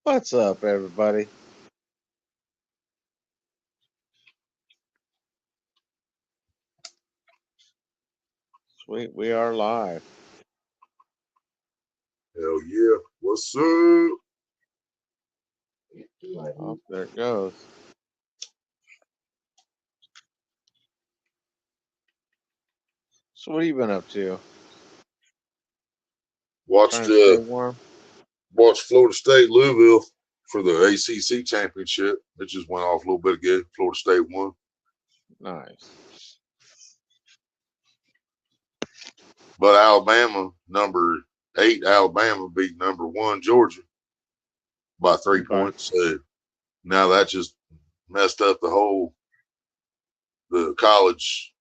What's up, everybody? Sweet, we are live. Hell yeah. What's up? Oh, there it goes. So, what have you been up to? Watched Trying to stay warm? watched Florida State Louisville for the ACC championship. It just went off a little bit ago. Florida State won. Nice. But Alabama, number 8, Alabama beat number 1 Georgia by 3 Okay. points. So now that just messed up the college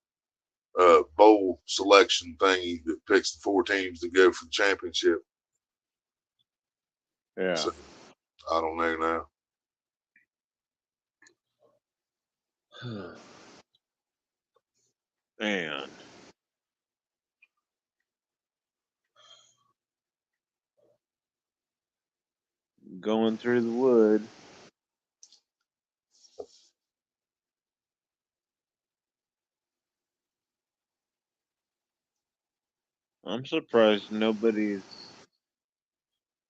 bowl selection thingy that picks the 4 teams to go for the championship. Yeah. So I don't know now. Man. Going through the wood. I'm surprised nobody's.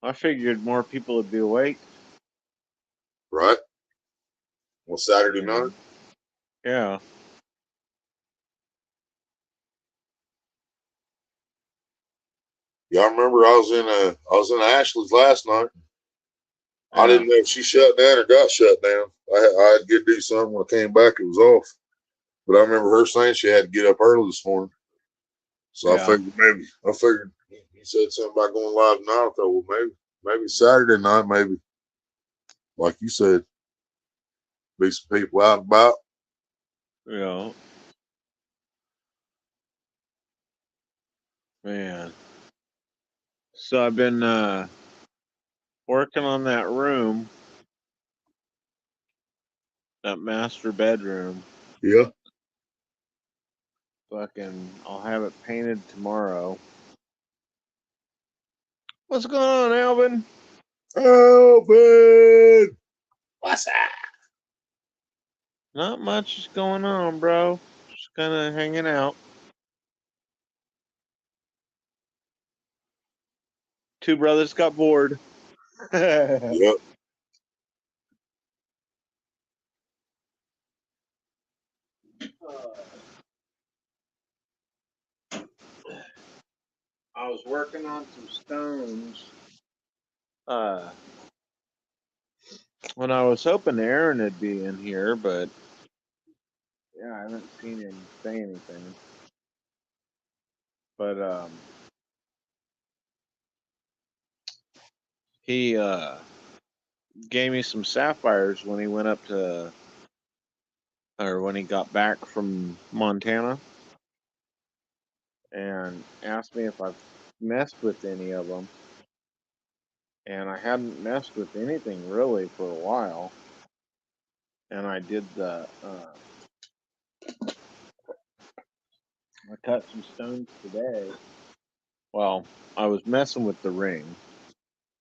I figured more people would be awake. Right? On Saturday You night. know? Yeah. Yeah, I remember I was in Ashley's last night. I Yeah. didn't know if she shut down or got shut down. I had to get do something. When I came back, it was off. But I remember her saying she had to get up early this morning. So I Yeah. figured he said something about going live tonight. I thought, well, maybe Saturday night, maybe like you said, be some people out and about. Yeah. Man. So I've been working on that room, that master bedroom. Yeah. I'll have it painted tomorrow. What's going on, Alvin? Alvin! What's up? Not much is going on, bro. Just kind of hanging out. Two brothers got bored. Yep. I was working on some stones. Uh, when I was hoping Aaron would be in here, but yeah, I haven't seen him say anything. But he gave me some sapphires when he went up to, or when he got back from Montana, and asked me if I've messed with any of them. And I hadn't messed with anything really for a while. And I did I cut some stones today. Well, I was messing with the ring.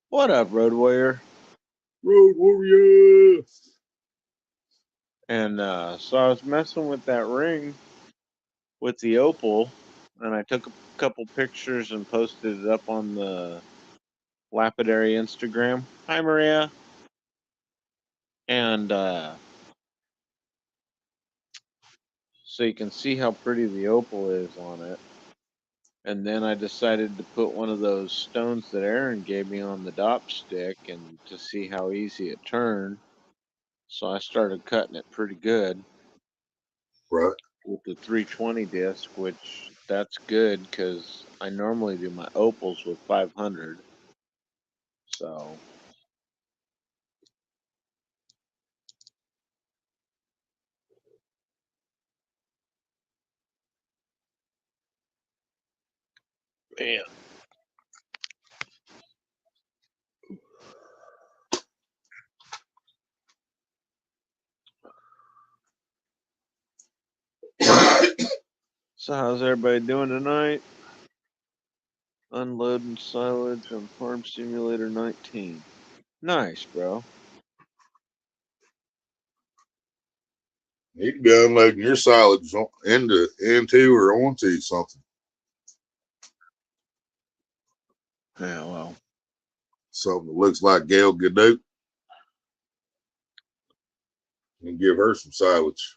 What up, Road Warrior? Road Warrior! And so I was messing with that ring with the opal, and I took a couple pictures and posted it up on the Lapidary Instagram. Hi, Maria. And so you can see how pretty the opal is on it. And then I decided to put one of those stones that Aaron gave me on the dop stick and to see how easy it turned. So I started cutting it pretty good Right. with the 320 disc, which that's good because I normally do my opals with 500. So man. So how's everybody doing tonight? Unloading silage on Farm Simulator 19. Nice, bro. You could be unloading your silage into or onto something. Yeah, well, Something that looks like Gail Gadot and give her some silage.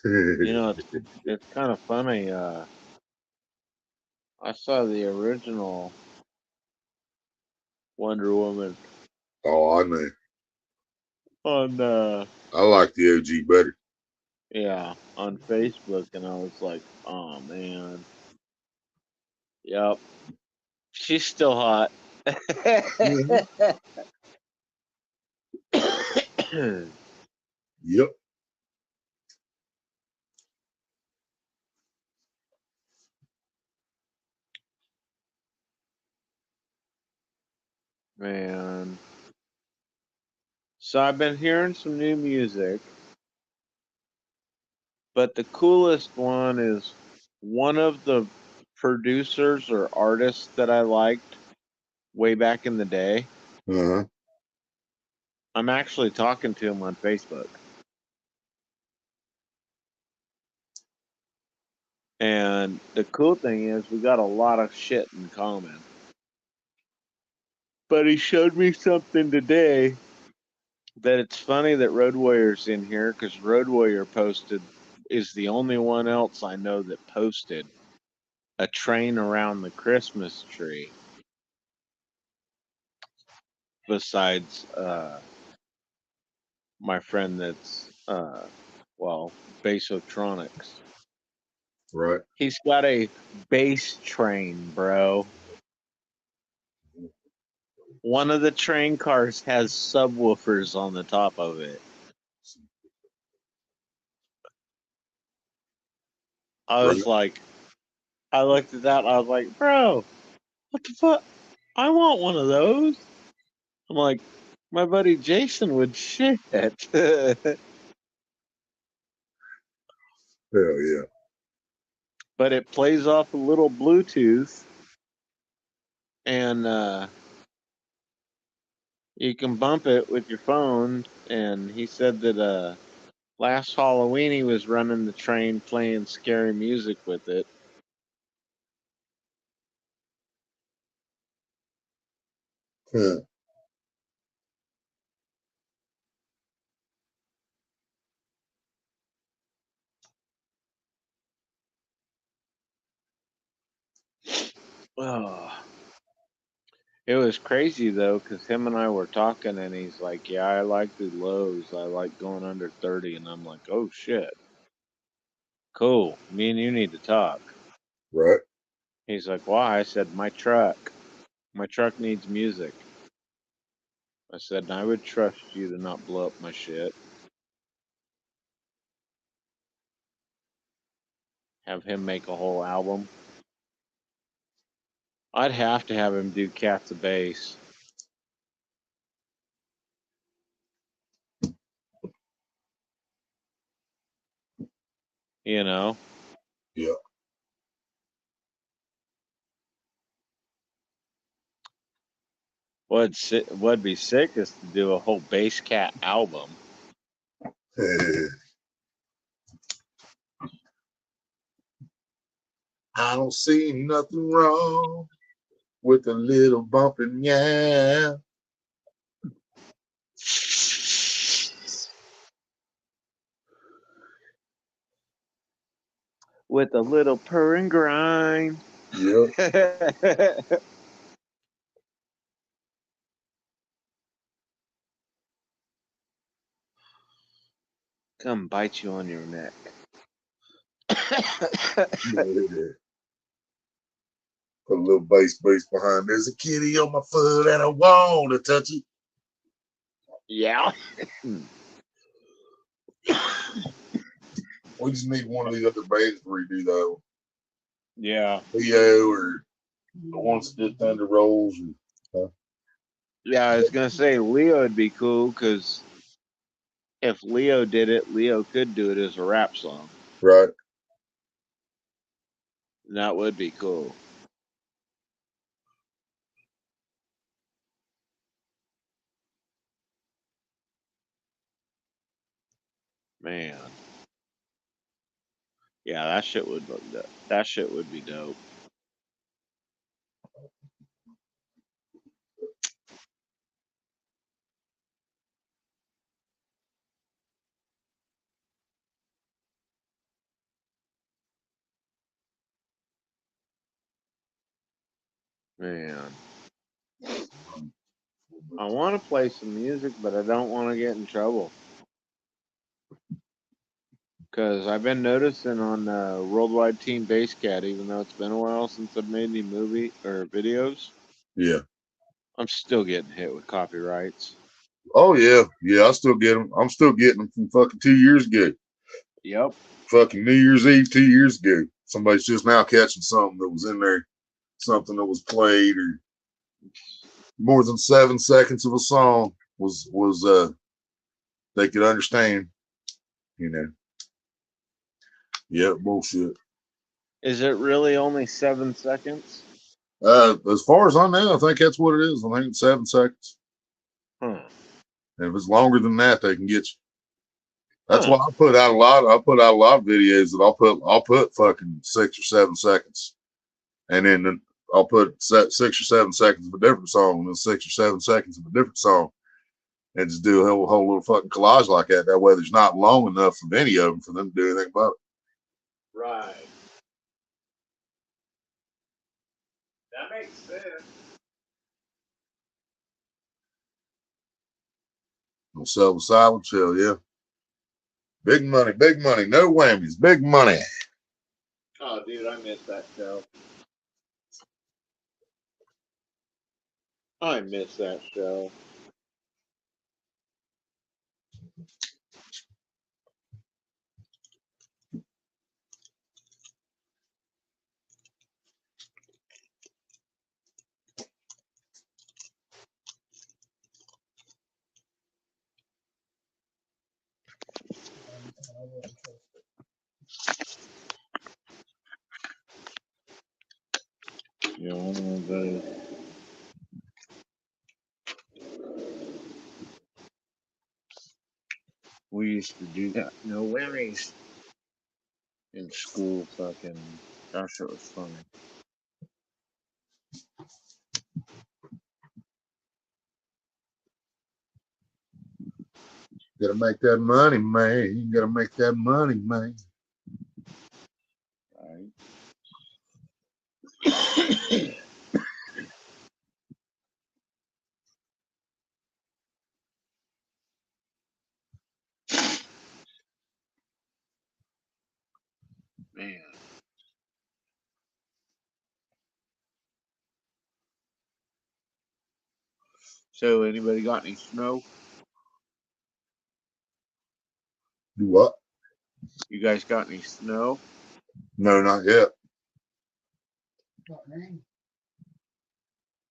you know, it's kind of funny. I saw the original Wonder Woman Oh, I know. on I like the OG better. yeah, on Facebook, and I was like, oh man, yep, she's still hot. Mhm. Yep. Man, so I've been hearing some new music, but the coolest one is one of the producers or artists that I liked way back in the day. Uh-huh. I'm actually talking to him on Facebook. And the cool thing is, we got a lot of shit in common. But he showed me something today that it's funny that Road Warrior's in here because Road Warrior posted, is the only one else I know that posted a train around the Christmas tree besides my friend that's, well, Bassotronics. Right. He's got a bass train, bro. One of the train cars has subwoofers on the top of it. I Right. was like, I looked at that. I was like, bro, what the fuck? I want one of those. I'm like, my buddy Jason would shit. Hell yeah. But it plays off a little Bluetooth, and you can bump it with your phone. And he said that last Halloween he was running the train playing scary music with it. Huh. Oh. It was crazy though, because him and I were talking, and he's like, "Yeah, I like the lows. I like going under 30." And I'm like, "Oh shit, cool. Me and you need to talk." Right. He's like, "Why?" I said, "My truck. My truck needs music." I said, "And I would trust you to not blow up my shit. Have him make a whole album. I'd have to have him do Cats of Bass. You know, Yeah. what'd be sick is to do a whole Bass Cat album." I don't see nothing wrong with a little bump and yeah. With a little purr and grind. Yep. Come bite you on your neck. Put a little bass behind. There's a kitty on my foot and I want to touch it. Yeah. We just need one of these other bands to redo that. Yeah. Leo or the ones that did Thunder Rolls. Yeah, I was gonna say Leo would be cool because if Leo did it, Leo could do it as a rap song. Right. And that would be cool. Man. Yeah, that shit would look dope. That shit would be dope. Man. I want to play some music, but I don't want to get in trouble. Because I've been noticing on Worldwide Team Basscat, even though it's been a while since I've made any movie or videos, Yeah. I'm still getting hit with copyrights. Oh yeah, yeah. I still get them. I'm still getting them from fucking 2 years ago. Yep. Fucking New Year's Eve 2 years ago. Somebody's just now catching something that was in there, something that was played or more than 7 seconds of a song was they could understand. You know. Yeah, bullshit. Is it really only 7 seconds? As far as I know, I think that's what it is. I think it's 7 seconds. Huh. And if it's longer than that, they can get you. That's why Huh. I put out a lot. I put out a lot of videos that I'll put fucking 6 or 7 seconds, and then I'll put 6 or 7 seconds of a different song, and then 6 or 7 seconds of a different song, and just do a whole little fucking collage like that. That way, there's not long enough of any of them for them to do anything about it. Right. That makes sense. We'll sell the silence, hell yeah. Big money, no whammies, big money. Oh, dude, I miss that show. I miss that show. You know, one of those. We used to do that. No whammies in school. Fucking, that shit was funny. Gotta make that money, man. You gotta make that money, man. Right. Man. So, anybody got any snow? Do what? You guys got any snow? No, not yet.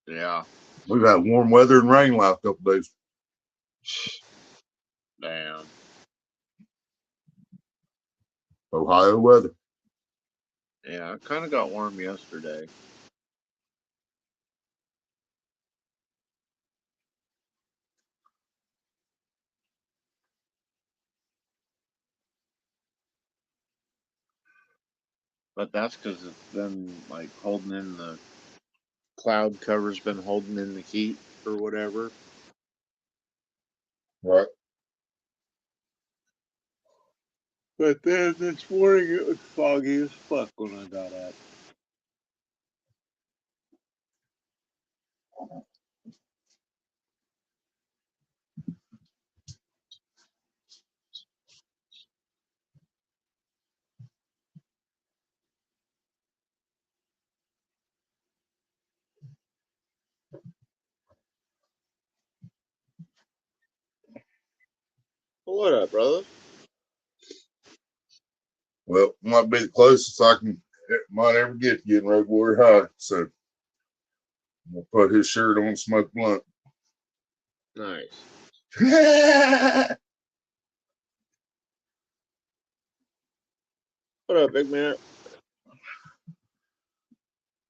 Yeah. We've had warm weather and rain last couple days. Damn. Ohio weather. Yeah, it kind of got warm yesterday. But that's because it's been like holding in the cloud cover's been holding in the heat or whatever. Right. But then this morning it was foggy as fuck when I got up. Well, what up, brother? Well, might be the closest I can might ever get to getting Roadwater High. So I'm gonna put his shirt on, smoke blunt. Nice. And What up, big man?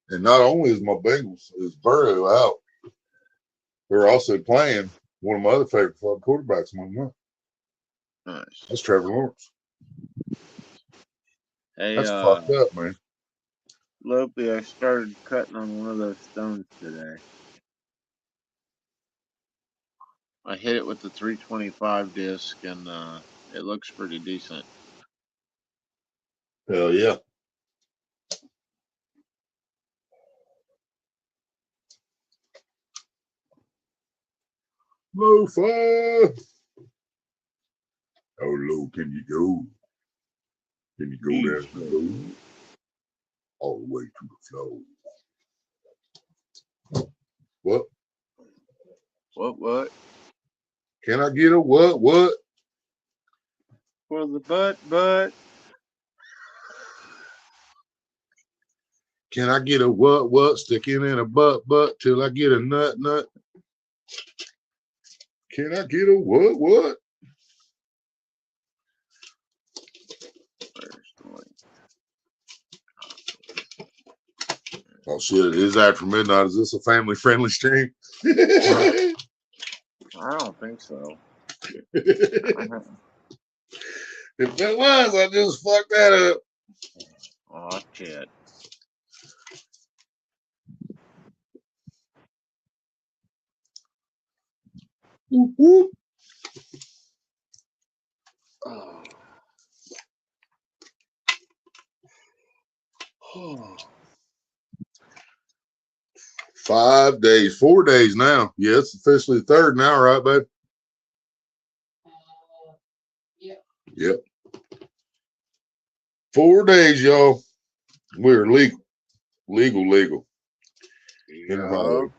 not only is my Bengals is Burrow out, they're also playing one of my other favorite club quarterbacks among them. Nice. That's Trevor Lawrence. Hey, That's fucked up, man. Lopi, I started cutting on one of those stones today. I hit it with the 325 disc, and it looks pretty decent. Hell yeah. Lo-fi. How low can you go? Can you go down low? All the way to the floor. What? What? Can I get a what? For the butt. Can I get a what? Sticking in a butt till I get a nut. Can I get a what? Oh shit, it is after midnight. Is this a family friendly stream? I don't think so. If it was, I just fucked that up. Oh shit. Whoop, whoop. Oh. 5 days, 4 days now. Yeah, it's officially the third now, right, babe? Yep. 4 days, y'all. We're legal. Legal. In Ohio.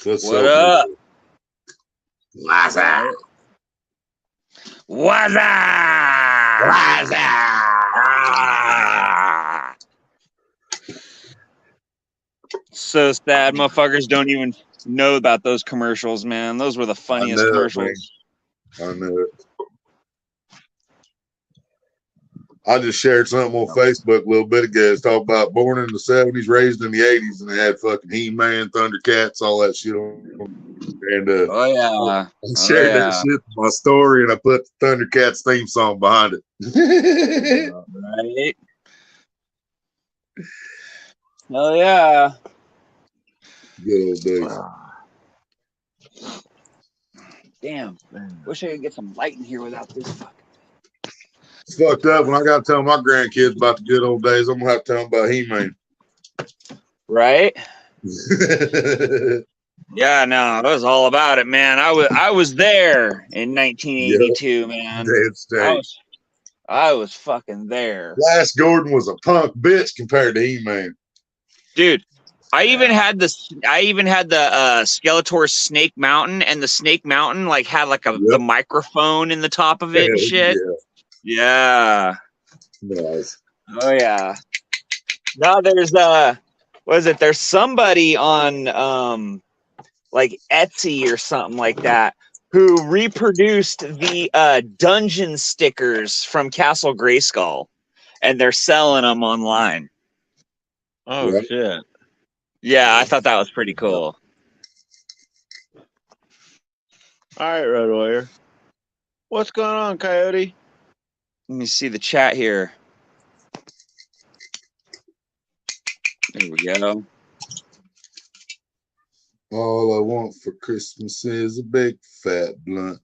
What up? What's up? So sad, motherfuckers don't even know about those commercials, man. Those were the funniest commercials. I know it. I just shared something on Facebook a little bit ago. It's talking about born in the 70s, raised in the 80s, and they had fucking He-Man, Thundercats, all that shit on. And Oh yeah, I shared that shit in my story, and I put the Thundercats theme song behind it. Right. Oh yeah. Good old days. Damn. Wish I could get some light in here without this fucking. It's fucked up when I got to tell my grandkids about the good old days. I'm gonna have to tell them about He-Man. Right. Yeah, no, it was all about it, man. I was there in 1982, man. Dead state. I was fucking there. Flash Gordon was a punk bitch compared to He-Man. Dude, I even had the Skeletor Snake Mountain, and the Snake Mountain like had like the microphone in the top of it and shit. Yeah. Nice. Oh yeah. Now there's what is it? There's somebody on like Etsy or something like that who reproduced the dungeon stickers from Castle Grayskull, and they're selling them online. Oh shit. Yeah, I thought that was pretty cool. All right, Red Warrior. What's going on, Coyote? Let me see the chat here. There we go. All I want for Christmas is a big fat blunt.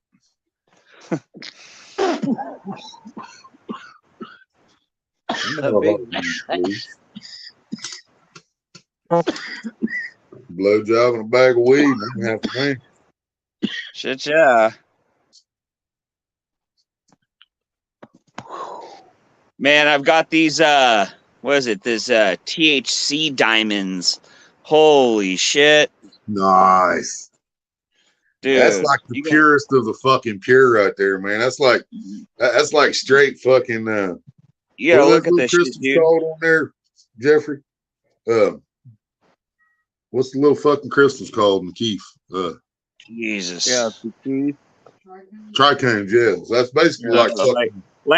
Blowjob and a bag of weed. I'm half a man. Shit, yeah. Man, I've got these what is it? This THC diamonds. Holy shit. Nice. Dude. That's like the purest of the fucking pure right there, man. That's like straight fucking you gotta look at this shit, dude. Called on there, Jeffrey? What's the little fucking crystals called in Keith? Jesus. Yeah, the Keith. Trichomes, yeah. So that's basically like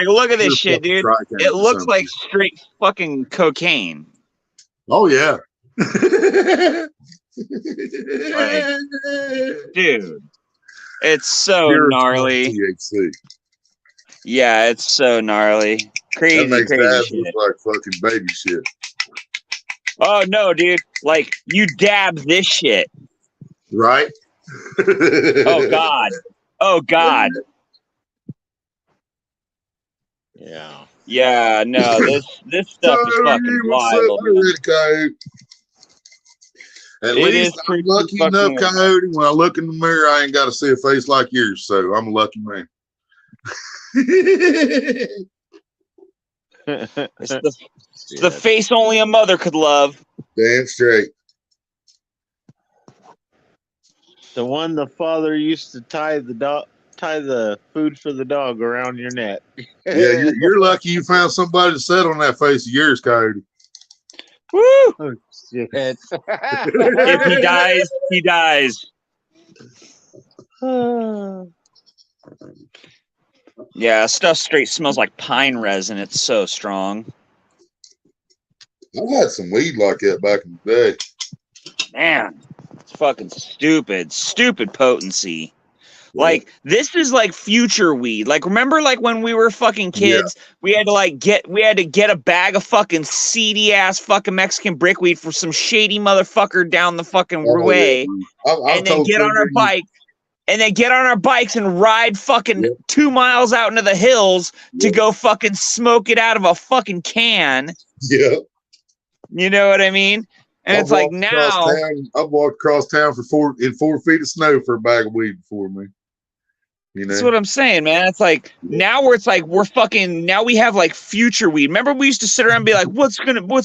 look at this shit, dude. It looks like straight fucking cocaine. Oh yeah. Like, dude. It's so Pure gnarly. THC. Yeah, it's so gnarly. That Crazy, makes crazy dabs shit. look like fucking baby shit. Oh no, dude! Like you dab this shit. Right? Oh god. Oh god. Yeah. Yeah, no, this stuff is fucking What's up, wild, man. Coyote? At It is least I'm pretty lucky fucking enough, wild. Coyote. When I look in the mirror, I ain't got to see a face like yours, so I'm a lucky man. It's the face only a mother could love. Damn straight. The one the father used to tie the food for the dog around your neck. Yeah, you're lucky you found somebody to sit on that face of yours, Coyote. Woo! Oh shit. If he dies, he dies. Yeah, stuff straight smells like pine resin. It's so strong. I've had some weed like that back in the day. Man, it's fucking stupid potency. Like this is like future weed. Like remember, like when we were fucking kids, we had to get a bag of fucking seedy ass fucking Mexican brickweed for some shady motherfucker down the fucking way, and then get on our bike. And then get on our bikes and ride fucking 2 miles out into the hills to go fucking smoke it out of a fucking can. Yeah. You know what I mean? And it's like now I've walked across town for 4 feet of snow for a bag of weed before me. You know? That's what I'm saying, man. It's like now where it's like now we have like future weed. Remember we used to sit around and be like, what's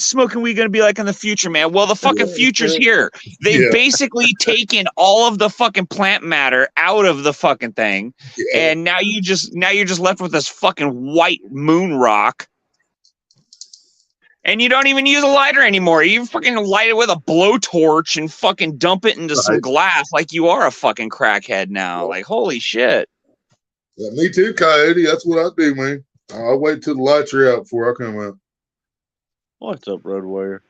smoking weed gonna be like in the future, man? Well, the fucking future's here. They've basically taken all of the fucking plant matter out of the fucking thing, and now you're just left with this fucking white moon rock. And you don't even use a lighter anymore. You fucking light it with a blowtorch and fucking dump it into some glass like you are a fucking crackhead now. Like, holy shit. Yeah, me too, Coyote. That's what I do, man. I'll wait till the lights are out before I come out. What's up, Road Warrior?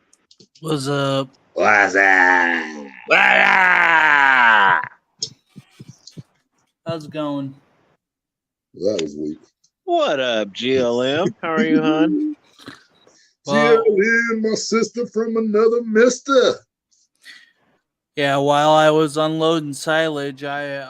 What's up? What's up? How's it going? That was weak. What up, GLM? How are you, hon? Well, GLM, my sister from another mister. yeah, while I was unloading silage, I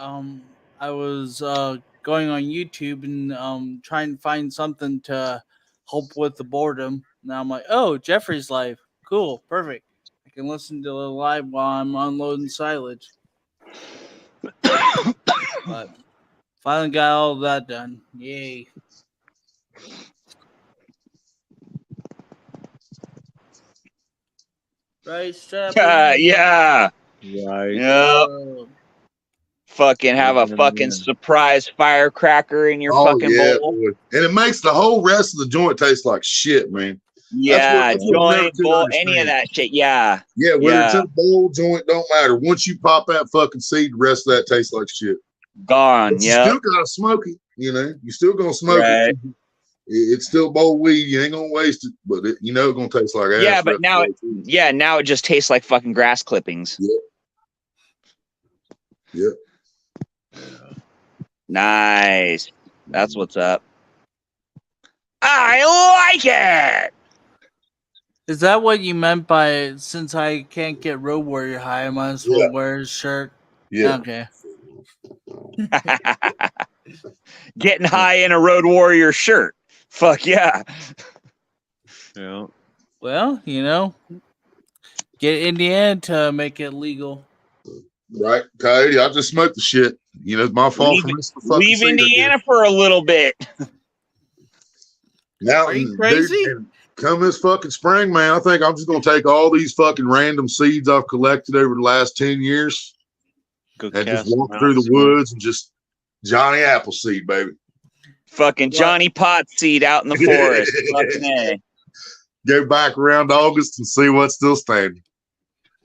was going on YouTube and trying to find something to help with the boredom. Now I'm like, oh, Jeffrey's live. Cool, perfect. I can listen to the live while I'm unloading silage. But finally got all of that done. Yay. Right, strap. Yeah. Right. Yep. Fucking have a fucking surprise firecracker in your fucking bowl. Boy. And it makes the whole rest of the joint taste like shit, man. Yeah, that's what joint, bowl, any of that shit. Yeah. Yeah, whether it's a bowl, joint, don't matter. Once you pop that fucking seed, the rest of that tastes like shit. Gone. You still gotta smoke it, you know. You still gonna smoke it. It's still bowl weed. You ain't gonna waste it, but it's gonna taste like ass. Yeah, but now it just tastes like fucking grass clippings. Yep. Nice. That's what's up. I like it. Is that what you meant by since I can't get Road Warrior high, I might as well wear his shirt? Yeah. Okay. Getting high in a Road Warrior shirt. Fuck yeah. Yeah. Well, get Indiana to make it legal. Right, Coyote. I just smoked the shit. It's my fault for missing the fucking leave seed Indiana for a little bit. Now, are you crazy? Dude, come this fucking spring, man, I think I'm just gonna take all these fucking random seeds I've collected over the last 10 years and just walk through the woods and just Johnny Appleseed, baby. Fucking Johnny Potseed out in the forest. Fucking A. Go back around August and see what's still standing.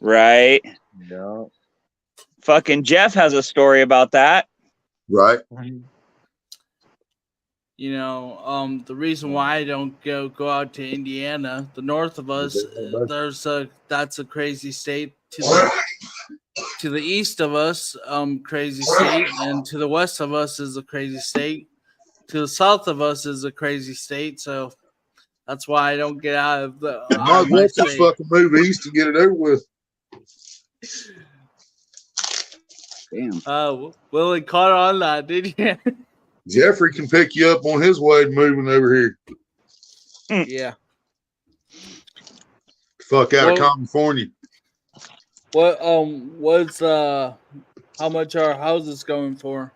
Right. Yeah. Fucking Jeff has a story about that. Right. The reason why I don't go out to Indiana, the north of us, that's a crazy state. to the east of us, crazy state, and to the west of us is a crazy state. To the south of us is a crazy state. So that's why I don't get out of Might as my well just state. fucking move east and get it over with. Damn. Willie caught on that, did you? Jeffrey can pick you up on his way to moving over here. Yeah. Fuck out of Well- California. What's how much are houses going for?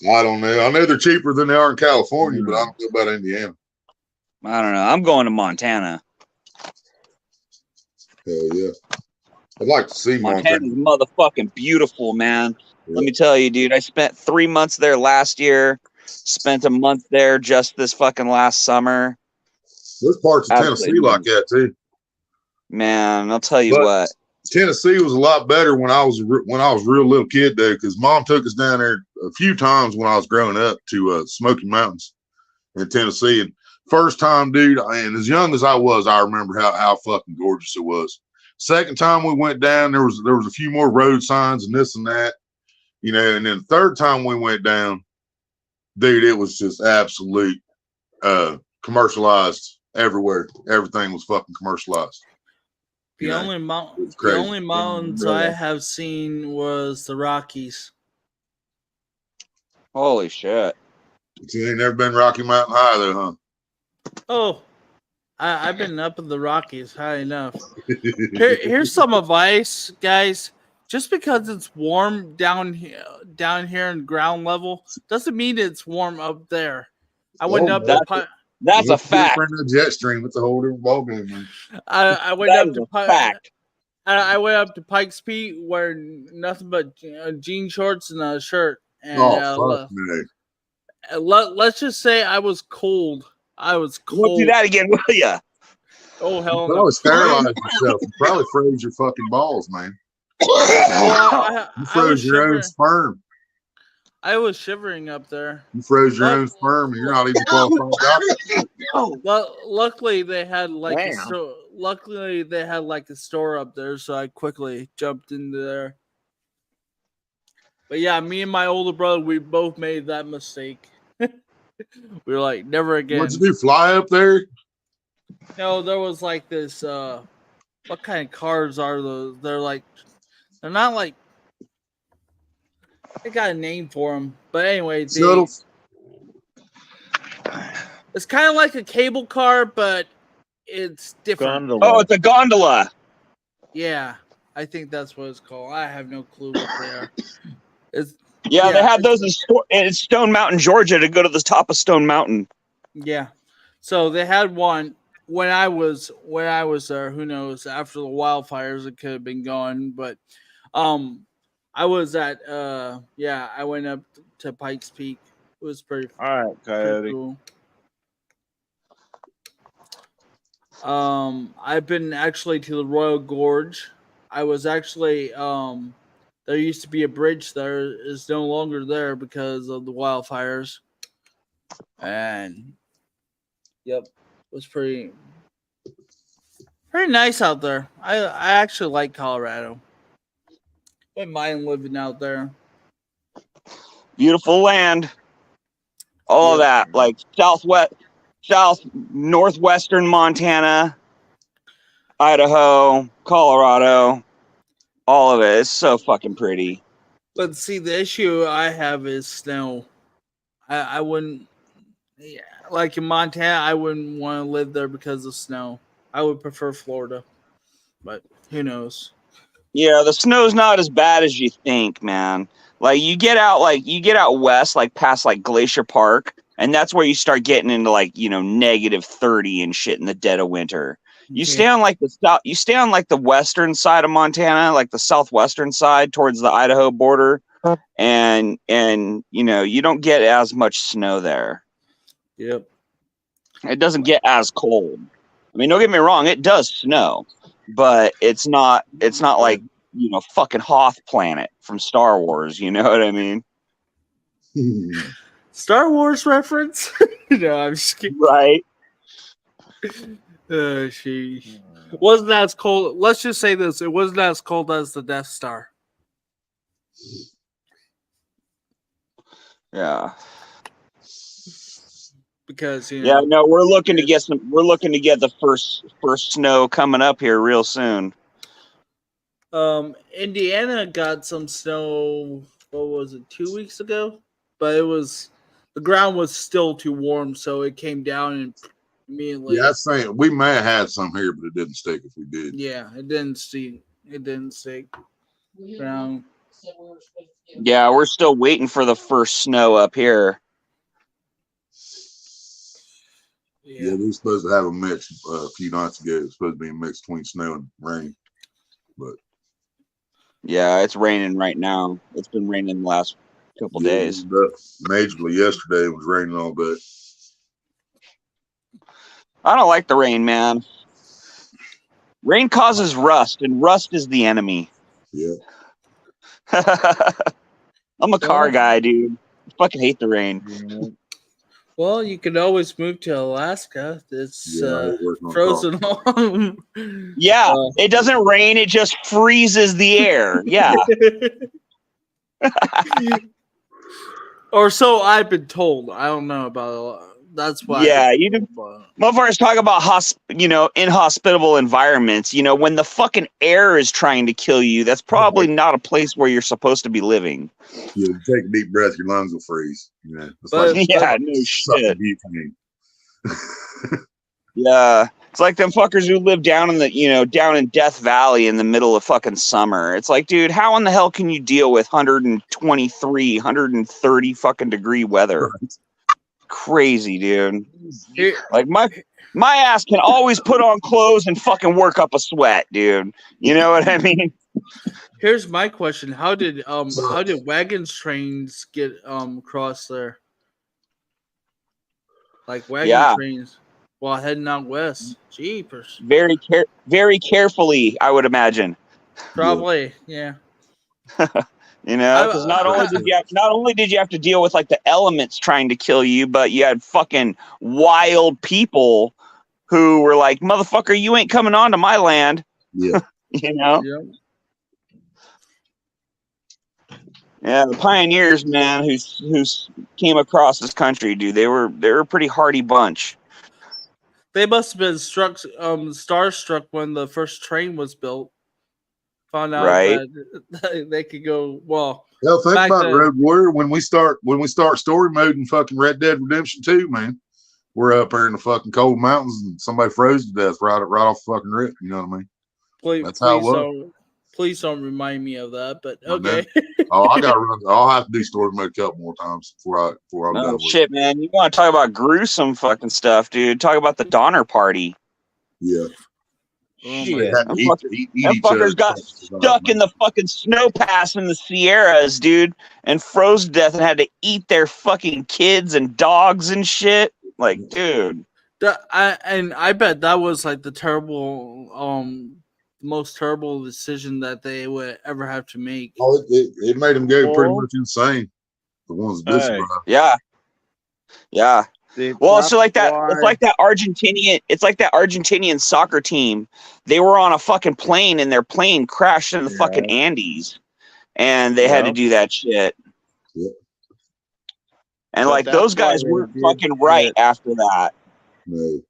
I don't know. I know they're cheaper than they are in California, but I don't know about Indiana. I don't know. I'm going to Montana. Hell yeah. I'd like to see Montana. Montana's motherfucking beautiful, man. Yeah. Let me tell you, dude. I spent 3 months there last year. Spent a month there just this fucking last summer. There's parts of Absolutely. Tennessee like that too. Man, I'll tell you But- what. Tennessee was a lot better when I was a real little kid though, because Mom took us down there a few times when I was growing up to Smoky Mountains in Tennessee. And first time, dude, and as young as I was, I remember how fucking gorgeous it was. Second time we went down, there was a few more road signs and this and that, you know. And then the third time we went down, dude, it was just absolute commercialized everywhere. Everything was fucking commercialized. The Yeah, only it's the crazy. only mountains Yeah. I have seen was the Rockies. Holy shit. You ain't never been Rocky Mountain High though, huh? Oh, I've been up in the Rockies high enough. Here's some advice, guys. Just because it's warm down here in ground level doesn't mean it's warm up there. I went Oh, up that's to Pi- That's a fact. Jet stream. It's a whole different ballgame, man. I went That up is to a fact. I went up to Pikes Peak wearing nothing but jean shorts and a shirt. And Oh, fuck me. let's just say I was cold. I was You won't do cold. that again, will ya? Oh hell You no! probably sterilized yourself. You probably froze your fucking balls, man. Well, You I was froze your own shivering. sperm. I was shivering up there. You froze your But- own sperm, and you're not even qualified doctor. Well, luckily they had like a Damn. store. Luckily they had like a store up there, so I quickly jumped into there. But yeah, me and my older brother, we both made that mistake. We were like, never again. What'd you do? Fly up there? No, there was like this. What kind of cars are those? They're not like. They got a name for them, but anyway, Shuttles? it's kind of like a cable car, but it's different. Gondola. Oh, it's a gondola. Yeah, I think that's what it's called. I have no clue what they are. It's Yeah, they Yeah, had those in Stone Mountain, Georgia, to go to the top of Stone Mountain. yeah. So they had one when I was there. Who knows? After the wildfires, it could have been gone, but I was at I went up to Pikes Peak. It was pretty All right, pretty Coyote. cool. I've been actually to the Royal Gorge. I was actually there used to be a bridge there. It's no longer there because of the wildfires. And yep, it was pretty nice out there. I actually like Colorado. Wouldn't mind living out there. Beautiful land. All of that, like northwestern Montana, Idaho, Colorado, all of it. It's so fucking pretty. But see, the issue I have is snow. I wouldn't, yeah, like in Montana, I wouldn't want to live there because of snow. I would prefer Florida, but who knows? Yeah, the snow's not as bad as you think, man. Like you get out west, like past like Glacier Park, and that's where you start getting into like, negative 30 and shit in the dead of winter. You stay on like the western side of Montana, like the southwestern side towards the Idaho border, and you don't get as much snow there. Yep. It doesn't get as cold. I mean, don't get me wrong, it does snow, but it's not like, fucking Hoth planet from Star Wars, you know what I mean? Star Wars reference? No, I'm just kidding. Right. She wasn't as cold. Let's just say this: it wasn't as cold as the Death Star. Yeah. Because Yeah, no, we're looking to get the first snow coming up here real soon. Indiana got some snow. What was it? 2 weeks ago, but the ground was still too warm, so it came down and immediately. Yeah, I think we may have had some here, but it didn't stick. If we did, yeah, it didn't stick. It didn't stick. Ground. Yeah, we're still waiting for the first snow up here. Yeah, we were supposed to have a mix a few nights ago. It was supposed to be a mix between snow and rain, but yeah, it's raining right now. It's been raining the last couple days. Majorly yesterday, it was raining all day. I don't like the rain, man. Rain causes rust, and rust is the enemy. Yeah. I'm a car guy, dude. I fucking hate the rain. Yeah. Well, you could always move to Alaska. It's frozen on. Yeah, it doesn't rain. It just freezes the air. Yeah. Or so I've been told. I don't know about it. That's why. Yeah, you can. Motherfuckers talk about inhospitable environments. You know, when the fucking air is trying to kill you, that's probably not a place where you're supposed to be living. Yeah, take a deep breath, your lungs will freeze. Yeah, no shit. Yeah, it's like them fuckers who live down in Death Valley in the middle of fucking summer. It's like, dude, how in the hell can you deal with 123, 130 fucking degree weather? Right. Crazy, dude. Like my ass can always put on clothes and fucking work up a sweat, dude. You know what I mean? Here's my question: How did wagons trains get across there? Like wagon trains while heading out west. Jeepers. Very carefully, I would imagine. Probably, yeah. You know, because not only did you have to deal with like the elements trying to kill you, but you had fucking wild people who were like, "Motherfucker, you ain't coming onto my land." Yeah. You know. Yeah, the pioneers, man, who came across this country, dude. They were a pretty hardy bunch. They must have been starstruck when the first train was built. Found out that they could go well. Hell, think about Road Warrior when we start story mode in fucking Red Dead Redemption 2, man. We're up there in the fucking cold mountains and somebody froze to death right off the fucking rip. You know what I mean? That's how it was. Please don't remind me of that. But okay. I gotta run. I'll have to do story mode a couple more times before I'm done with shit, man. You want to talk about gruesome fucking stuff, dude? Talk about the Donner Party. Yeah. Shit. Them fuckers got stuck in the fucking snow pass in the Sierras, dude, and froze to death and had to eat their fucking kids and dogs and shit. Like, dude. I bet that was like the most terrible decision that they would ever have to make. Oh, it made them go pretty much insane. The ones that survived. Yeah. Yeah. Well, it's like that. It's like that Argentinian. It's like that Argentinian soccer team. They were on a fucking plane, and their plane crashed in the fucking Andes, and they had to do that shit. Yeah. And like those guys weren't fucking right after that. No.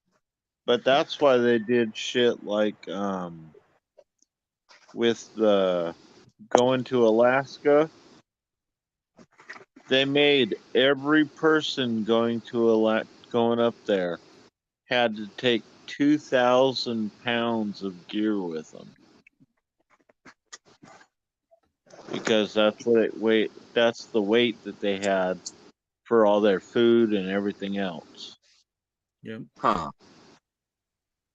But that's why they did shit like with the going to Alaska. They made every person going up there had to take 2,000 pounds of gear with them because that's the weight that they had for all their food and everything else. Yep. Huh.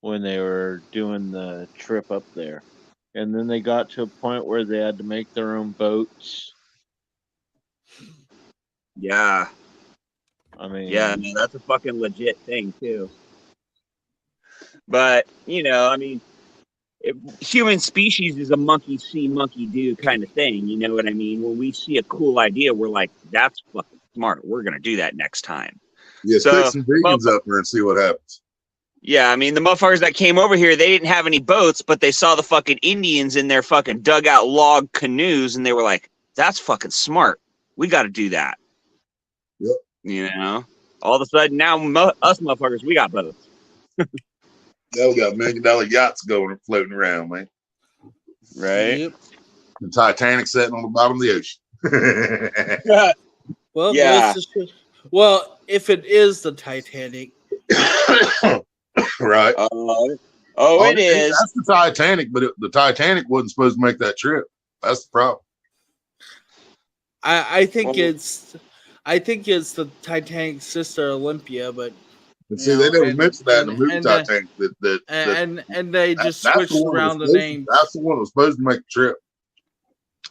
When they were doing the trip up there, and then they got to a point where they had to make their own boats. Yeah. I mean, yeah, man, that's a fucking legit thing too. But I mean, human species is a monkey see, monkey do kind of thing. You know what I mean? When we see a cool idea, we're like, "That's fucking smart. We're gonna do that next time." Yeah, stick some vegans up there and see what happens. Yeah, I mean, the motherfuckers that came over here, they didn't have any boats, but they saw the fucking Indians in their fucking dugout log canoes, and they were like, that's fucking smart. We got to do that. Yep. You know? All of a sudden, now us motherfuckers, we got boats. Now we got $1 million yachts going and floating around, man. Right? Yep. The Titanic sitting on the bottom of the ocean. Well, Yeah. well, if it is the Titanic, Right. It is. That's the Titanic, but the Titanic wasn't supposed to make that trip. That's the problem. I think it's the Titanic's sister Olympia, but See, they never mentioned that in the movie Titanic. And they just that's switched the around the names. That's the one that was supposed to make the trip.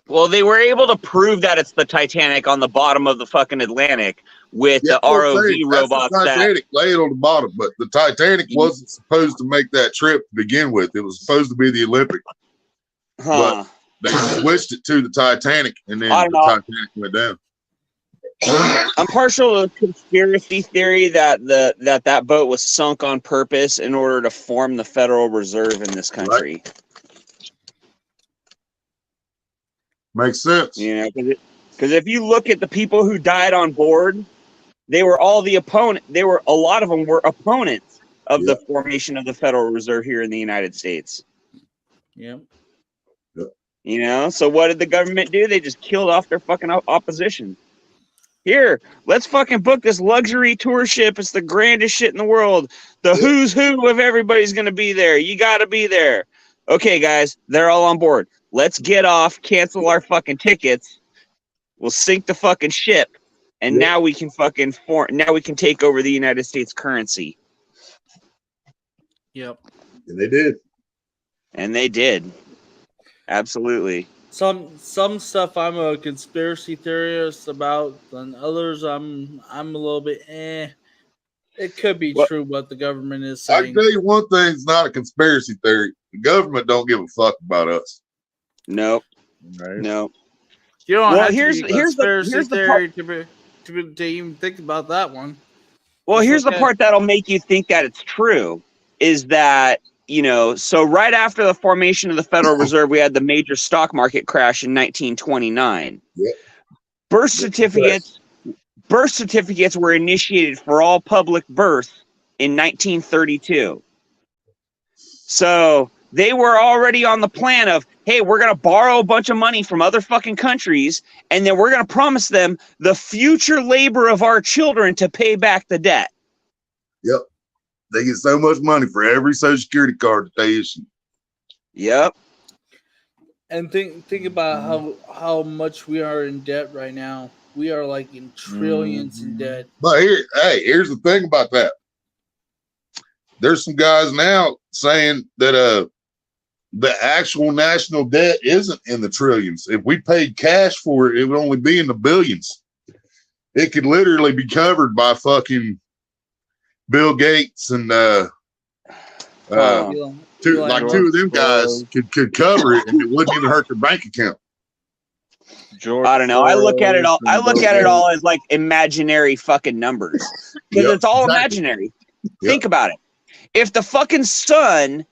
Well, they were able to prove that it's the Titanic on the bottom of the fucking Atlantic with the ROV robots. The Titanic laid on the bottom, but the Titanic wasn't supposed to make that trip to begin with. It was supposed to be the Olympic. But they switched it to the Titanic, and then the Titanic went down. I'm partial to the conspiracy theory that that boat was sunk on purpose in order to form the Federal Reserve in this country. Right. Makes sense. You know, because if you look at the people who died on board, they were all the opponent. A lot of them were opponents of the formation of the Federal Reserve here in the United States. Yeah. You know, so what did the government do? They just killed off their fucking opposition. Here, let's fucking book this luxury tour ship. It's the grandest shit in the world. The who's who of everybody's going to be there. You got to be there. Okay, guys, they're all on board. Let's get off, cancel our fucking tickets. We'll sink the fucking ship. And now we can fucking now we can take over the United States currency. Yep. And they did. And they did. Absolutely. Some stuff I'm a conspiracy theorist about, and others I'm a little bit It could be true what the government is saying. I can tell you one thing, it's not a conspiracy theory. The government don't give a fuck about us. Nope. Right. Nope. You don't have here's to be a conspiracy theory part, to even think about that one. Well, here's the part that'll make you think that it's true, is that, you know, so right after the formation of the Federal Reserve, we had the major stock market crash in 1929. Yep. Birth certificates were initiated for all public births in 1932. So they were already on the plan of, hey, we're going to borrow a bunch of money from other fucking countries, and then we're going to promise them the future labor of our children to pay back the debt. Yep. They get so much money for every Social Security card that they issue. Yep. And think about how much we are in debt right now. We are like in trillions in debt. But here's the thing about that. There's some guys now saying that the actual national debt isn't in the trillions. If we paid cash for it, it would only be in the billions. It could literally be covered by fucking Bill Gates and two of them guys could cover it, and it wouldn't even hurt their bank account. I don't know. I look at it all as like imaginary fucking numbers, because it's all imaginary. Think about it. If the fucking sun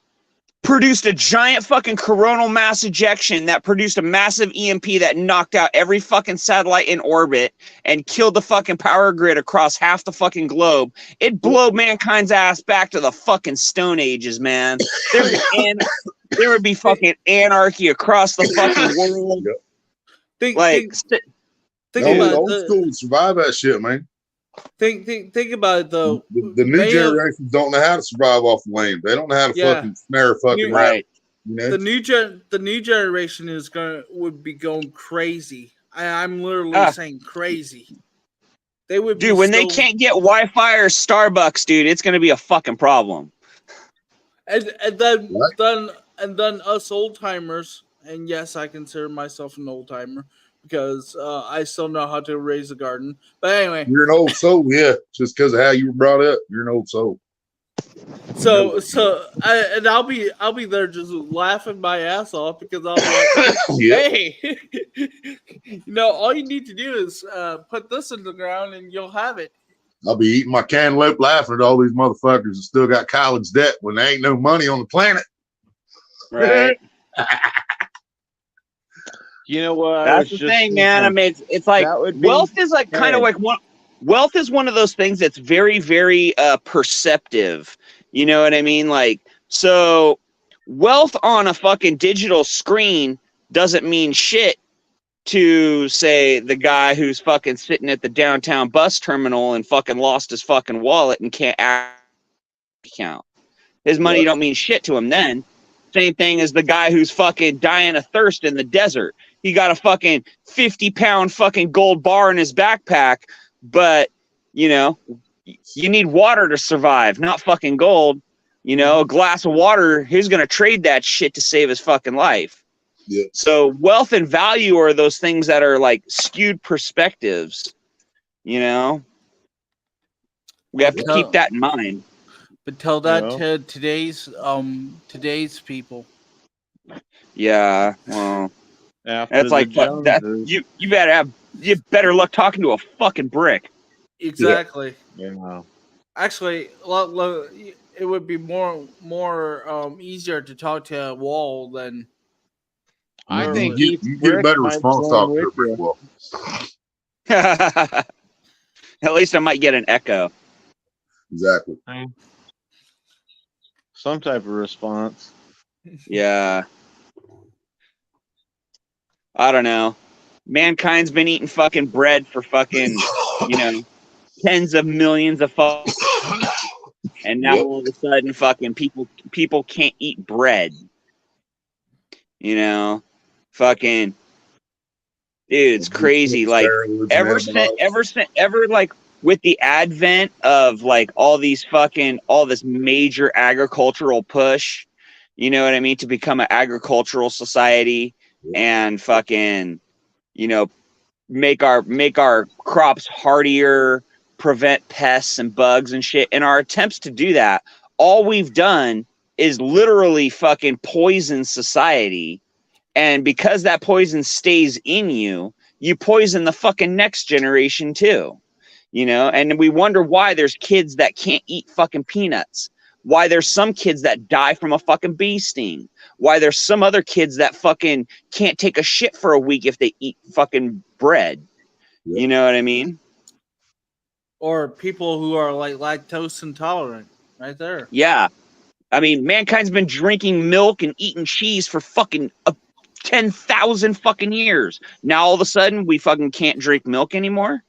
produced a giant fucking coronal mass ejection that produced a massive EMP that knocked out every fucking satellite in orbit and killed the fucking power grid across half the fucking globe, it'd blow mankind's ass back to the fucking Stone Ages, man. There would be fucking anarchy across the fucking world. Think about old school would survive that shit, man. Think about it though. The new generations don't know how to survive off the land. They don't know how to fucking snare a fucking rabbit. You know? The new generation would be going crazy. I'm literally saying crazy. They would be when they can't get Wi-Fi or Starbucks, dude, it's gonna be a fucking problem. And then us old timers, and yes, I consider myself an old timer because I still know how to raise a garden. But anyway, you're an old soul, yeah. Just because of how you were brought up, you're an old soul. I'll be there just laughing my ass off because I'll be like, hey, all you need to do is put this in the ground and you'll have it. I'll be eating my cantaloupe laughing at all these motherfuckers that still got college debt when there ain't no money on the planet. Right. You know what? I That's was the just thing, man. I thinking, mean, it's like that would wealth be is like kind of hey, like one. Wealth is one of those things that's very, very perceptive. You know what I mean? Like, so wealth on a fucking digital screen doesn't mean shit to, say, the guy who's fucking sitting at the downtown bus terminal and fucking lost his fucking wallet and can't account. His money Right. don't mean shit to him then. Same thing as the guy who's fucking dying of thirst in the desert. He got a fucking 50-pound fucking gold bar in his backpack, but, you know, you need water to survive, not fucking gold. You know, a glass of water, he's going to trade that shit to save his fucking life. Yeah. So wealth and value are those things that are like skewed perspectives, you know? We have to keep that in mind. But tell that Yeah. to today's people. Yeah, well, after that's the like that. Joneses. You better luck talking to a fucking brick. Exactly. Yeah. Actually, it would be more easier to talk to a wall than. I You think get, each you get a brick better might response join talking to a with brick you. wall. At least I might get an echo. Exactly. Some type of response. Yeah. I don't know. Mankind's been eating fucking bread for fucking, you know, tens of millions of fucking, and now Yep. all of a sudden fucking people can't eat bread. You know, fucking dude, it's crazy. Like ever like with the advent of like all this major agricultural push, you know what I mean, to become an agricultural society and fucking, you know, make our crops hardier, prevent pests and bugs and shit. In our attempts to do that, all we've done is literally fucking poison society. And because that poison stays in you, you poison the fucking next generation too. You know, and we wonder why there's kids that can't eat fucking peanuts. Why there's some kids that die from a fucking bee sting. Why there's some other kids that fucking can't take a shit for a week if they eat fucking bread. Yep. You know what I mean? Or people who are like lactose intolerant, right there. Yeah. I mean, mankind's been drinking milk and eating cheese for fucking 10,000 fucking years. Now all of a sudden we fucking can't drink milk anymore.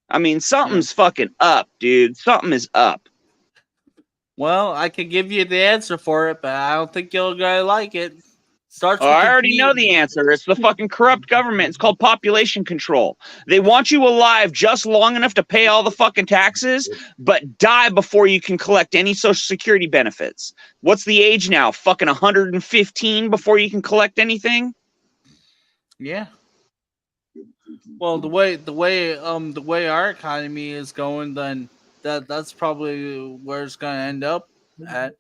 I mean, something's fucking up, dude. Something is up. Well, I could give you the answer for it, but I don't think you're gonna like it. Starts Oh, with I the already G. know the answer. It's the fucking corrupt government. It's called population control. They want you alive just long enough to pay all the fucking taxes, but die before you can collect any social security benefits. What's the age now? Fucking 115 before you can collect anything? Yeah. Well, the way our economy is going, then that's probably where it's gonna end up at.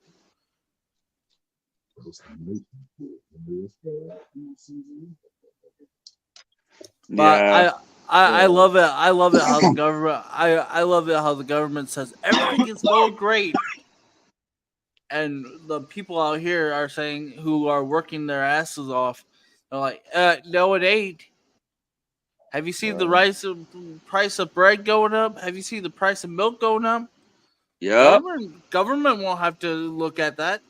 But Yeah. I love it. I love it how the government. I love it how the government says everything is going great, and the people out here are saying who are working their asses off. They're like, no, it ain't. Have you seen the price of bread going up? Have you seen the price of milk going up? Yep. Government won't have to look at that.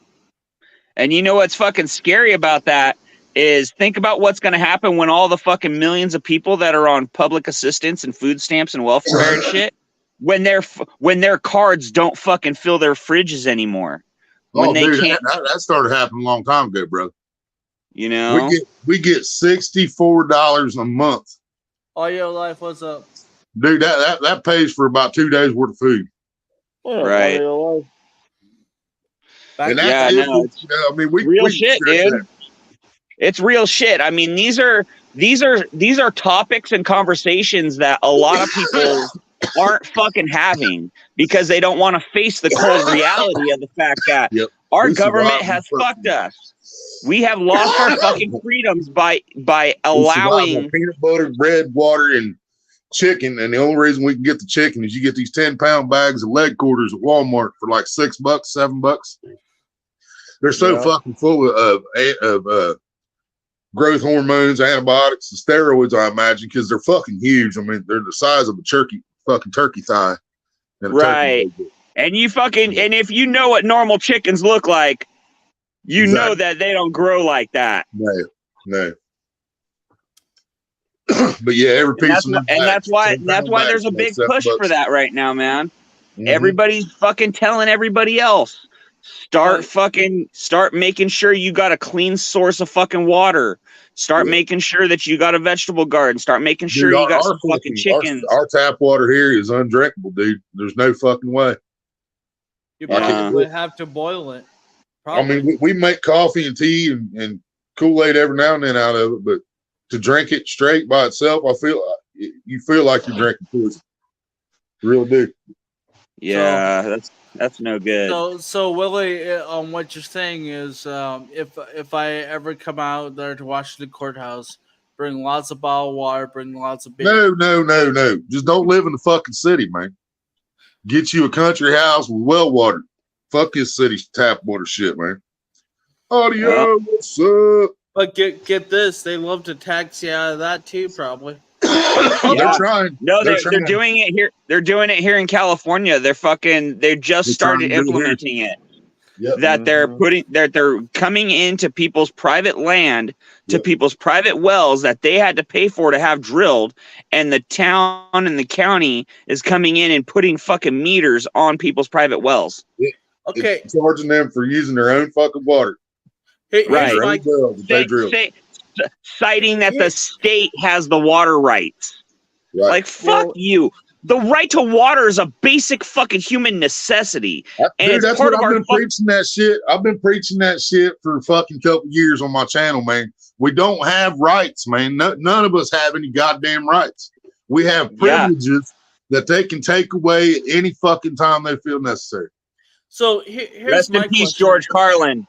And you know what's fucking scary about that is think about what's going to happen when all the fucking millions of people that are on public assistance and food stamps and welfare and shit, when their cards don't fucking fill their fridges anymore. When they dude, can't, that started happening a long time ago, bro. you know, We get $64 a month. All your life, what's up? Dude, that pays for about 2 days worth of food. right? And Yeah, that's no, I mean, we real we shit, dude. It's real shit. I mean, these are topics and conversations that a lot of people aren't fucking having because they don't want to face the cold reality of the fact that our government has fucked us. We have lost our fucking freedoms by allowing peanut butter, bread, water, and chicken, and the only reason we can get the chicken is you get these 10-pound bags of leg quarters at Walmart for like $6, $7. They're so Yep. fucking full of growth hormones, antibiotics, and steroids, I imagine, because they're fucking huge. I mean, they're the size of a turkey thigh. And a Right. turkey And you fucking, and if you know what normal chickens look like, you know that they don't grow like that. No. But yeah, every piece of them. And that's why there's a big push for that right now, man. Mm-hmm. Everybody's fucking telling everybody else. Start making sure you got a clean source of fucking water. Start making sure that you got a vegetable garden. Start making sure you got some fucking chickens. Our tap water here is undrinkable, dude. There's no fucking way. You probably would have to boil it. Probably. I mean, we make coffee and tea and Kool-Aid every now and then out of it, but to drink it straight by itself, you feel like you're drinking poison. Real do. Yeah, that's no good. So Willie, what you're saying is, if I ever come out there to Washington Courthouse, bring lots of bottled water, bring lots of beer. No. Just don't live in the fucking city, man. Get you a country house with well water. Fuck this city's tap water shit, man. Audio, what's up? But get this, they love to tax you out of that too, probably. They're trying. No, they're doing it here. They're doing it here in California. They just started implementing it. Yep. That they're coming into people's private land, to people's private wells that they had to pay for to have drilled, and the town and the county is coming in and putting fucking meters on people's private wells. Okay, it's charging them for using their own fucking water. Right. Citing that the state has the water rights. Right. Like, fuck you. The right to water is a basic fucking human necessity. Dude, that's what I've been preaching that shit. I've been preaching that shit for a fucking couple years on my channel, man. We don't have rights, man. None of us have any goddamn rights. We have privileges that they can take away at any fucking time they feel necessary. So here's Rest in peace, George Carlin.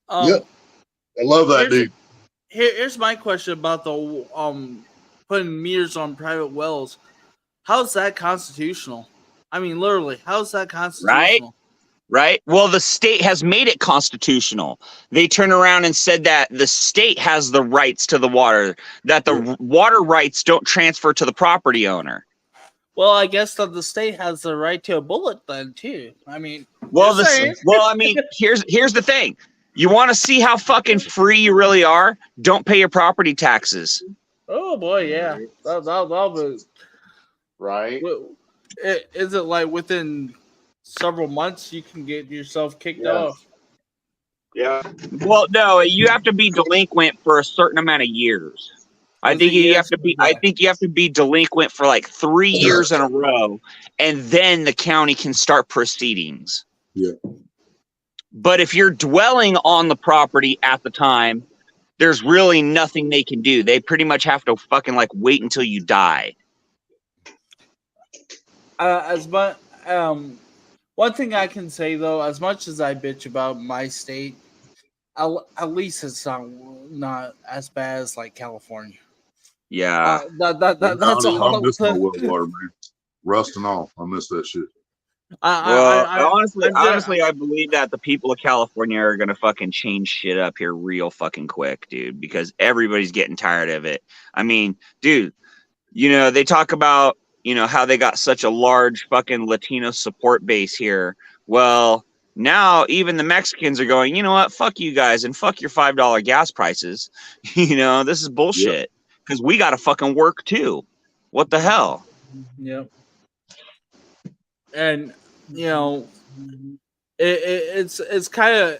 I love that dude. Here's my question about the putting meters on private wells. How's that constitutional? I mean, literally, how's that constitutional? Right. Well, the state has made it constitutional. They turn around and said that the state has the rights to the water, that the water rights don't transfer to the property owner. Well, I guess that the state has the right to a bullet then too. I mean, here's the thing. You want to see how fucking free you really are? Don't pay your property taxes. Oh boy, yeah, that'll be right. Is it like within several months you can get yourself kicked off? Yeah. Well, no, you have to be delinquent for a certain amount of years. I think you have to be delinquent for like 3 years in a row, and then the county can start proceedings. Yeah. But if you're dwelling on the property at the time, there's really nothing they can do. They pretty much have to fucking like wait until you die. One thing I can say though, as much as I bitch about my state, at least it's not as bad as like California. Yeah, that's all. I miss my well water, man. Rust and all. I miss that shit. Honestly, I believe that the people of California are gonna fucking change shit up here real fucking quick, dude, because everybody's getting tired of it. I mean, dude, they talk about, how they got such a large fucking Latino support base here. Well, now even the Mexicans are going, you know what? Fuck you guys and fuck your $5 gas prices. This is bullshit because we got to fucking work too. What the hell? Yep. And it's kind of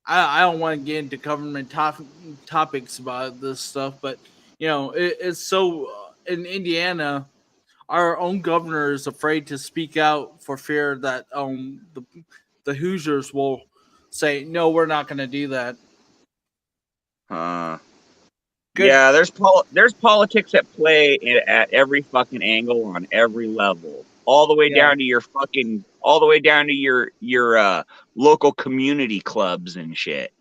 I don't want to get into government topics about this stuff, but it's so in Indiana, our own governor is afraid to speak out for fear that the Hoosiers will say no, we're not going to do that. Yeah, there's politics at play at every fucking angle on every level, all the way down to your local community clubs and shit.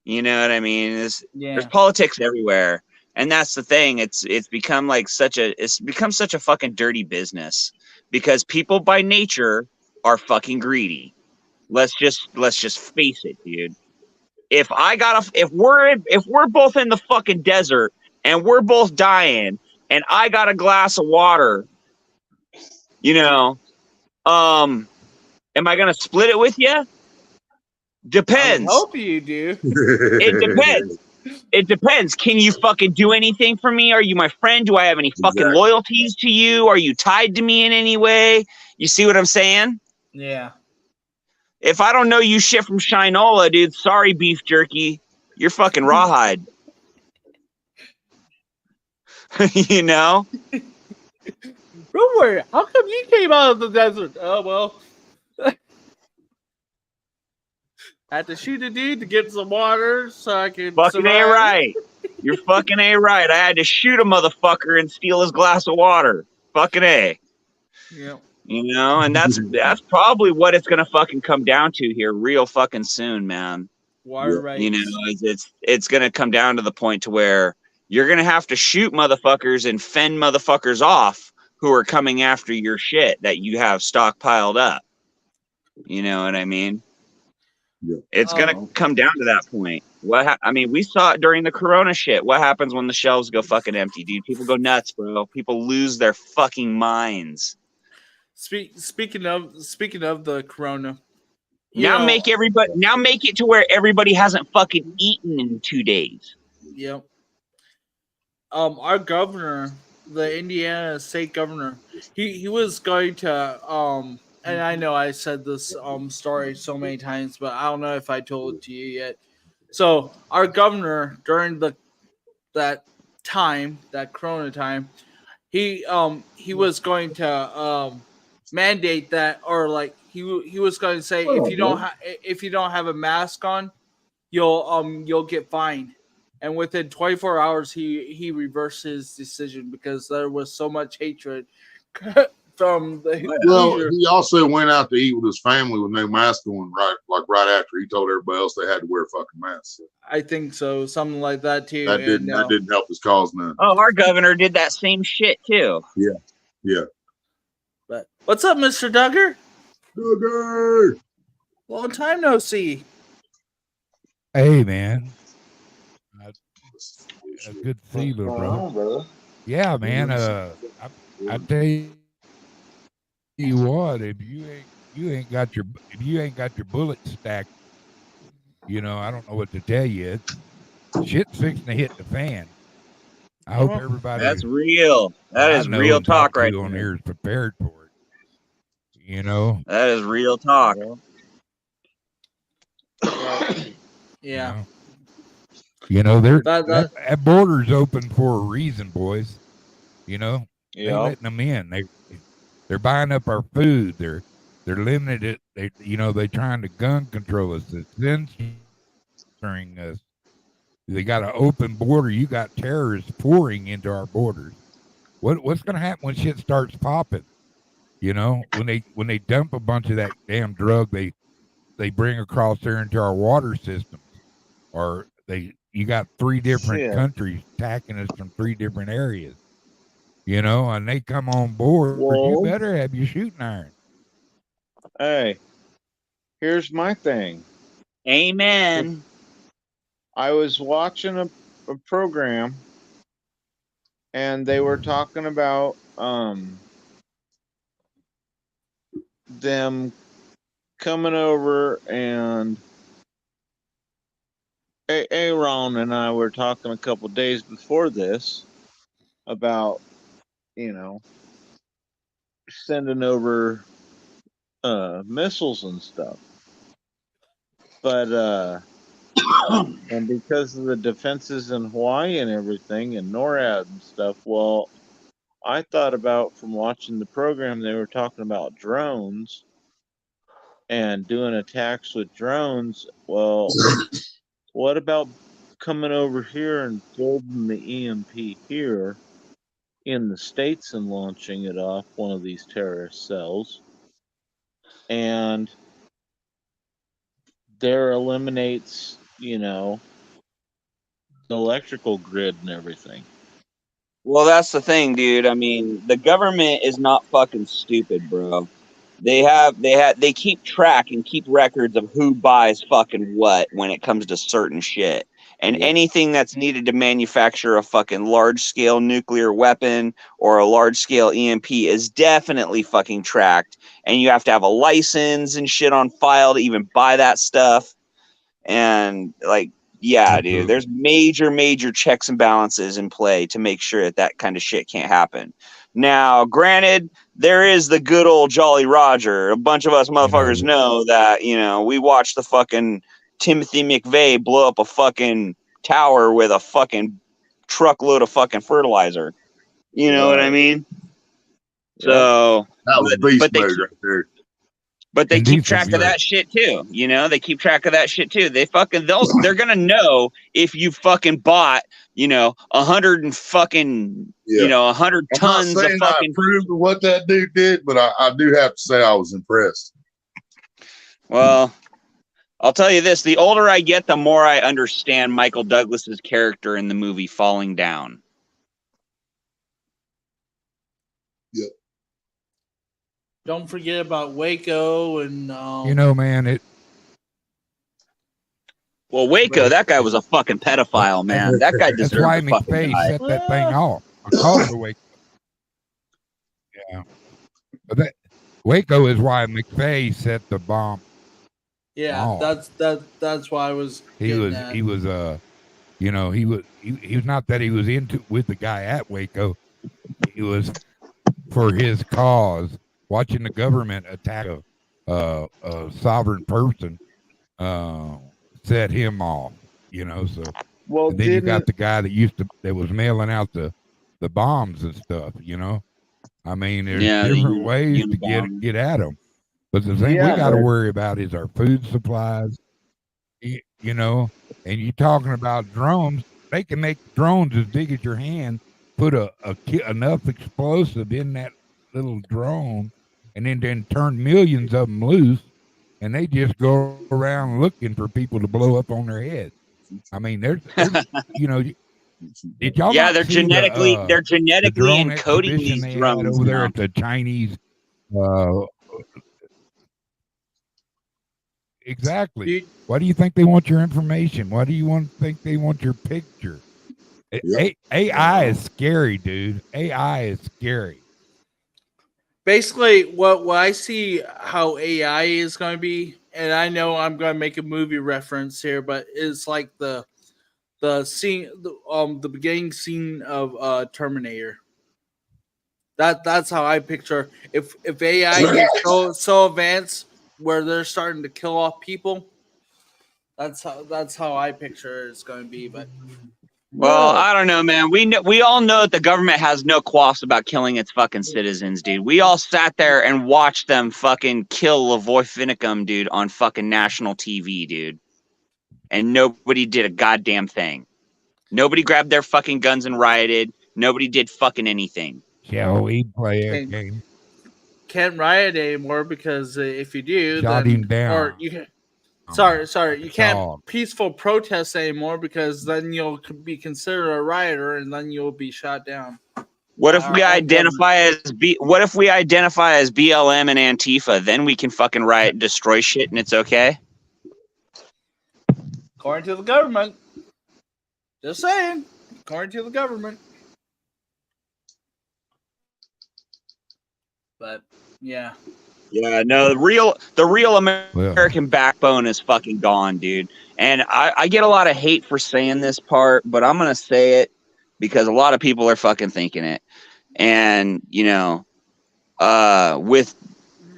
You know what I mean? There's politics everywhere. And that's the thing. It's become like such a fucking dirty business because people by nature are fucking greedy. Let's just face it, dude. If we're both in the fucking desert and we're both dying and I got a glass of water, you know, am I gonna split it with you? I would Depends. hope you do. It depends. It depends. Can you fucking do anything for me? Are you my friend? Do I have any fucking Exactly. loyalties to you? Are you tied to me in any way? You see what I'm saying? Yeah. If I don't know you shit from Shinola, dude, sorry, beef jerky. You're fucking rawhide. You know? Rumor, how come you came out of the desert? Oh, well. Had to shoot a dude to get some water so I could Fucking survive. A right. You're fucking A right. I had to shoot a motherfucker and steal his glass of water. Fucking A. Yeah. You know, and that's probably what it's gonna fucking come down to here real fucking soon, man. Water Yeah. rights. You know, it's gonna come down to the point to where you're gonna have to shoot motherfuckers and fend motherfuckers off who are coming after your shit that you have stockpiled up. You know what I mean? Yeah. It's gonna come down to that point. I mean, we saw it during the Corona shit. What happens when the shelves go fucking empty, dude? People go nuts, bro. People lose their fucking minds. Speaking of the Corona, Now make it to where everybody hasn't fucking eaten in 2 days. Yep. Our governor, the Indiana state governor, he was going to and I know I said this story so many times, but I don't know if I told it to you yet. So our governor during that time, that Corona time, he was going to mandate that, or like he was going to say if you don't have a mask on, you'll get fined. And within 24 hours, he reversed his decision because there was so much hatred from the Well, leader. he also went out to eat with his family with no mask on, right after he told everybody else they had to wear fucking masks. So I think so, something like that too. that didn't help his cause none. Oh, our governor did that same shit too. Yeah. But what's up, Mr. Duggar? Duggar! Long time no see. Hey, man. Good to see you, little brother. Yeah, man. I tell you what, if you ain't got your bullets stacked, you know, I don't know what to tell you. Shit's fixing to hit the fan. I hope everybody That's real. That is real talk right on there. here is prepared for it. You know. That is real talk. Yeah. You know, that border's open for a reason, boys. You know, they Yeah. letting them in. They're buying up our food. They're limited. They trying to gun control us. They're censoring us. They got an open border. You got terrorists pouring into our borders. What's going to happen when shit starts popping? You know, when they dump a bunch of that damn drug they bring across there into our water systems, or you got 3 different countries attacking us from 3 different areas. You know, and they come on board. You better have your shooting iron. Hey, here's my thing. Amen. I was watching a program, and they were talking about them coming over, and Aaron and I were talking a couple days before this about, sending over missiles and stuff. But and because of the defenses in Hawaii and everything and NORAD and stuff, well, I thought about, from watching the program, they were talking about drones and doing attacks with drones. Well, what about coming over here and building the EMP here in the States and launching it off one of these terrorist cells? And there eliminates, the electrical grid and everything. Well, that's the thing, dude. I mean, the government is not fucking stupid, bro. They keep track and keep records of who buys fucking what when it comes to certain shit. And Yep. anything that's needed to manufacture a fucking large scale nuclear weapon or a large scale EMP is definitely fucking tracked. And you have to have a license and shit on file to even buy that stuff. And like, yeah, dude, there's major checks and balances in play to make sure that that kind of shit can't happen. Now, granted, there is the good old Jolly Roger. A bunch of us motherfuckers know that, you know, we watched the fucking Timothy McVeigh blow up a fucking tower with a fucking truckload of fucking fertilizer. You know what I mean? Yep. So, That was beast mode right there. but they And keep diesel track of fuel. that shit too. You know, they keep track of that shit too. They're gonna know if you fucking bought, you know, 100 and fucking, Yeah. you know, 100 I'm not tons of saying I fucking. approved of what that dude did, but I do have to say I was impressed. Well, I'll tell you this: the older I get, the more I understand Michael Douglas's character in the movie Falling Down. Don't forget about Waco and You know, man, Well, Waco, that guy was a fucking pedophile, man. That guy that's why deserved to fucking McVeigh die. set that thing off. I call it Waco. Yeah, but Waco is why McVeigh set the bomb. yeah, off. that's why I was. He was you know, he was not that he was into with the guy at Waco. He was for his cause. Watching the government attack a sovereign person set him off. You know, so Well, and then you got the guy that was mailing out the bombs and stuff. You know, I mean, there's different ways to get at them. But the thing we got to worry about is our food supplies. You know, and you're talking about drones. They can make drones as big as your hand. Put enough explosive in that little drone, and then turn millions of them loose, and they just go around looking for people to blow up on their head. I mean, there's you know, did y'all? Yeah, not they're see genetically the drone encoding exhibition these they had drones over there now. at the Chinese. Exactly. Why do you think they want your information? Why do you think they want your picture? AI is scary, dude. AI is scary. Basically, what I see how AI is going to be, and I know I'm going to make a movie reference here, but it's like the scene, the beginning scene of Terminator. That's how I picture if AI is so advanced where they're starting to kill off people. That's how I picture it's going to be. But Well, I don't know, man. We all know that the government has no qualms about killing its fucking citizens, dude. We all sat there and watched them fucking kill Lavoy Finicum, dude, on fucking national TV, dude. And nobody did a goddamn thing. Nobody grabbed their fucking guns and rioted. Nobody did fucking anything. Shall we play a game? Can't riot anymore because if you do, Shot then him down. or you can. Sorry, you can't peaceful protest anymore because then you'll be considered a rioter and then you'll be shot down. What if we identify as BLM and Antifa? Then we can fucking riot and destroy shit and it's okay? According to the government. Just saying. According to the government. But yeah. Yeah, no, the real American backbone is fucking gone, dude. And I get a lot of hate for saying this part, but I'm gonna say it because a lot of people are fucking thinking it. And, you know, with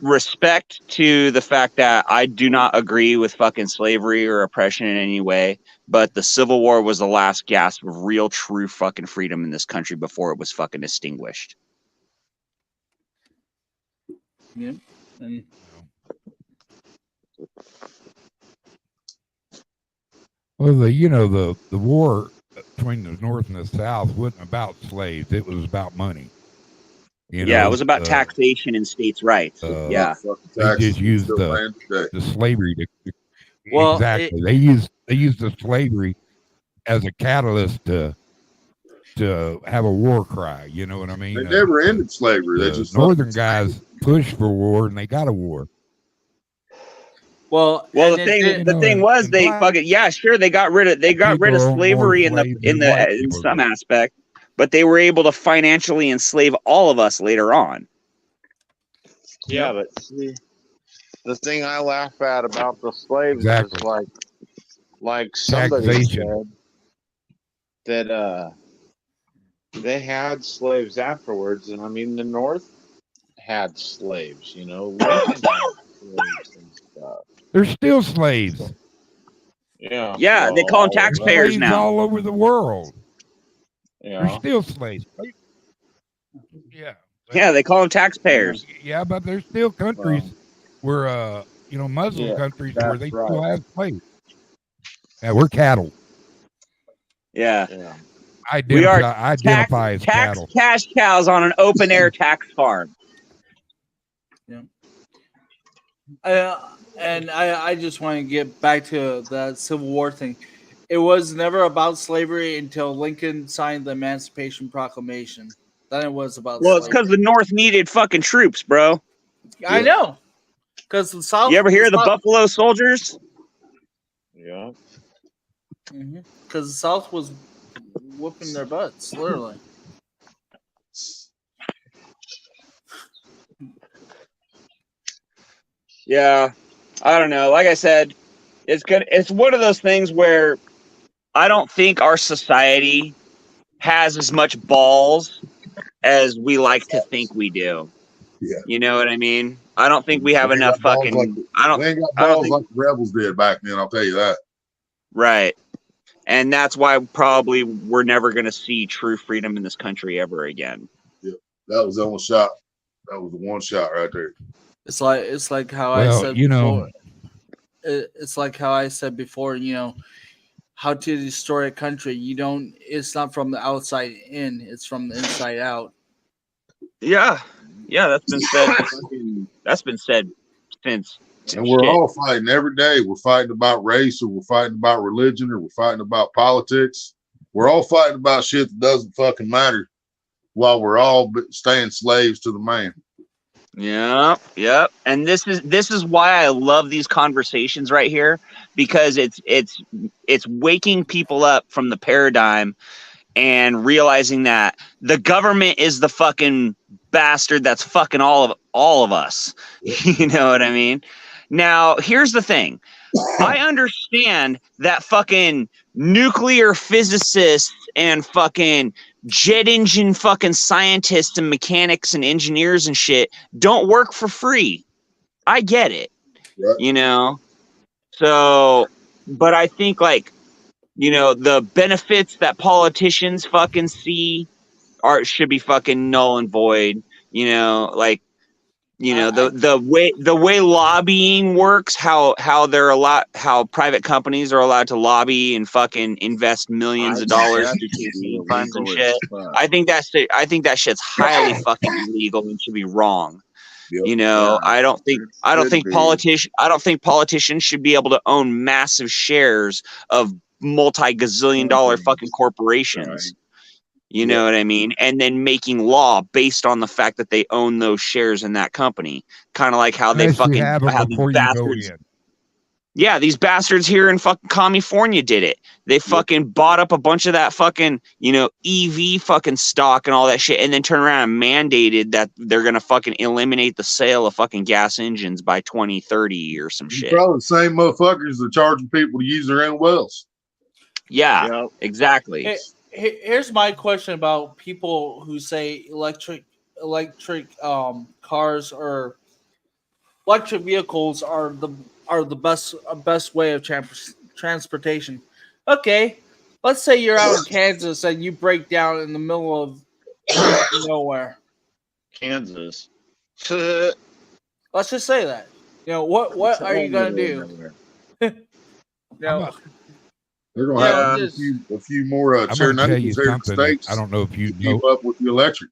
respect to the fact that I do not agree with fucking slavery or oppression in any way, but the Civil War was the last gasp of real, true fucking freedom in this country before it was fucking extinguished. Yeah. Well, the war between the North and the South wasn't about slaves. It was about money. It was about taxation and states' rights. They just used the slavery to. Well, exactly. They used the slavery as a catalyst to have a war cry. You know what I mean? They never ended slavery. They The just northern fucking guys pushed for war, and they got a war. Well, Well, and the it thing did, the thing was and they black fucking sure they got rid of people own more slavery slaves than white in people some do. aspect, but they were able to financially enslave all of us later on. Yeah, but see, the thing I laugh at about the slaves Exactly. is like somebody Taxation. said that they had slaves afterwards, and I mean the North had slaves. You know, Lincoln had slaves and stuff. They're still slaves. Yeah, Yeah, they well, call them all of us. taxpayers Slaves now. all over the world. They're Yeah, still slaves. Yeah. Yeah, they call them taxpayers. Yeah, but there's still countries where Muslim yeah, countries where that's they still right. have slaves. Yeah, we're cattle. Yeah. Yeah, We are Identify as cattle. cash cows on an open air tax farm. and I just want to get back to the Civil War thing. It was never about slavery until Lincoln signed the Emancipation Proclamation. Then it was about Well, it's slavery. because the North needed fucking troops, bro. I know. Because the South. You ever hear of the Buffalo Soldiers? yeah. Because the South was whooping their butts, literally. Yeah, I don't know. Like I said, it's good. It's one of those things where I don't think our society has as much balls as we like to think we do. Yeah. You know what I mean? I don't think we have We ain't enough got balls fucking. we ain't got balls like the rebels did back then. I'll tell you that. Right. And that's why probably we're never going to see true freedom in this country ever again. Yeah, that was the only shot. That was the one shot right there. It's like how I Well, said you know, before. It's like how I said before. You know, how to destroy a country. You don't. It's not from the outside in. It's from the inside out. Yeah, that's been said. That's been said since. And we're all fighting every day. We're fighting about race, or we're fighting about religion, or we're fighting about politics. We're all fighting about shit that doesn't fucking matter, while we're all staying slaves to the man. Yep. And this is why I love these conversations right here, because it's waking people up from the paradigm and realizing that the government is the fucking bastard that's fucking all of us. You know what I mean? Now, here's the thing. I understand that fucking nuclear physicists and fucking jet engine fucking scientists and mechanics and engineers and shit don't work for free. I get it. Right. You know? So, but I think the benefits that politicians fucking see should be fucking null and void. The way lobbying works, how private companies are allowed to lobby and fucking invest millions of dollars into campaign funds and shit. I think that shit's highly fucking illegal and should be wrong. Yep. I don't think politicians should be able to own massive shares of multi-gazillion dollar fucking corporations. Right. You know what I mean? And then making law based on the fact that they own those shares in that company. Kind of like how they fucking have it before you go in. Yeah, these bastards here in fucking California did it. They fucking bought up a bunch of that fucking, EV fucking stock and all that shit, and then turned around and mandated that they're gonna fucking eliminate the sale of fucking gas engines by 2030 or some shit. Probably the same motherfuckers that are charging people to use their own wells. Yeah, exactly. Here's my question about people who say electric cars or electric vehicles are the best way of transportation. Okay, let's say you're out in Kansas and you break down in the middle of nowhere. Kansas. Let's just say that. What are you gonna do? They're gonna have a few more I'm gonna tell you Chernobyl's here in the something. States. I don't know if you to keep up with the electric.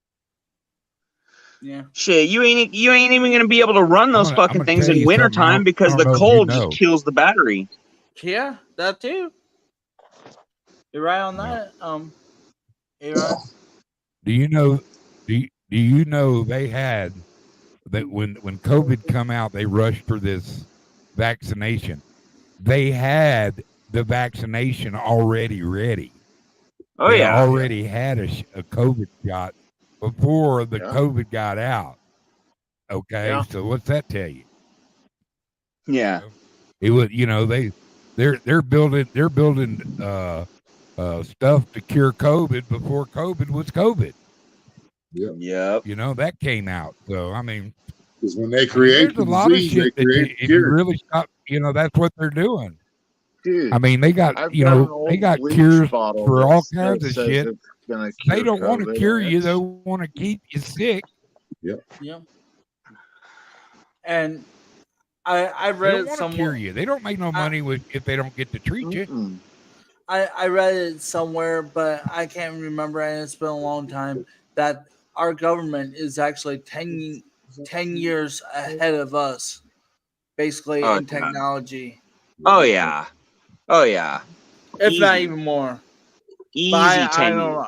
Yeah. Shit, you ain't even gonna be able to run those fucking things in wintertime because the cold just kills the battery. Yeah, that too. You're right on No. that. Aaron. Do you know? Do you know they had that when COVID come out, they rushed for this vaccination. They had the vaccination already ready. Oh They yeah. already had a COVID shot before the Yeah. COVID got out. Okay, Yeah. so what's that tell you? Yeah. It was, they're building stuff to cure COVID before COVID was COVID. Yep. That came out. So I mean, Because when they create there's the a lot of disease, they shit that create the if you cure. really stop, that's what they're doing. Dude, I mean, they got I've got an they old got bleach cures bottle for all that kinds of says shit. it's gonna cure They don't want to COVID, cure and you; it's- they want to keep you sick. Yeah. And I They read don't it want to cure somewhere. you. They don't make no money if they don't get to treat you. Mm-mm. I read it somewhere, but I can't remember, and it's been a long time, that our government is actually 10 years ahead of us, basically, Oh, in yeah. technology. Oh yeah. Oh yeah. If not Easy. even more. Easy But I 10 don't years.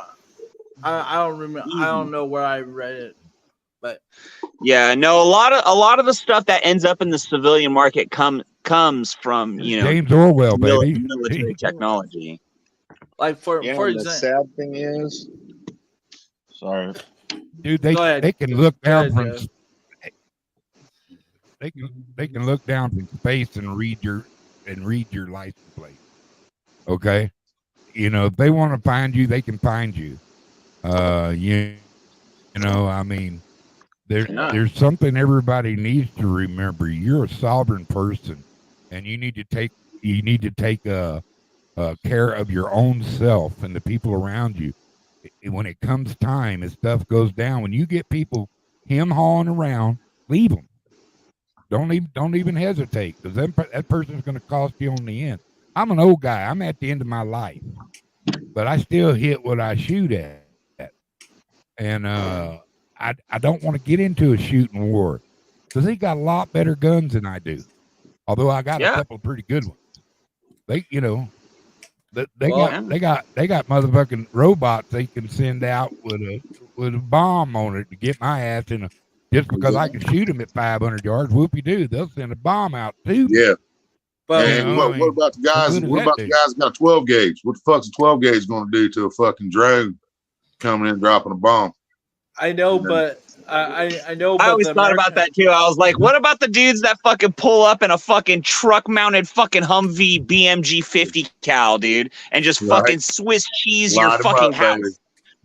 I don't remember. I Easy. don't know where I read it, but Yeah, no, a lot of the stuff that ends up in the civilian market comes from, James Orwell, baby. military technology. like for Yeah, and the example, sad thing is, sorry, Dude, go ahead. they can look Go down ahead, from Jeff. they can look down from space and read your license plate. Okay, if they want to find you, they can find you. I mean, Yeah. there's something everybody needs to remember. You're a sovereign person, and you need to take care of your own self and the people around you. When it comes time and stuff goes down, when you get people hawing around, leave them. Don't even hesitate, because that person's going to cost you on the end. I'm an old guy. I'm at the end of my life, but I still hit what I shoot at, and I don't want to get into a shooting war because they got a lot better guns than I do. Although I got a couple of pretty good ones. They got motherfucking robots they can send out with a bomb on it to get my ass in a. Just because I can shoot them at 500 yards, whoopie-doo, they'll send a bomb out too. Yeah. But And what about the guys? good does What that about do? the guys that got a 12 gauge? What the fuck's a 12 gauge going to do to a fucking drone coming in dropping a bomb? I know, but I know. I But always the thought about that too. I was like, what about the dudes that fucking pull up in a fucking truck mounted fucking Humvee BMG 50 cal, dude, and just Right. fucking Swiss cheese your Line 'em fucking up, house? baby.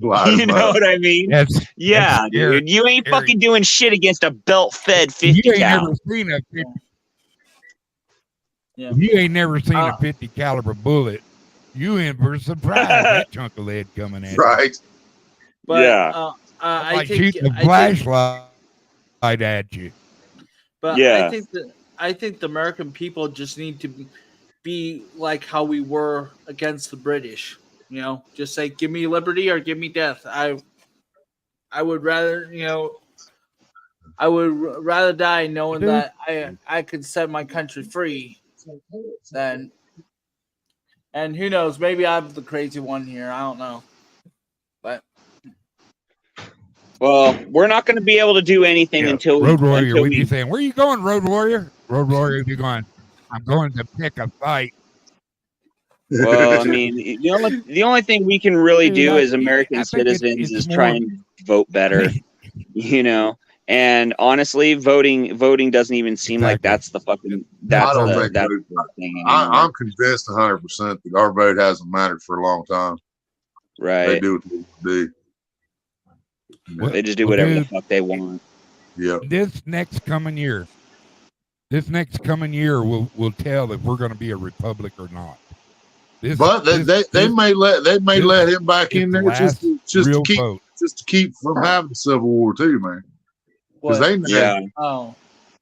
Line You 'em know up. what I mean? That's Yeah, scary. dude. You ain't fucking doing shit against a belt fed 50 You ain't cal. never seen a 50. Yeah. If you ain't never seen a 50 caliber bullet, you in for a surprise. That chunk of lead coming at you. Right. But Yeah. I I think shooting a flashlight at you. But Yeah. I think the American people just need to be like how we were against the British. Just say, give me liberty or give me death. I would rather, I would rather die knowing that I could set my country free than. And who knows? Maybe I'm the crazy one here. I don't know. But Well, we're not going to be able to do anything until Road Warrior, until what are we you saying? Where are you going, Road Warrior? Road Warrior, you're going. I'm going to pick a fight. Well, I mean, the only thing we can really do as American citizens is try and vote better, And honestly, voting doesn't even seem like that's the fucking I don't think that's voting- the thing anymore. I'm convinced 100% that our vote hasn't mattered for a long time. They Right? do what they do. Well, They just do well, whatever the dude, fuck they want. Yeah. This next coming year will tell if we're going to be a republic or not. But they may let him back in there just to keep from having a civil war too, man. Because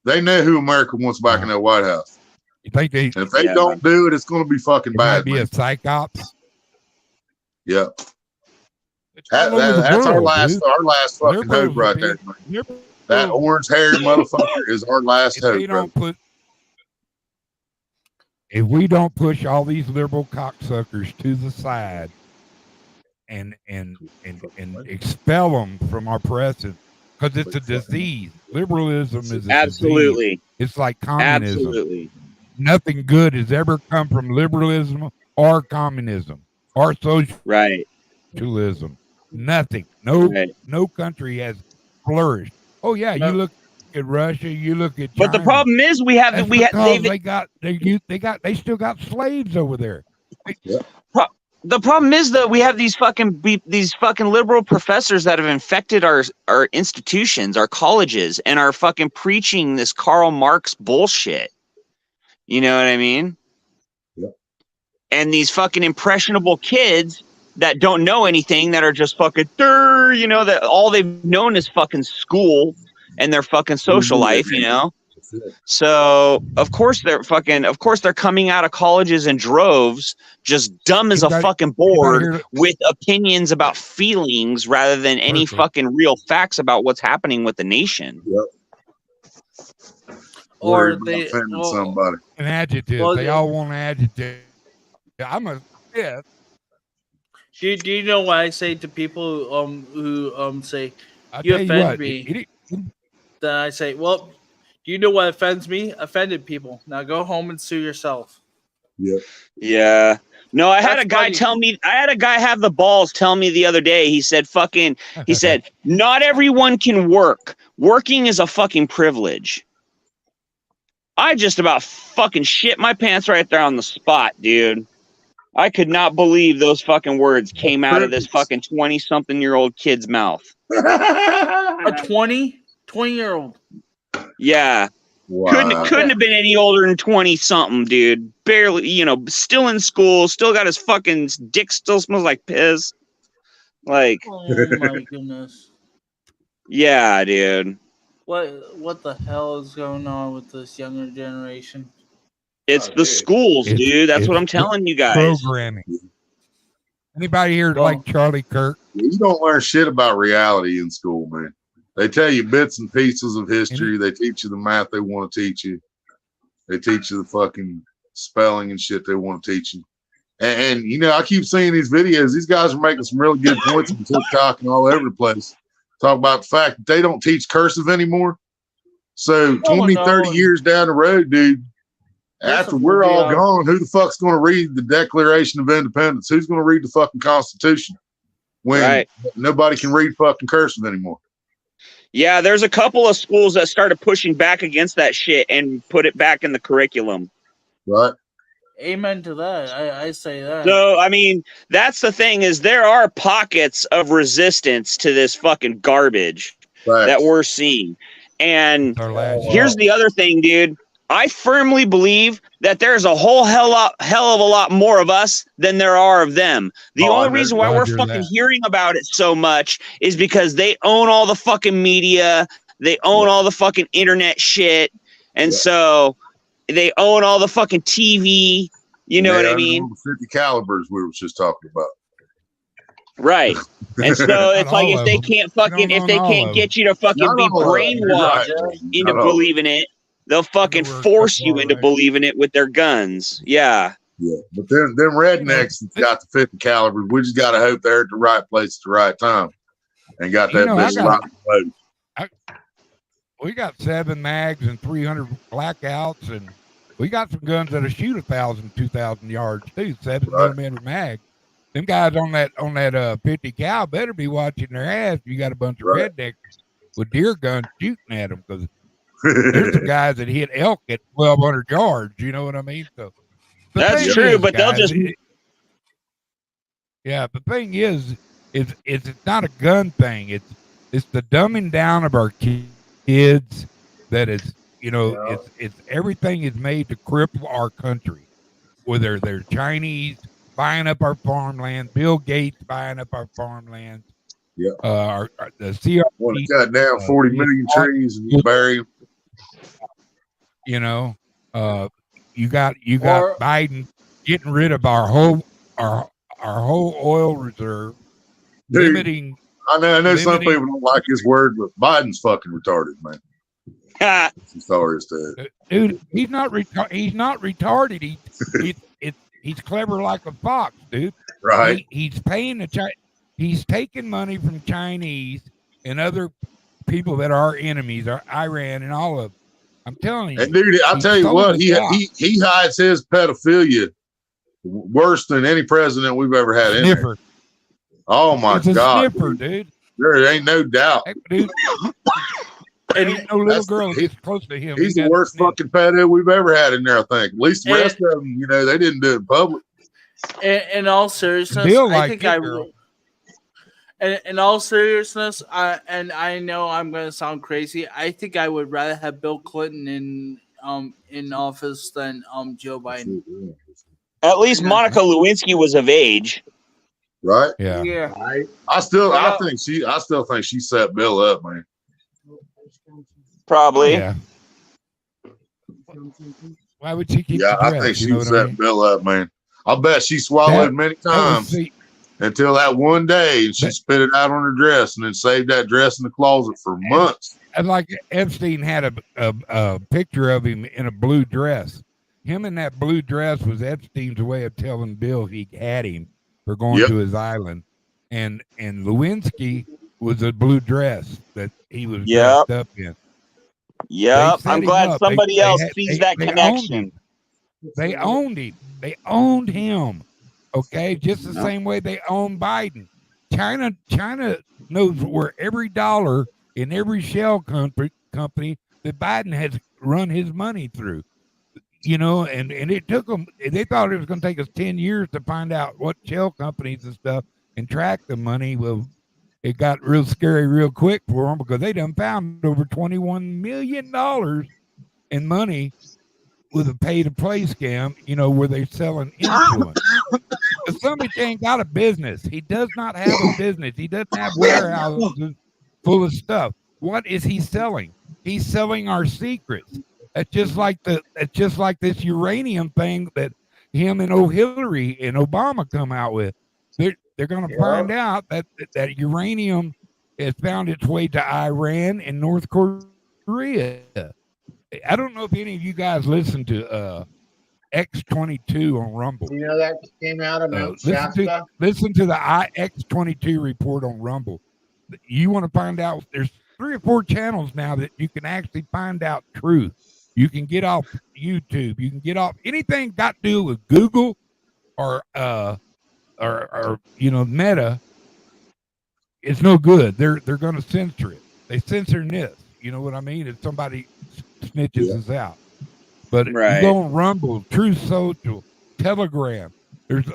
they know who America wants back in that White House. You think And if they don't do it, it's going to be fucking bad. Might be a psychops. Yeah. all over the That's our world, last dude. fucking hope right there, man. That orange haired motherfucker is our last hope. If we don't push all these liberal cocksuckers to the side and expel them from our press, because it's a disease. Liberalism is a disease. Absolutely. It's like communism. Absolutely. Nothing good has ever come from liberalism or communism or Right. socialism. Nothing. No, Right. no country has flourished. Oh yeah, you No. look at Russia, you look at China. But the problem is we have That's we have because they've they still got slaves over there. the problem is that we have these fucking liberal professors that have infected our institutions, our colleges, and are fucking preaching this Karl Marx bullshit. You know what I mean? Yeah. And these fucking impressionable kids that don't know anything, that are just fucking, you know, that all they've known is fucking school and their fucking social life, you know? So of course they're coming out of colleges in droves, just dumb as a fucking board, with opinions about feelings rather than any fucking real facts about what's happening with the nation. Yep. Or they offending somebody. An adjective. Well, they all want an adjective. I'm a fifth. Do you know what I say to people who say I'll you tell you offend what, me? Then I say, well, do you know what offends me? Offended people. Now go home and sue yourself. Yep. Yeah. No, I had That's a guy funny. tell me, I had a guy have the balls tell me the other day, he said, not everyone can work. Working is a fucking privilege. I just about fucking shit my pants right there on the spot, dude. I could not believe those fucking words came out of this fucking 20-something-year-old kid's mouth. A 20-year-old. Yeah. Wow. Couldn't have been any older than 20-something, dude. Barely, you know, still in school, still got his fucking dick still smells like piss. Like, Oh my goodness. yeah, dude. What the hell is going on with this younger generation? It's the schools, dude. That's what I'm telling you guys. Programming. Anybody here like Charlie Kirk? You don't learn shit about reality in school, man. They tell you bits and pieces of history. They teach you the math they want to teach you. They teach you the fucking spelling and shit they want to teach you. And you know, I keep seeing these videos. These guys are making some really good points on TikTok and all over the place. Talk about the fact that they don't teach cursive anymore. So 20, 30 years down the road, dude, after we're all gone, who the fuck's going to read the Declaration of Independence? Who's going to read the fucking Constitution when nobody can read fucking cursive anymore? Yeah, there's a couple of schools that started pushing back against that shit and put it back in the curriculum. Right. Amen to that. I say that. So, I mean, that's the thing, is there are pockets of resistance to this fucking garbage that we're seeing. And here's the other thing, dude. I firmly believe that there's a whole hell of a lot more of us than there are of them. The only reason why we're fucking hearing about it so much is because they own all the fucking media. They own all the fucking internet shit. And so they own all the fucking TV. You know what I mean? 50 calibers we were just talking about. Right. And so it's like if they can't get you to fucking be brainwashed into believing it, they'll fucking force you into believing it with their guns. Yeah. Yeah. But them rednecks got the 50 calibers. We just got to hope they're at the right place at the right time and got that bitch locked. We got 7 mags and 300 blackouts, and we got some guns that'll shoot 1,000, 2,000 yards too. 7mm mag. Them guys on that 50 cal better be watching their ass. You got a bunch of rednecks with deer guns shooting at them, because there's the guys that hit elk at 1,200 yards. You know what I mean? So that's true, but they'll just. Yeah, the thing is it's not a gun thing. It's the dumbing down of our kids that is, you know, it's everything is made to cripple our country. Whether they're Chinese buying up our farmland, Bill Gates buying up our farmland. Yeah. The CRT want to cut down 40 million trees and bury them. You know, you got Biden getting rid of our whole oil reserve, dude, limiting. I know some people don't like his word, but Biden's fucking retarded, man. Sorry, dude, he's not retarded. He's clever like a fox, dude. Right. He's paying the He's taking money from Chinese and other people that are enemies, are Iran and all of them. I'm telling you. And dude, I'll tell you what, he hides his pedophilia worse than any president we've ever had in there. Sniffer. Oh my It's a God, sniffer, dude. dude. There ain't no doubt. Heck, dude. Ain't no little girl gets close to him. He's the worst fucking pedo we've ever had in there, I think. At least the rest of them, you know, they didn't do it in public. In all seriousness, I think I would. In all seriousness, I know I'm going to sound crazy. I think I would rather have Bill Clinton in office than Joe Biden. At least Monica Lewinsky was of age, right? Yeah. I still think she set Bill up, man. Probably. Yeah. Why would she keep? Yeah, I think she set Bill up, man. I bet she swallowed many times until that one day, and she spit it out on her dress, and then saved that dress in the closet for months. And like Epstein had a picture of him in a blue dress. Him in that blue dress was Epstein's way of telling Bill he had him for going to his island, and Lewinsky was a blue dress that he was dressed up in. Yep, I'm glad somebody else sees that connection. They owned him. They owned him. Okay, just the same way they own Biden. China knows where every dollar in every shell company that Biden has run his money through. You know, and it took them. They thought it was going to take us 10 years to find out what shell companies and stuff and track the money. Well, it got real scary real quick for them because they done found over $21 million in money with a pay-to-play scam, you know, where they're selling influence. Somebody ain't got a business. He does not have a business. He doesn't have warehouses full of stuff. What is he selling? He's selling our secrets. That's just like this uranium thing that him and Hillary and Obama come out with. They're going to find out that uranium has found its way to Iran and North Korea. I don't know if any of you guys listen to X22 on Rumble. You know that came out of Mount Shasta? Listen to the X22 report on Rumble. You want to find out, there's 3 or 4 channels now that you can actually find out truth. You can get off YouTube. You can get off anything got to do with Google or you know, Meta. It's no good. They're going to censor it. They censor this. You know what I mean? If somebody snitches us out. But you go on Rumble, Truth Social, Telegram. There's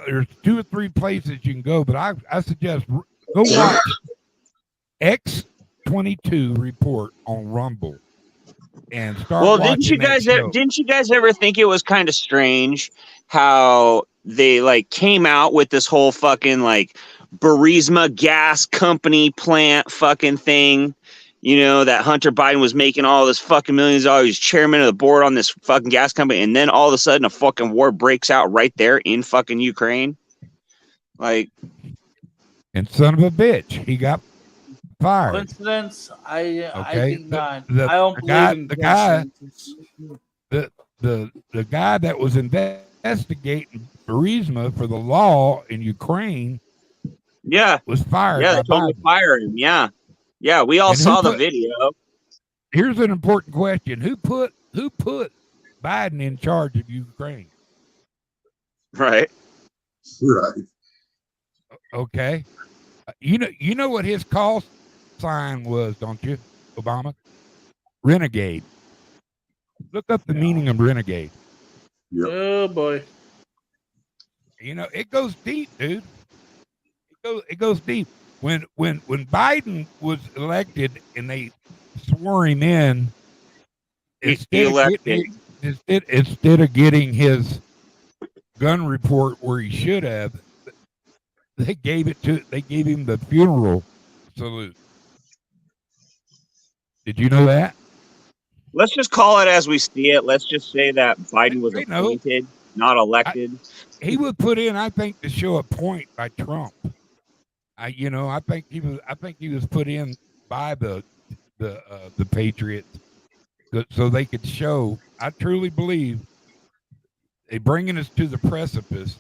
2 or 3 places you can go. But I suggest go watch X22 report on Rumble and start. Well, didn't you guys ever think it was kind of strange how they like came out with this whole fucking like Burisma gas company plant fucking thing? You know, that Hunter Biden was making all this fucking millions of dollars. He's chairman of the board on this fucking gas company. And then all of a sudden a fucking war breaks out right there in fucking Ukraine. Like, and son of a bitch, he got fired. Coincidence? I think not. I don't believe in coincidences. The guy that was investigating Burisma for the law in Ukraine was fired. Yeah, they told him to fire him. Yeah, we all saw the video. Here's an important question: Who put Biden in charge of Ukraine? Right. Okay. You know what his call sign was, don't you, Obama? Renegade. Look up the meaning of renegade. Yep. Oh boy. You know, it goes deep, dude. It goes deep. When Biden was elected and they swore him in, instead of getting his gun report where he should have, they gave him the funeral salute. Did you know that? Let's just call it as we see it. Let's just say that Biden was appointed, not elected. He was put in, I think, to show a point by Trump. I think he was put in by the Patriots so they could show. I truly believe they bringing us to the precipice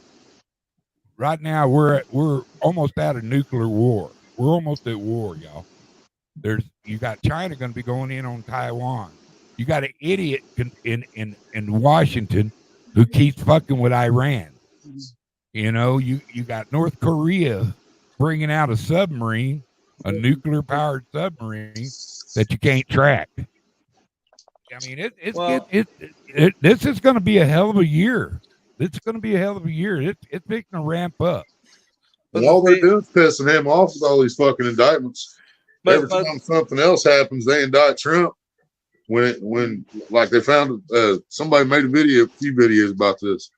right now we're almost out of nuclear war. We're almost at war, y'all. You got China going to be going in on Taiwan. You got an idiot in Washington who keeps fucking with Iran. You know, you got North Korea bringing out a submarine, a nuclear powered submarine that you can't track. I mean, this is going to be a hell of a year. It's going to be a hell of a year. It's fixing to ramp up. And all they're doing is pissing him off with all these fucking indictments. Every time something else happens, they indict Trump. When like they found somebody made a few videos about this.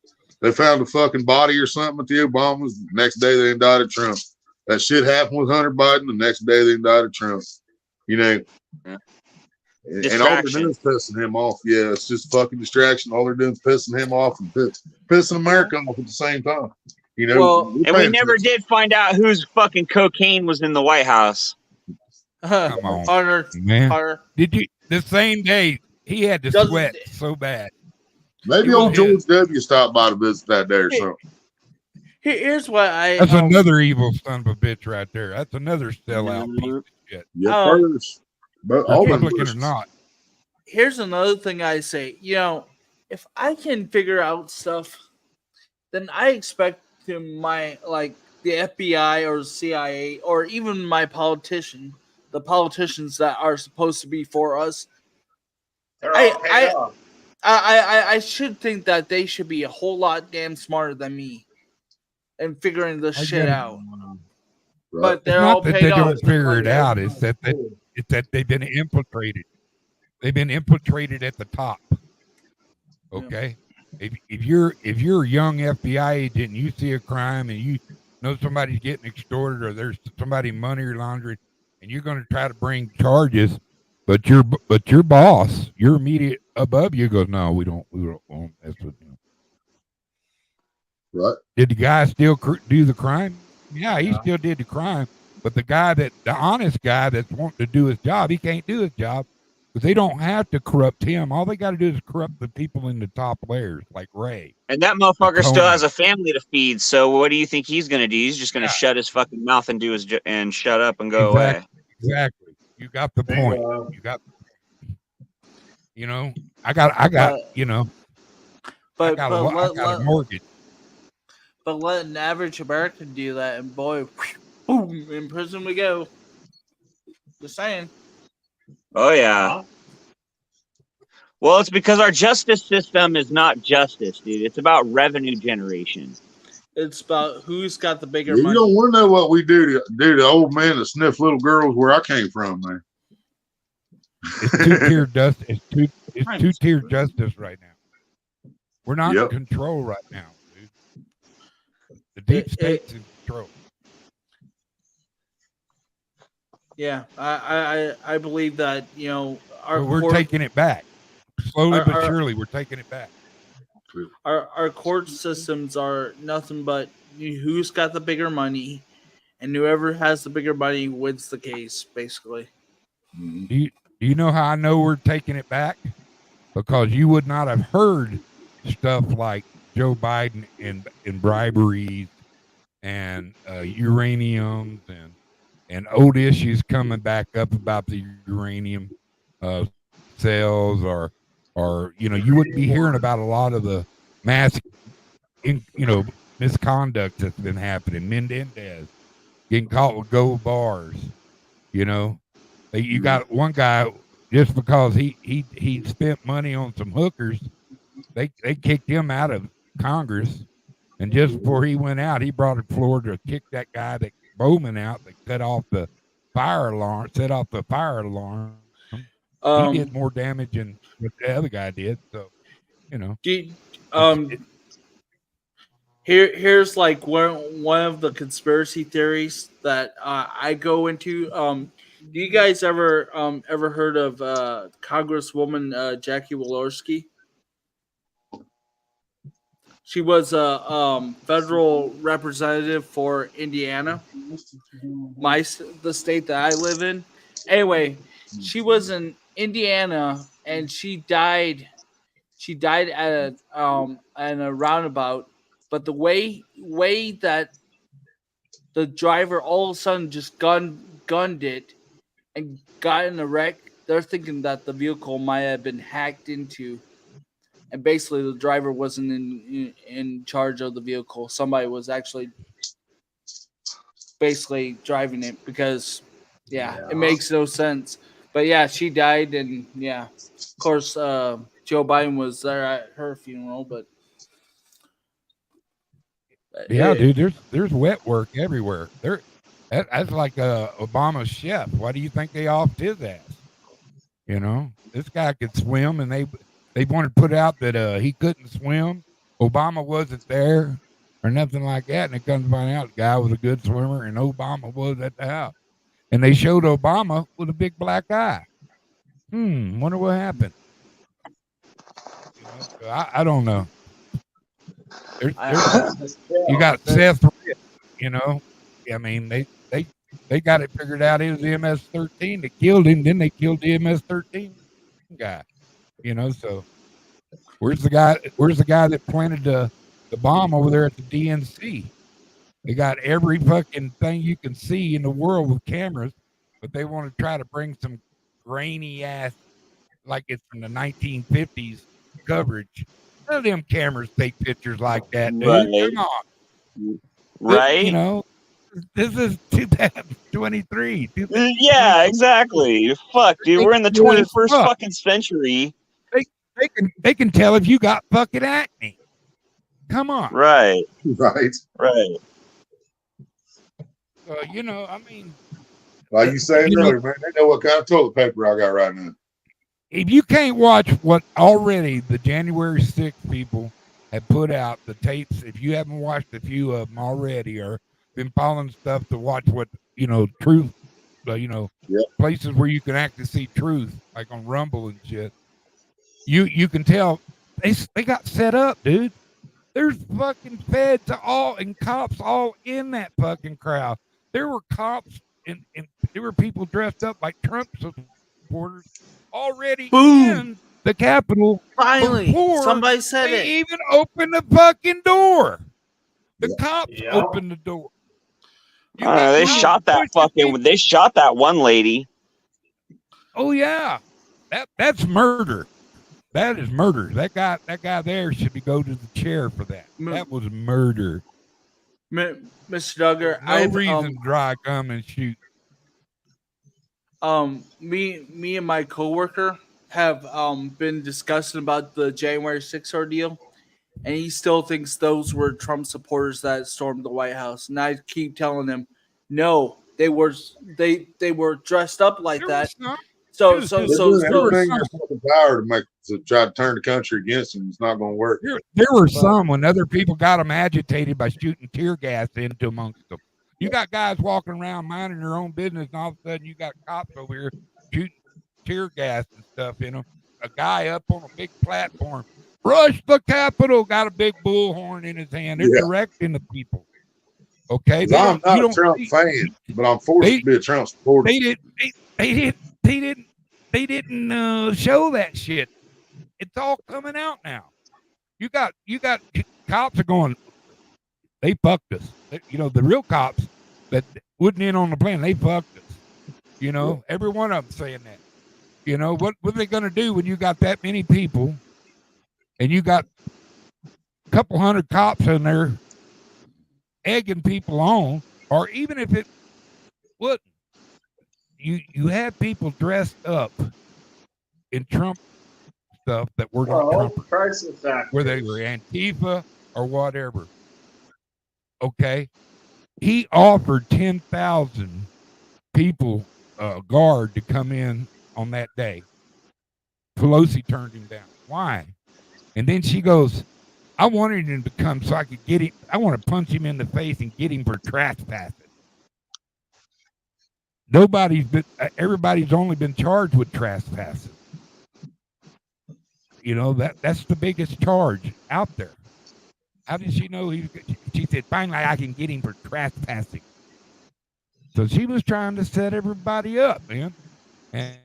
They found a fucking body or something at the Obamas. The next day they indicted Trump. That shit happened with Hunter Biden. The next day they indicted Trump. You know, and all they're doing is pissing him off. Yeah, it's just fucking distraction. All they're doing is pissing him off and pissing America off at the same time. You know, well, and we never did find out whose fucking cocaine was in the White House. Come on, Hunter, man. Hunter. Did you the same day he had to sweat so bad? Maybe old George W. stopped by to visit that day or something. Here's what That's another evil son of a bitch right there. That's another sellout piece of shit. Yeah, first. But all Republican or not. Here's another thing I say. You know, if I can figure out stuff, then I expect my the FBI or CIA or even the politicians that are supposed to be for us. I should think that they should be a whole lot damn smarter than me and figuring this shit out. Right. But they're not all that paid they off. don't figure it out. It's that they've been infiltrated. They've been infiltrated at the top. Okay. Yeah. If you're a young FBI agent and you see a crime and you know somebody's getting extorted or there's somebody money laundering and you're going to try to bring charges, but your boss, your immediate above you goes, no, we don't mess with him. Right. Did the guy still do the crime? Yeah, he still did the crime. But the honest guy that's wanting to do his job, he can't do his job because they don't have to corrupt him. All they got to do is corrupt the people in the top layers, like Ray. And that motherfucker still has a family to feed. So what do you think he's going to do? He's just going to shut his fucking mouth and and shut up and go away. Exactly. You got the point. You know, I got you know, I got a mortgage. But let an average American do that, and boy, boom, in prison we go. Just saying. Oh, yeah. Well, it's because our justice system is not justice, dude. It's about revenue generation. It's about who's got the bigger money. money. You don't want to know what we do to old men that sniff little girls where I came from, man. It's two-tier justice. It's two-tier justice right now. We're not in control right now, dude. The deep state's in control. Yeah, I believe that, you know, we're taking it back. Slowly but surely, we're taking it back. Our court systems are nothing but who's got the bigger money, and whoever has the bigger money wins the case, basically. Do you know how I know we're taking it back? Because you would not have heard stuff like Joe Biden and briberies and uraniums and old issues coming back up about the uranium sales or you know, you wouldn't be hearing about a lot of the mass misconduct that's been happening. Mendez getting caught with gold bars. You know, you got one guy just because he spent money on some hookers, they kicked him out of Congress, and just before he went out, he brought it forward to kick that guy that Bowman out that set off the fire alarm. He did more damage than what the other guy did. So, you know. Here's like one of the conspiracy theories that I go into. Do you guys ever heard of Congresswoman Jackie Walorski? She was a federal representative for Indiana, the state that I live in. Anyway, she was in Indiana and she died. She died at a roundabout but the way that the driver all of a sudden just gunned it and got in a wreck, they're thinking that the vehicle might have been hacked into, and basically the driver wasn't in charge of the vehicle. Somebody was actually basically driving it because, yeah, it makes no sense. But yeah, she died, and yeah, of course, Joe Biden was there at her funeral, but Yeah, dude, there's wet work everywhere. That's like Obama's chef. Why do you think they offed his ass? You know, this guy could swim, and they wanted to put out that he couldn't swim. Obama wasn't there or nothing like that, and it comes to find out the guy was a good swimmer, and Obama was at the house, and they showed Obama with a big black eye. Wonder what happened. You know, so I don't know. There's you got Seth, you know. I mean, they got it figured out. It was the MS-13 that killed him. Then they killed the MS-13 guy. You know, so where's the guy? Where's the guy that planted the bomb over there at the DNC? They got every fucking thing you can see in the world with cameras, but they want to try to bring some grainy ass, like it's from the 1950s coverage. None of them cameras take pictures like that, dude. Right. Come on. Right? You know, this is 2023. Yeah, exactly. Fuck, dude. We're in the 21st fucking century. They can tell if you got fucking acne. Come on. Right. Right. Right. You know, I mean, like you said earlier, man, they know what kind of toilet paper I got right now. If you can't watch what already the January 6th people have put out, the tapes, if you haven't watched a few of them already or been following stuff to watch what, you know, truth, you know, places where you can actually see truth, like on Rumble and shit, you can tell they got set up, dude. There's fucking feds all and cops all in that fucking crowd. There were cops and there were people dressed up like Trump supporters already in the Capitol. Finally, before somebody said they it. even opened the fucking door. The cops opened the door. They shot that fucking. They shot that one lady. Oh yeah, that's murder. That is murder. That guy there should be go to the chair for that. That was murder. Mr. Duggar, No reason to dry gum and shoot. Me and my coworker have been discussing about the January 6th ordeal, and he still thinks those were Trump supporters that stormed the White House. And I keep telling him, no, they were dressed up like that. They're doing everything in their fucking power to try to turn the country against them. It's not going to work. There were some when other people got them agitated by shooting tear gas into amongst them. You got guys walking around minding their own business, and all of a sudden you got cops over here shooting tear gas and stuff in them. A guy up on a big platform, rush the Capitol, got a big bullhorn in his hand. They're directing the people. Okay, I'm not a Trump fan, but I'm forced to be a Trump supporter. They didn't show that shit. It's all coming out now. You got cops are going. They fucked us. You know, the real cops that wasn't in on the plan. They fucked us. You know, every one of them saying that. You know, what are they going to do when you got that many people and you got a couple hundred cops in there egging people on, or even if it wouldn't, you had people dressed up in Trump stuff that were not Trumpers, where they were Antifa or whatever. Okay, he offered 10,000 people guard to come in on that day. Pelosi turned him down. Why? And then she goes, I wanted him to come so I could get him. I want to punch him in the face and get him for trespassing. Everybody's only been charged with trespassing. You know, that's the biggest charge out there. How did she know she said, finally I can get him for trespassing. So she was trying to set everybody up, man. And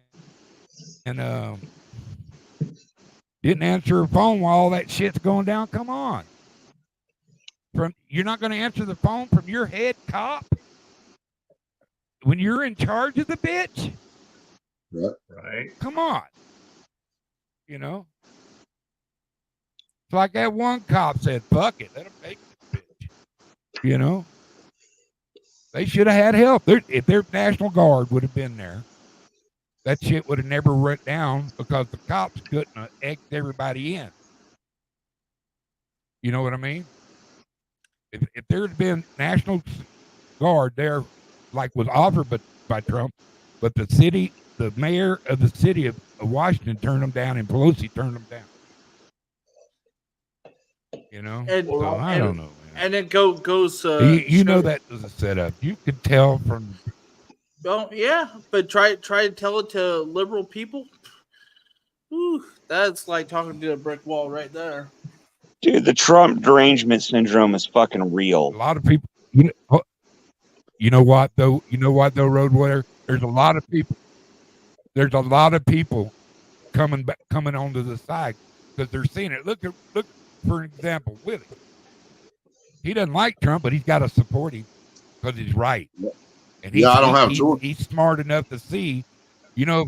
didn't answer her phone while all that shit's going down. Come on. you're not going to answer the phone from your head cop when you're in charge of the bitch? Right. Come on. You know? It's like that one cop said, fuck it, let them take this bitch. You know? They should have had help. If their National Guard would have been there, that shit would have never went down because the cops couldn't have egged everybody in. You know what I mean? If there had been National Guard there, like was offered by Trump, but the mayor of the city of Washington turned them down, and Pelosi turned them down. You know, And so I don't know, man. and it goes. You know that was a setup. You could tell from. Well, yeah, but try to tell it to liberal people. Ooh, that's like talking to a brick wall right there. Dude, the Trump derangement syndrome is fucking real. A lot of people. You know what though? Road Warrior. There's a lot of people. There's a lot of people coming onto the side because they're seeing it. Look for example, Willie. He doesn't like Trump, but he's got to support him because he's right. And I don't have a choice. He's smart enough to see, you know,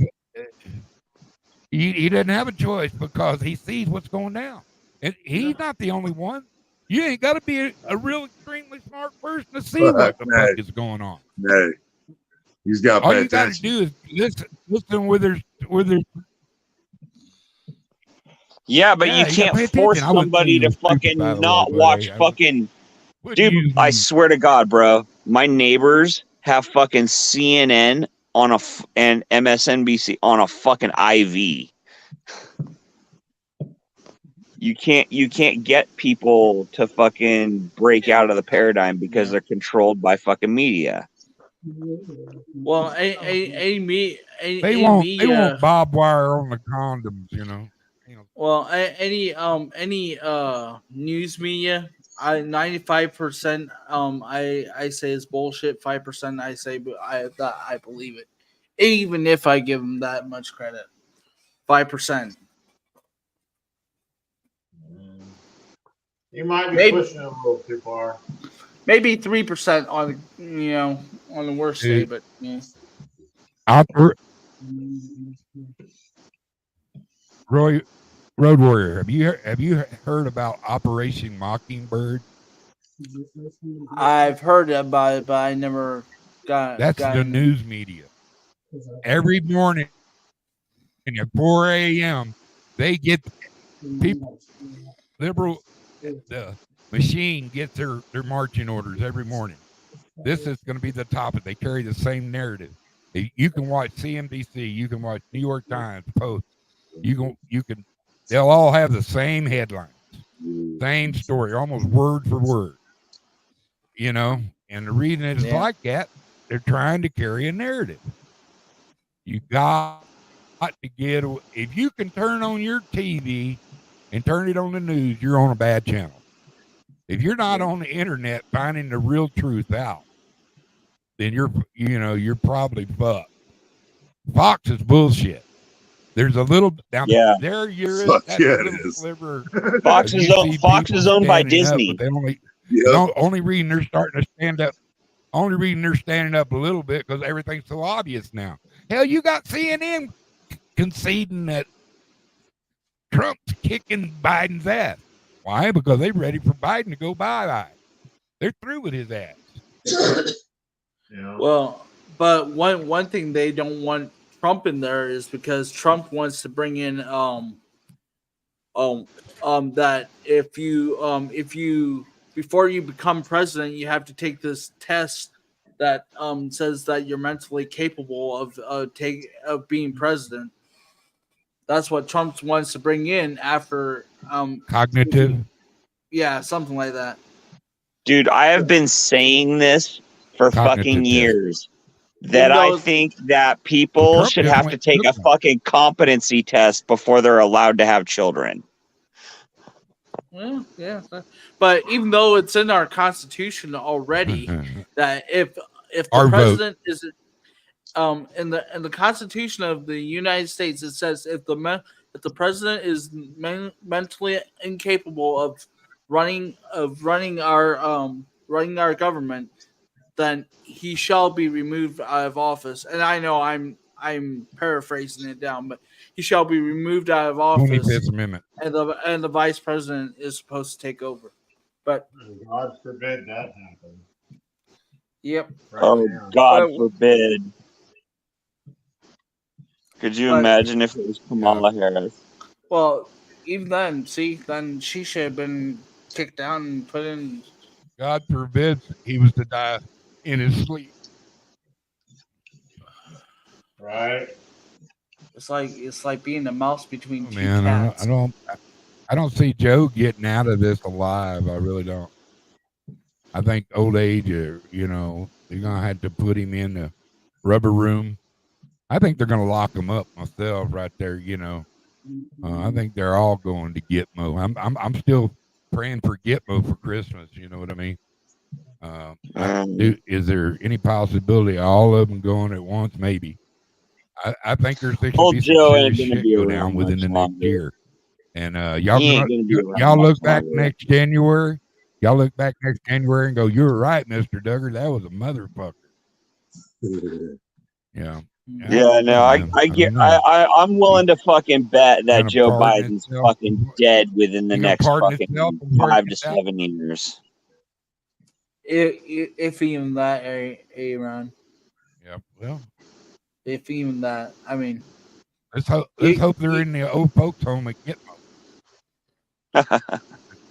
he doesn't have a choice because he sees what's going down. And he's not the only one. You ain't got to be a real extremely smart person to see what the fuck is going on. Hey, he's got to all pay you got to do is listen with their. Yeah, but you can't force somebody to fucking not watch fucking. Dude, I swear to God, bro, my neighbors have fucking CNN on and MSNBC on a fucking IV. You can't get people to fucking break out of the paradigm because they're controlled by fucking media. Well, they won't bob wire on the condoms, you know. Well, any news media, 95% I say is bullshit. 5% I say I believe it, even if I give them that much credit. 5%. You might be pushing it a little too far. Maybe 3% on on the worst day, but yeah. Road Warrior, have you heard about Operation Mockingbird? I've heard about it, but I never got. That's the news media. Every morning at 4 a.m., they get people. The machine gets their marching orders every morning. This is going to be the topic. They carry the same narrative. You can watch CNBC, you can watch New York Times, Post. You can. They'll all have the same headlines, same story, almost word for word. You know, and the reason it's like that, they're trying to carry a narrative. You got to get. If you can turn on your TV and turn it on the news, you're on a bad channel. If you're not on the internet finding the real truth out, then you're probably fucked. Fox is bullshit. There's a little down there. Sliver. Fox is owned by Disney. Up, but only reason they're starting to stand up. Only reason they're standing up a little bit because everything's so obvious now. Hell, you got CNN conceding that Trump's kicking Biden's ass. Why? Because they're ready for Biden to go bye-bye. They're through with his ass. Yeah. Well, but one thing they don't want Trump in there is because Trump wants to bring in that if you before you become president, you have to take this test that says that you're mentally capable of being president. That's what Trump wants to bring in after cognitive. Yeah, something like that. Dude, I have been saying this for fucking years. That I think that people should have to take a fucking competency test before they're allowed to have children. Well, yeah, but even though it's in our Constitution already, that if the president is in the Constitution of the United States, it says if the president is mentally incapable running our government, then he shall be removed out of office. And I know I'm paraphrasing it down, but he shall be removed out of office, 25th Amendment. and the vice president is supposed to take over. But God forbid that happen. yep. Right Oh, now. God But- forbid. Could you But- imagine if it was Kamala Harris? Well, even then, then she should have been kicked down and put in. God forbid he was to die in his sleep. Right. It's like being a mouse between Oh, two man, cats. I don't see Joe getting out of this alive. I really don't. I think old age, you know, they're gonna have to put him in the rubber room. I think they're gonna lock him up myself right there. You know, I think they're all going to Gitmo. I'm still praying for Gitmo for Christmas. You know what I mean? Is there any possibility of all of them going at once? Maybe. I think there's going to Old be some Joe serious ain't gonna shit be go down around within much the next longer. year. And He ain't gonna be around y'all much look back longer. next January. Y'all look back next January and go, "You were right, Mr. Duggar. That was a motherfucker." Yeah. Yeah, no, man. don't know. I'm willing to fucking bet that Gonna Joe pardon Biden's itself fucking before- dead within the he gonna next pardon fucking itself before it 5 to gets out? 7 years. If even that, Aaron. Yeah. Well, If even that, I mean, let's hope they're in the old folks home at Gitmo.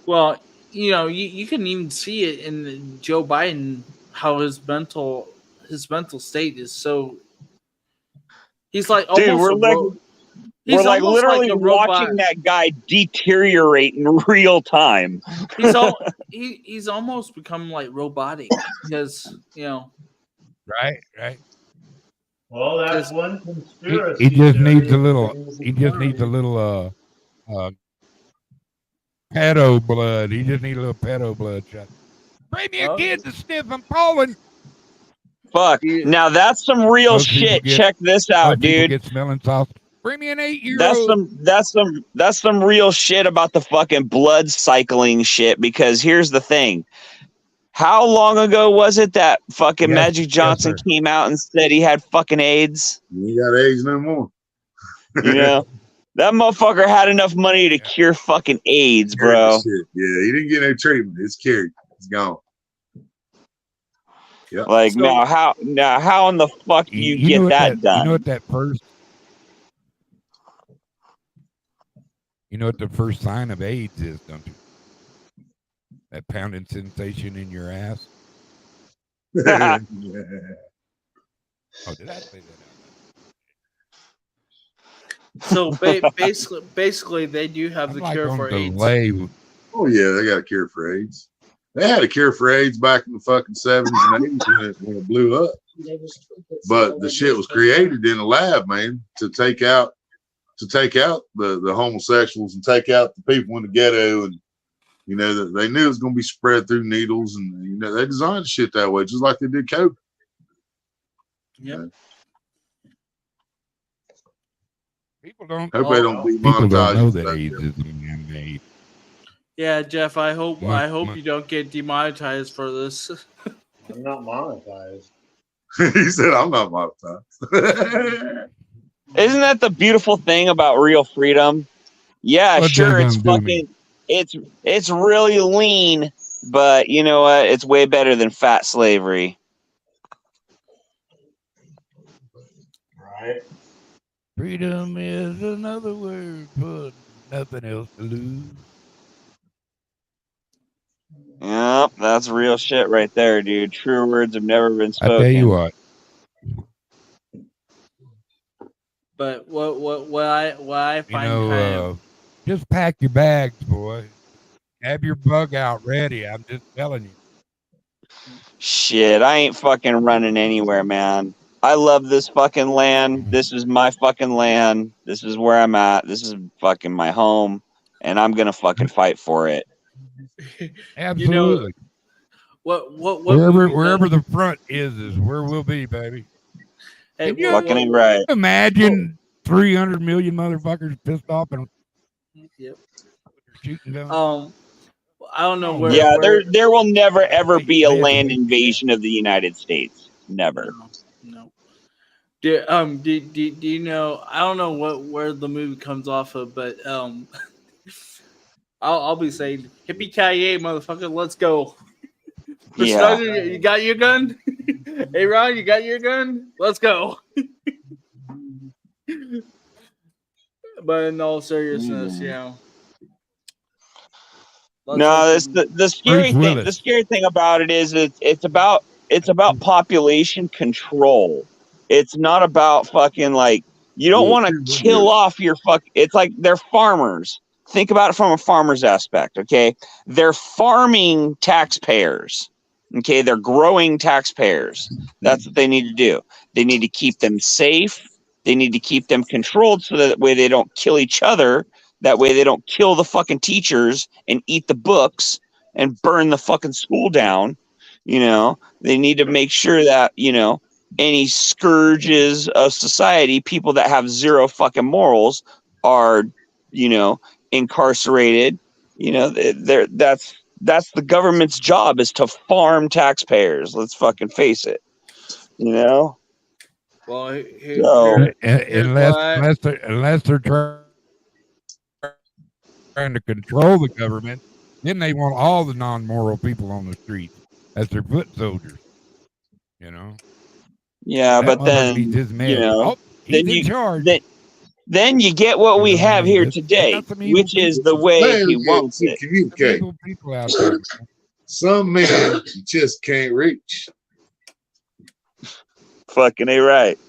well, you can even see it in Joe Biden how his mental state is so. He's like Dude, almost we're like almost literally like a robot. watching that guy deteriorate in real time. He's almost become like robotic because Right. Well, that's Just- one conspiracy. He just needs a theory little. is He just needs a little pedo blood. He just needs a little pedo blood shot. Bring me a Oh. kid to sniff. I'm falling. Fuck. Yeah. Now that's some real Most people shit. get- Check this out, Most people dude. get smelling sauce. Bring me an 8-year-old. That's some real shit about the fucking blood cycling shit, because here's the thing. How long ago was it that fucking Yes, Magic Johnson sir. came out and said he had fucking AIDS? You ain't got AIDS no more. You know? That motherfucker had enough money to Yeah. cure fucking AIDS, Cured the bro. shit. Yeah, he didn't get no treatment. It's cured. It's gone. Yeah. Like So- now how in the fuck do you know get what that done? You know what that first. You know what the first sign of AIDS is, don't you? That pounding sensation in your ass. Yeah. Oh, did I say that? So basically, they do have I'm the like cure on for AIDS. delay. Oh yeah, they got a cure for AIDS. They had a cure for AIDS back in the fucking 70s and 80s when it blew up. But the shit was created in a lab, man, to take out the homosexuals and take out the people in the ghetto, and you know they knew it was going to be spread through needles, and you know they designed the shit that way, just like they did COVID. Yep. People don't. Hope they don't People don't know demonetize that that AIDS shit. is man-made. Yeah, Jeff. I hope My- you don't get demonetized for this. I'm not monetized. He said, "I'm not monetized." Isn't that the beautiful thing about real freedom? Yeah, What's sure, that it's gonna do me? fucking it's really lean, but you know what? It's way better than fat slavery. Right. Freedom is another word for nothing else to lose. Yep, that's real shit right there, dude. True words have never been I spoken. tell you what. But what I You find know, kind of just pack your bags, boy. Have your bug out ready. I'm just telling you. Shit, I ain't fucking running anywhere, man. I love this fucking land. This is my fucking land. This is where I'm at. This is fucking my home, and I'm gonna fucking fight for it. Absolutely. what wherever the front is where we'll be, baby. Hey, Can you Fucking ain't right. imagine 300 million motherfuckers pissed off and Yep. shooting guns? I don't know Oh, where. Yeah, where there will never ever be a They have to land make- invasion of the United States. Never. no. Do you know? I don't know where the movie comes off of, but I'll be saying hippie ki motherfucker, let's go. Yeah. You got your gun? Hey Ron, you got your gun? Let's go. But in all seriousness, Mhm. let's No, hope this, the scary Bruce thing. Willis. The scary thing about it is it's about population control. It's not about fucking like you don't want to kill off your fuck. It's like they're farmers. Think about it from a farmer's aspect. Okay, they're farming taxpayers. Okay, they're growing taxpayers. That's what they need to do. They need to keep them safe. They need to keep them controlled so that way they don't kill each other. That way they don't kill the fucking teachers and eat the books and burn the fucking school down. You know, they need to make sure that, any scourges of society, people that have zero fucking morals are, incarcerated. That's the government's job, is to farm taxpayers. Let's fucking face it. You know? Well, So here's what unless they're trying to control the government, then they want all the non-moral people on the streets as their foot soldiers. You know, yeah, that but motherfucker needs then, his meds. Oh, he's then in you charge. then you get what You we know what I have mean? here They today, got some evil which is people. the way Man, he you wants to it. Some communicate. evil people out there. Man. Some men you just can't reach. Fucking A right.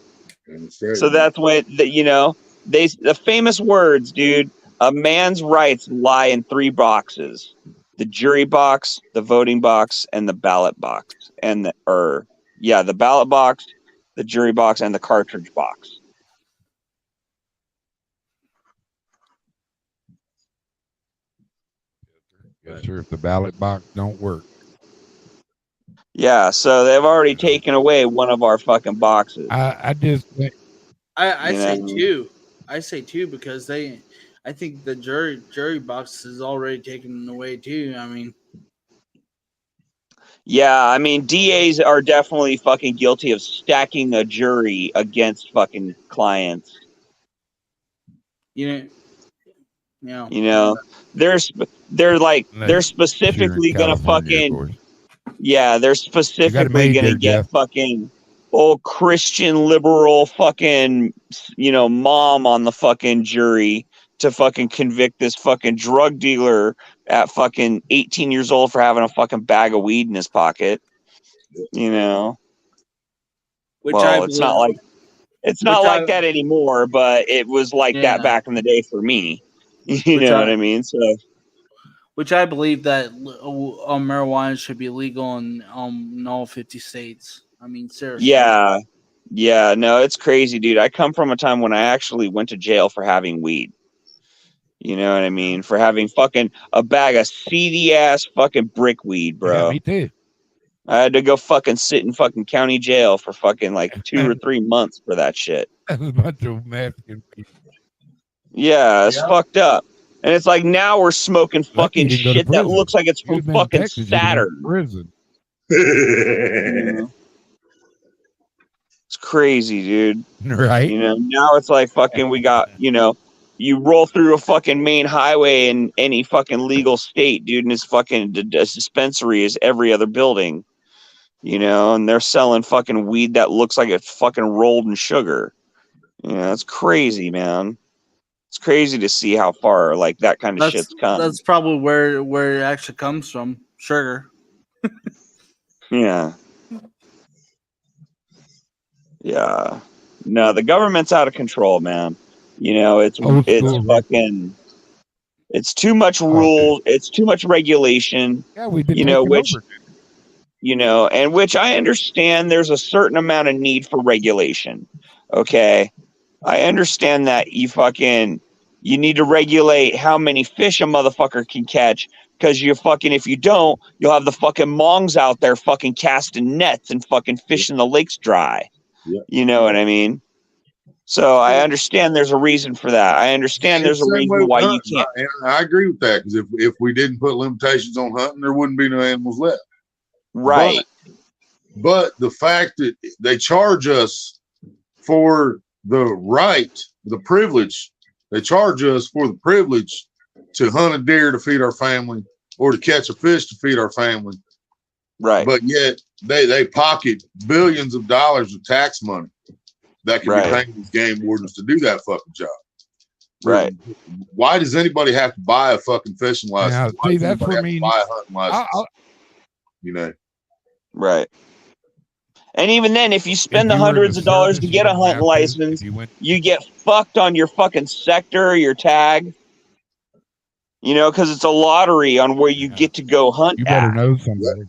And it's very So that's when the famous words, dude. A man's rights lie in three boxes: the jury box, the voting box, and the ballot box. And the ballot box, the jury box, and the cartridge box. Yes, sir. If the ballot box don't work, Yeah, so they've already you know. taken away one of our fucking boxes. I just think I You say know? two. I say two because I think the jury box is already taken away too. I mean, Yeah, I mean, DAs are definitely fucking guilty of stacking a jury against fucking clients. you know, yeah. You know, they're unless you're in specifically gonna California, of fucking course. they're You got it specifically made gonna there, get Jeff. fucking old Christian liberal fucking mom on the fucking jury to fucking convict this fucking drug dealer at fucking 18 years old for having a fucking bag of weed in his pocket. You know, Which I well, it's not believe. like that anymore, but it was like that Yeah. back in the day for me. You Which know I what I mean? So which I believe that marijuana should be legal in all 50 states. I mean, seriously. yeah. Yeah, no, it's crazy, dude. I come from a time when I actually went to jail for having weed. You know what I mean? For having fucking a bag of seedy ass fucking brick weed, Yeah, bro. me too. I had to go fucking sit in fucking county jail for fucking like 2 or 3 months for that shit. That's a bunch of Mexican people. Yeah, it's fucked up. And it's like now we're smoking Lucky fucking you didn't go to shit that prison. looks like it's You'd from have been in fucking Texas, you'd have been in Saturn. prison. You know? It's crazy, dude. Right? You know, now it's like fucking we got, you roll through a fucking main highway in any fucking legal state, dude, and it's fucking a dispensary is every other building, and they're selling fucking weed that looks like it's fucking rolled in sugar. It's crazy, man. It's crazy to see how far like that kind of shit's come. That's probably where it actually comes from. Sugar. Yeah. Yeah. No, the government's out of control, man. It's Old school fucking it's too much Okay. rule, it's too much regulation, Yeah, we've been taken which over. and which I understand there's a certain amount of need for regulation. Okay. I understand that you need to regulate how many fish a motherfucker can catch, because if you don't, you'll have the fucking mongs out there fucking casting nets and fucking fishing the lakes dry. Yeah. You know what I mean? So I understand there's a reason for that. I understand there's It's a the same way reason with why you hunting. can't. And I agree with that, because if we didn't put limitations on hunting, there wouldn't be no animals left. Right. But the fact that they charge us for the right, the privilege, they charge us for the privilege to hunt a deer to feed our family or to catch a fish to feed our family. Right. But yet they pocket billions of dollars of tax money that can be Right. paid these game wardens to do that fucking job. Right. Why does anybody have to buy a fucking fishing license? Now, Why see, does that's anybody what have to me. buy a hunting license? I'll, You know, Right. And even then, if you spend if the you were in hundreds the of dollars to service, you get a don't hunting have to. license, If you went, you get fucked on your fucking sector or your tag. You know, because it's a lottery on where you yeah, get to go hunt you better at. know somebody.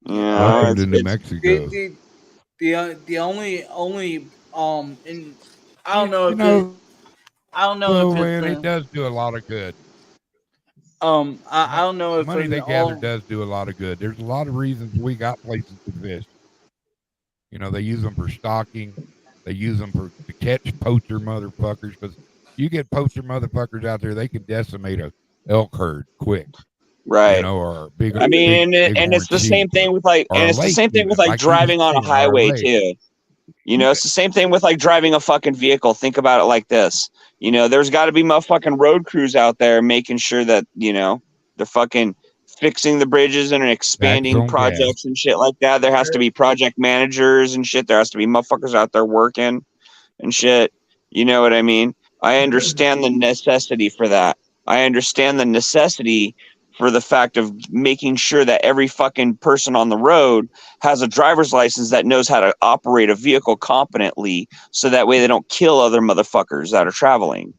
You know, Welcome to New it's Mexico. The only and I don't know You if know, I don't know well, if it's man, it does do a lot of good. I don't know The if money in they gather all does do a lot of good. There's a lot of reasons we got places to fish. You know, they use them for stocking. They use them to catch poacher motherfuckers, because you get poacher motherfuckers out there, they can decimate a elk herd quick. You right. know, or a big, I mean, and big it's the same sheep, thing with like, or and a it's the lake same thing with even, like like he was driving on a saying, or a highway lake. too. You know, it's the same thing with like driving a fucking vehicle. Think about it like this. You know, there's got to be motherfucking road crews out there making sure that, you know, they're fucking fixing the bridges and Tax expanding on gas. projects and shit like that. There has to be project managers and shit. There has to be motherfuckers out there working and shit. You know what I mean? I understand the necessity for that. I understand the necessity for the fact of making sure that every fucking person on the road has a driver's license that knows how to operate a vehicle competently, so that way they don't kill other motherfuckers that are traveling.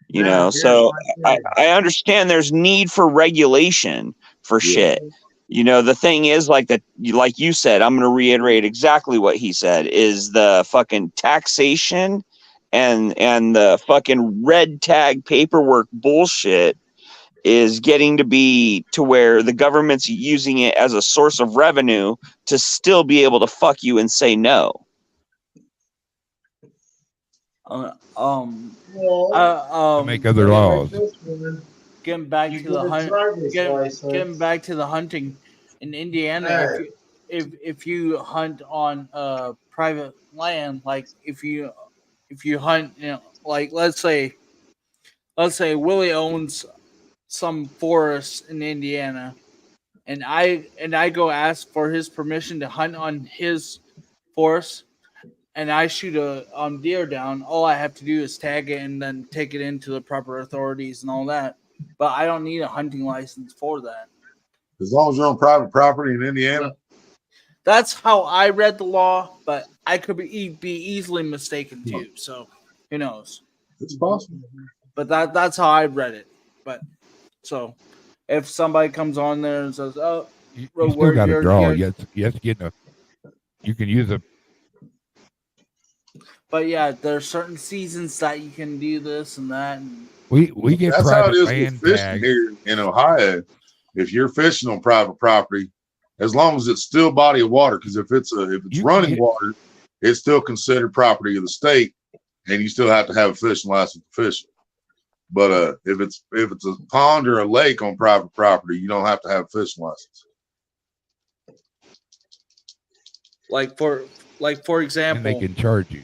You know, so I understand there's need for regulation for shit. You know, the thing is, like that, like you said, I'm going to reiterate exactly what he said, is the fucking taxation and the fucking red tag paperwork bullshit is getting to be to where the government's using it as a source of revenue to still be able to fuck you and say no. To make other laws. Getting back to the hunt, getting back to the hunting in Indiana. If you hunt on private land, like if you hunt, you know, like let's say Willie owns some forest in Indiana, and I go ask for his permission to hunt on his forest, and I shoot a deer down. All I have to do is tag it and then take it into the proper authorities and all that. But I don't need a hunting license for that. as long as you're on private property in Indiana. That's how I read the law, but I could be easily mistaken too. So who knows? It's possible. But that's how I read it. But so if somebody comes on there and says, "Oh, You still got to draw. You have to get you can use a. But yeah, there are certain seasons that you can do this and that. And We get That's how it private is land with fishing tags. here in Ohio. If you're fishing on private property, as long as it's still body of water, because if it's running water, it's still considered property of the state, and you still have to have a fishing license to fish it. But if it's a pond or a lake on private property, you don't have to have a fishing license. like for example, And they can charge you.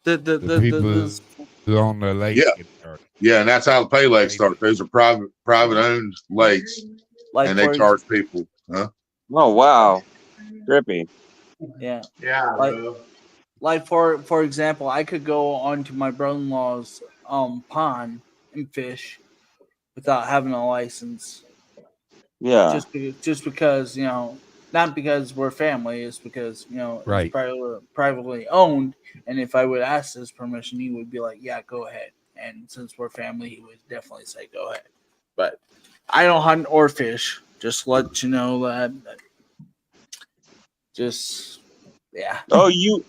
The people who on the lake. Yeah, and that's how the pay lakes start. Those are private owned lakes, and they charge people. Huh? Oh wow, trippy. Yeah, yeah. Like for example, I could go onto my brother-in-law's pond and fish without having a license. Yeah, just because, you know, not because we're family, it's because, you know, right, it's privately owned. And if I would ask his permission, he would be like, "Yeah, go ahead." And since we're family, he would definitely say, "Go ahead." But I don't hunt or fish. Just to let you know that. Just yeah. Oh, you're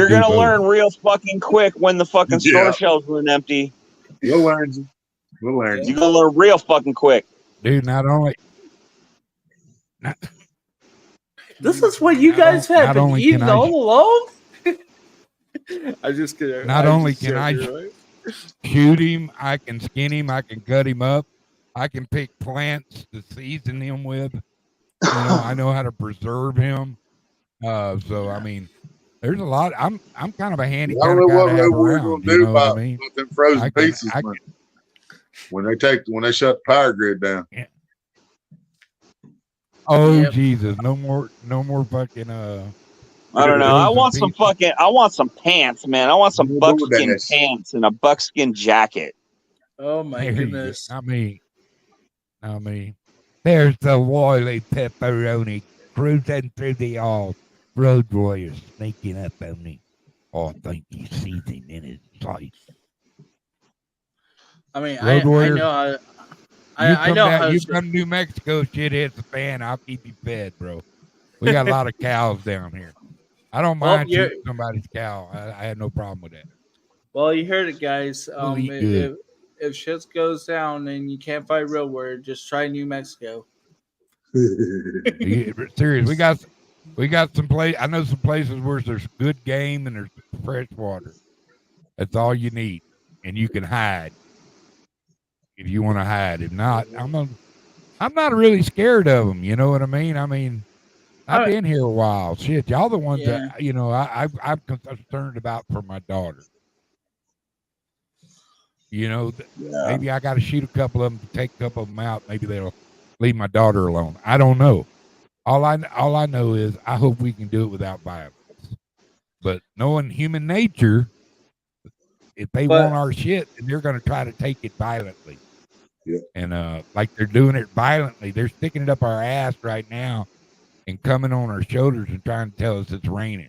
gonna learn real fucking quick when the fucking store shelves run empty. We'll learn you. We'll learn you. You're gonna learn real fucking quick, dude. Not only. This is what you guys have been eating all along. I'm just kidding. Not I'm only just can I joking, right? shoot him, I can skin him, I can cut him up, I can pick plants to season him with. You know, I know how to preserve him. So I mean, there's a lot. I'm kind of a handy I don't kind of know guy to what have we're gonna around. You do know what I about mean? them frozen I can. pieces when they shut the power grid down. Oh Yep. Jesus! No more fucking I don't know. frozen pizza. I want some pants, man. I want some No buckskin DoorDash. pants and a buckskin jacket. Oh my There you go. goodness. I mean, there's the wily pepperoni cruising through the halls. Road warrior sneaking up on me. Oh, I think he's seizing in his sight. I mean, Road I warrior, know how. you I come know down, how. you come to New Mexico, shit hits the fan. I'll keep you fed, bro. We got a lot of cows down here. I don't Well, mind you shooting somebody's cow. I had no problem with that. you heard it, guys. We'll eat good. If shit goes down and you can't find real word, just try New Mexico. Serious, we got some place. I know some places where there's good game and there's fresh water. That's all you need, and you can hide if you want to hide. If not, I'm not really scared of them. You know what I mean? I mean, I've I, been here a while. Shit, y'all the ones yeah. that I'm concerned about for my daughter. You know, maybe I got to shoot a couple of them to take a couple of them out. Maybe they'll leave my daughter alone. I don't know. All I know is I hope we can do it without violence. But knowing human nature, if they But want our shit, then they're going to try to take it violently. Yeah. And like they're doing it violently. They're sticking it up our ass right now and coming on our shoulders and trying to tell us it's raining.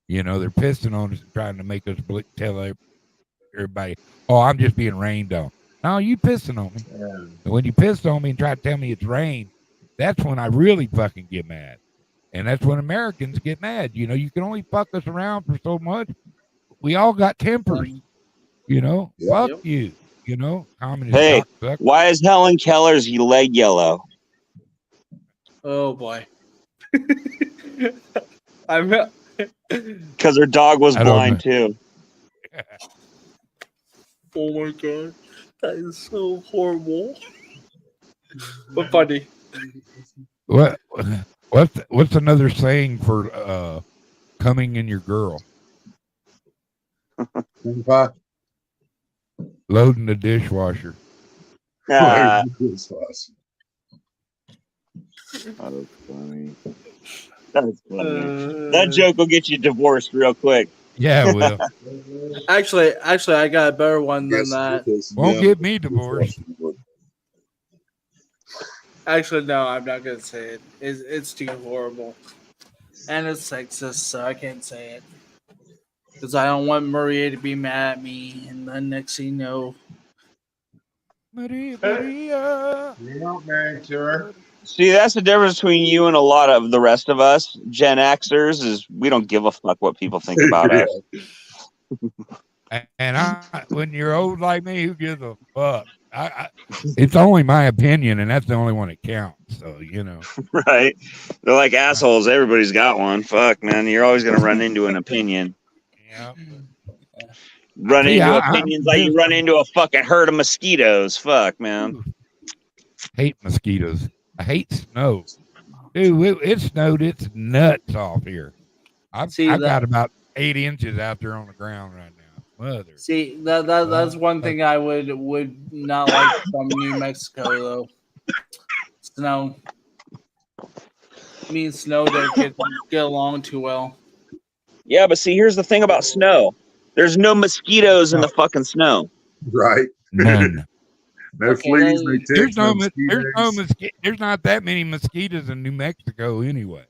You know, they're pissing on us and trying to make us tell everybody, oh, I'm just being rained on. No, you pissing on me. Yeah. And when you pissed on me and try to tell me it's rain, that's when I really fucking get mad. And that's when Americans get mad. You know, you can only fuck us around for so much. We all got tempers. You know, Yeah. fuck you. You know, communist Hey, cocksucker. why is Helen Keller's leg yellow? oh boy, I'm. Because her dog was I don't blind too. Oh my god, that is so horrible. But funny. What's another saying for coming in your girl? Loading the dishwasher. Ah, That's awesome. That was funny. that's funny. That joke will get you divorced real quick. Yeah, it will. Actually, I got a better one than Yes, that. Won't get me divorced. Actually, no, I'm not gonna say it. It's too horrible, and it's sexist, so I can't say it because I don't want Maria to be mad at me, and then next thing you know, Maria. You're not married to her. See, that's the difference between you and a lot of the rest of us Gen Xers is we don't give a fuck what people think about us. And when you're old like me, who gives a fuck? It's only my opinion, and that's the only one that counts. So you know, Right? They're like assholes. Everybody's got one. Fuck, man. You're always gonna run into an opinion. yeah. Run See, into I'm opinions like you run into a fucking herd of mosquitoes. Fuck, man. hate mosquitoes. I hate snow, dude. It snowed its nuts off here. I got about 8 inches out there on the ground right now. Mother. see that's one thing I would not like from New Mexico though. Snow. Me and Snow don't get along too well. Yeah, but see, here's the thing about snow. There's no mosquitoes in the fucking snow. Right. None. No Okay, fleas, no ticks, There's not that many mosquitoes in New Mexico anyway.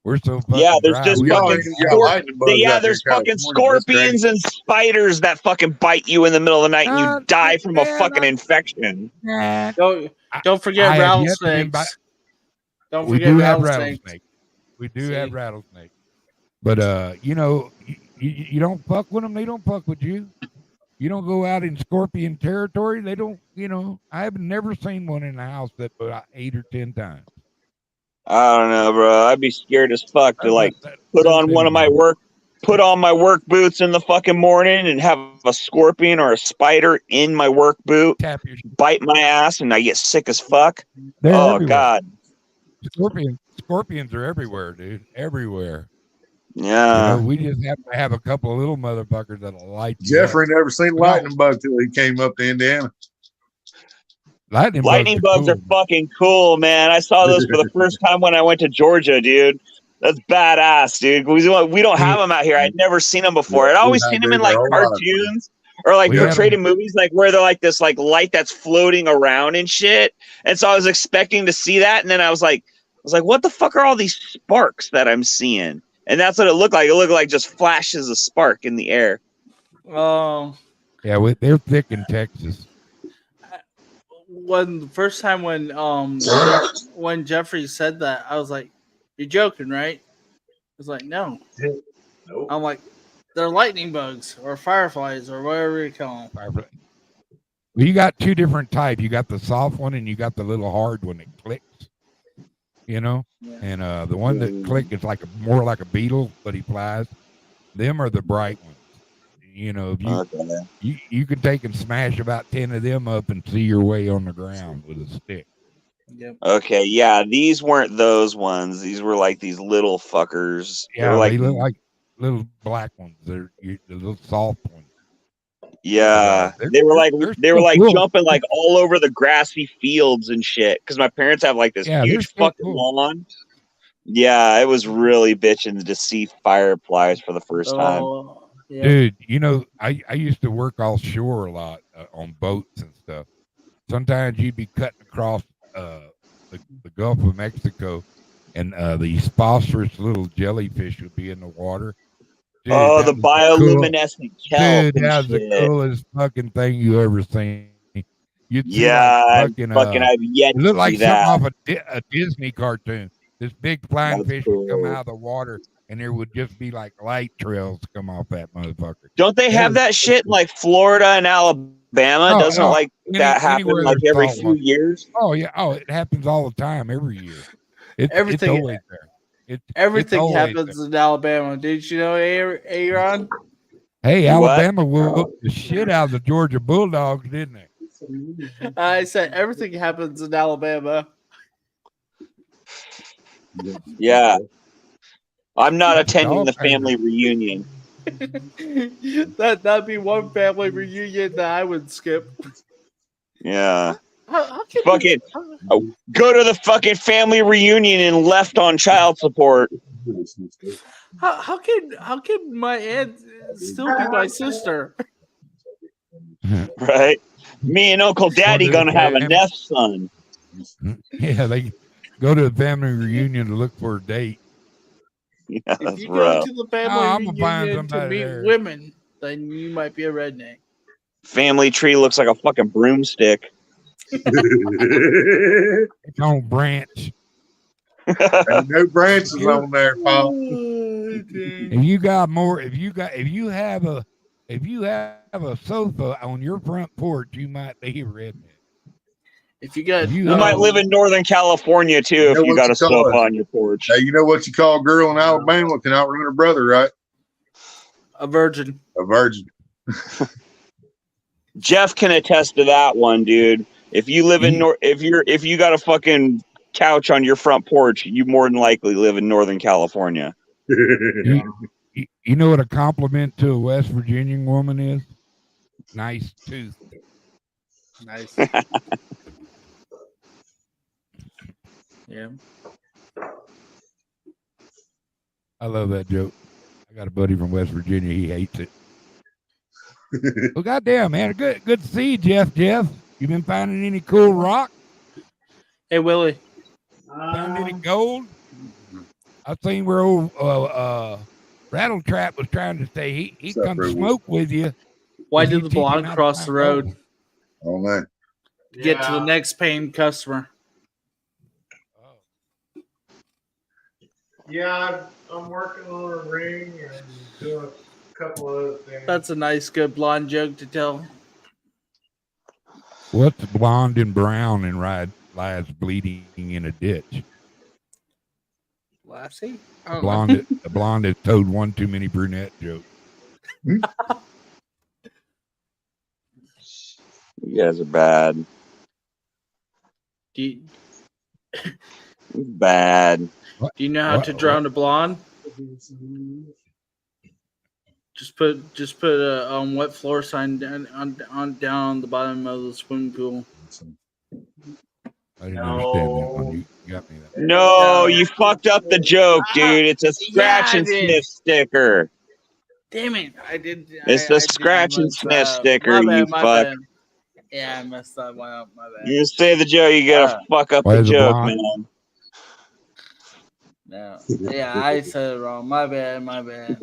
We're so fucking Yeah, there's dry. just We Y'all fucking ain't got lightning bugs out there there's in fucking California. That's crazy. scorpions and spiders that fucking bite you in the middle of the night and you die from a fucking infection. Don't forget I have yet to be rattlesnakes. Don't we forget do have rattlesnakes. rattlesnakes. We do See? have rattlesnakes. But you know, you don't fuck with them. They don't fuck with you. You don't go out in scorpion territory. They don't. You know, I have never seen one in the house that about 8 or 10 times. I don't know, bro. I'd be scared as fuck to like put on one of my work put on my work boots in the fucking morning and have a scorpion or a spider in my work boot Tap your. bite my ass and I get sick as fuck. They're Oh everywhere. God. Scorpions are everywhere, dude. Everywhere. Yeah. You know, we just have to have a couple of little motherfuckers that'll light you Jeffrey up. never seen lightning bug till he came up to Indiana. Lightning Lightning bugs cool. are fucking cool, man. I saw those for the first time when I went to Georgia, dude. That's badass, dude. We don't have them out here. I'd never seen them before. Yeah, I'd always we seen have them in these our like whole lives, cartoons or like We have portrayed in them. movies, like where they're like this like light that's floating around and shit. And so I was expecting to see that, and then I was like, what the fuck are all these sparks that I'm seeing? And that's what it looked like. It looked like just flashes of spark in the air. Oh, Yeah, they're thick in Texas. when the first time when Jeffrey said that, I was like, "You're joking, right?" He's like, "No." Nope. I'm like, "They're lightning bugs or fireflies or whatever you call them." Well, you got two different types. You got the soft one and you got the little hard one that clicks. You know, Yeah. and the one that click is like more like a beetle, but he flies. Them are the bright ones. You know, if you can take and smash about 10 of them up and see your way on the ground with a stick. Yep. Okay, yeah, these weren't those ones. These were like these little fuckers. Yeah, They're they look like little black ones. They're the little soft ones. yeah, They're they were still like cool. jumping like all over the grassy fields and shit. Because my parents have like this Yeah, they're huge still fucking cool. lawn. Yeah, it was really bitching to see fireflies for the first time. Oh, yeah. Dude, you know, I used to work offshore a lot on boats and stuff. Sometimes you'd be cutting across the Gulf of Mexico, and these phosphorus little jellyfish would be in the water. Dude, Oh, the that was cool. bioluminescent kelp Dude, and that was the shit. coolest fucking thing you ever seen. You'd see Yeah, like fucking I've yet it to looked see like something that. off a Disney cartoon. This big flying That's fish would come cool. out of the water, and there would just be like light trails come off that motherfucker. Don't they have that shit in like Florida and Alabama? Doesn't like that happen anywhere like there's every salt few water. years? Oh yeah, it happens all the time, every year. It's Everything- always there. It's Everything always happens there. in Alabama. Did you know, Aaron? Hey, What? Alabama whooped the shit out of the Georgia Bulldogs, didn't they? I said everything happens in Alabama. Yeah. I'm not attending the Dog pound. family reunion. That'd be one family reunion that I would skip. Yeah. How can Fucking go to the fucking family reunion and left on child support. how can my aunt still be my sister? Right? Me and Uncle Daddy gonna have a nest son. Yeah, they go to the family reunion to look for a date. Yeah, If that's you go rough. to the family I'm gonna find reunion to somebody meet there. women, then you might be a redneck. Family tree looks like a fucking broomstick. It's on branch. Ain't no branches on there, Paul. If you got more, if you have a sofa on your front porch, you might be a redneck. If you got, You might live in Northern California too You know if you what got you a call sofa it? on your porch. Hey, you know what you call a girl in Alabama can outrun her brother, right? a virgin. A virgin. Jeff can attest to that one, dude. If you live in if you got a fucking couch on your front porch, you more than likely live in Northern California. You know what a compliment to a West Virginian woman is? Nice tooth. Nice. Yeah. I love that joke. I got a buddy from West Virginia. He hates it. Well, goddamn, man. Good to see you, Jeff. Jeff, you been finding any cool rock? Hey, Willie. Found any gold? I seen where old Rattle Trap was trying to say he come smoke with you. Why You did the teach him blonde how to cross find the road? gold. Oh man. Get to the next paying customer. Yeah, I'm working on a ring and doing a couple other things. That's a nice, good blonde joke to tell. What's blonde and brown and lies bleeding in a ditch? Lassie? The blonde has told one too many brunette jokes. You guys are bad. Do you, Bad. do you know how to drown a blonde? Just put a wet floor sign down on the bottom of the swimming pool. I didn't understand that one. You got me that. No, you fucked up the joke, dude. It's a scratch and sniff sticker. Damn it! I did. It's the scratch and sniff sticker, you fuck. Bad. Yeah, I messed that one up. My bad. You say the joke, you gotta fuck up Why the is it joke, blonde? man. No. Yeah, I said it wrong. My bad. My bad.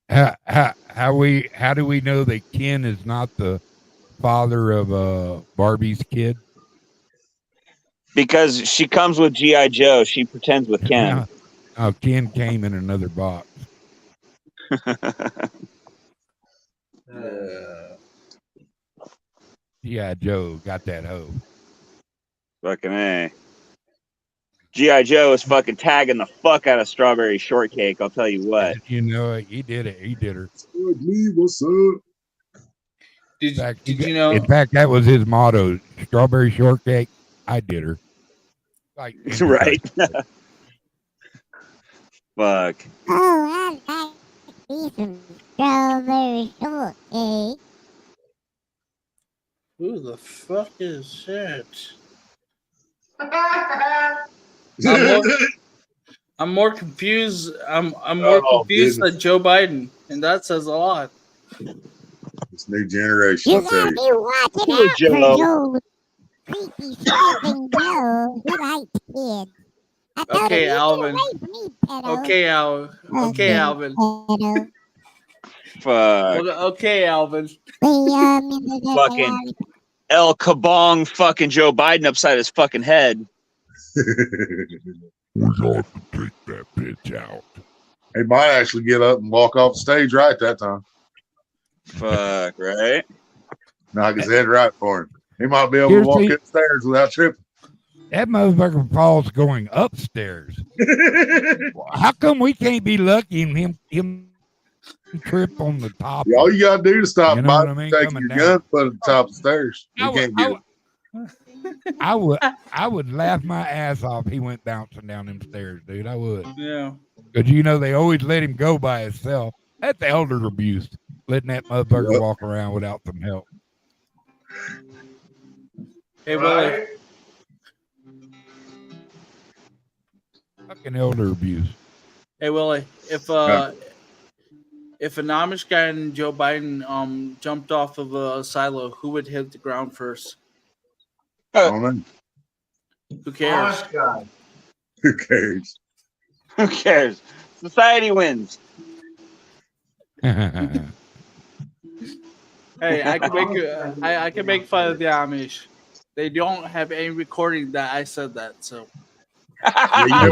How do we know that Ken is not the father of Barbie's kid? Because she comes with G.I. Joe. She pretends with Ken. No, Ken came in another box. G.I. Joe got that hoe. Fucking A. G.I. Joe is fucking tagging the fuck out of Strawberry Shortcake, I'll tell you what. You know it. He did it. He did her. What's up? Did you know? In fact, that was his motto: "Strawberry shortcake." I did her. Like right. Fuck. Oh, I like me some strawberry shortcake. Who the fuck is that? I'm more confused. I'm more confused than Joe Biden, and that says a lot. This new generation, You I'll tell gotta you. be watching out Joe. for those creepy sniffing Joe. He likes kids. I told Okay, him, you Alvin. stay away from me, pedo. Okay, Alvin. Pedo. Fuck. Okay, Alvin. Fucking El Kabong fucking Joe Biden upside his fucking head. We ought to take that bitch out. He might actually get up and walk off the stage right that time. Fuck, right? Knock his head right for him. He might be able to walk upstairs without tripping. That motherfucker falls going upstairs. How come we can't be lucky and him trip on the top? All you gotta do is stop You know by what I mean? taking Coming your down. gun, put it at the top of the stairs. You can't get it. I would laugh my ass off if he went bouncing down them stairs, dude. I would. Yeah. Because you know they always let him go by himself. That's elder abuse. Letting that motherfucker walk around without some help. Hey, Willie. Fucking elder abuse. Hey, Willie. If an Amish guy and Joe Biden jumped off of a silo, who would hit the ground first? I don't know. Who cares? Who cares? Who cares? Society wins. Hey, I can make fun of the Amish. They don't have any recording that I said that. So Yeah, you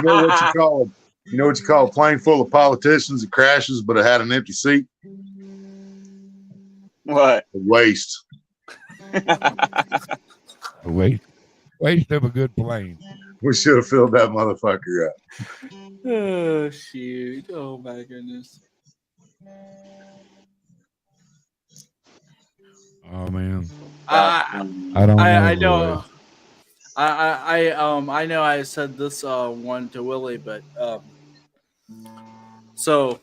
know what you call you know what you call a plane full of politicians that crashes, but it had an empty seat? What? A waste. Waste of a good plane. We should have filled that motherfucker up. oh shoot! Oh my goodness! Oh man. I don't know. I know. I know I said this one to Willie, but so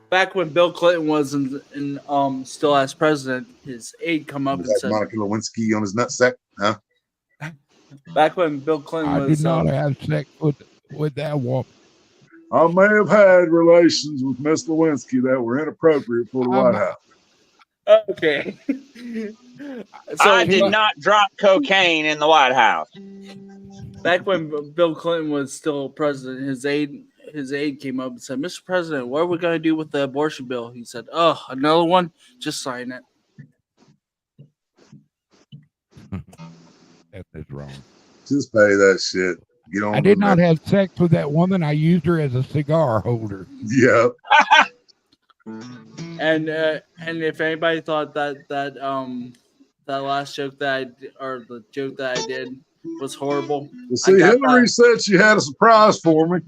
back when Bill Clinton was in still as president, his aide come up and said, Monica Lewinsky on his nutsack, huh? back when Bill Clinton I was did not have sex with that woman. I may have had relations with Miss Lewinsky that were inappropriate for the White House. Okay. I did not drop cocaine in the White House. Back when Bill Clinton was still president, his aide came up and said, "Mr. President, what are we going to do with the abortion bill?" He said, "Oh, another one? Just sign it." That is wrong. Just pay that shit. Get on. I did not have sex with that woman. I used her as a cigar holder. Yep. And if anybody thought that last joke that or the joke that I did was horrible. Well, I see, got Hillary that. said she had a surprise for me,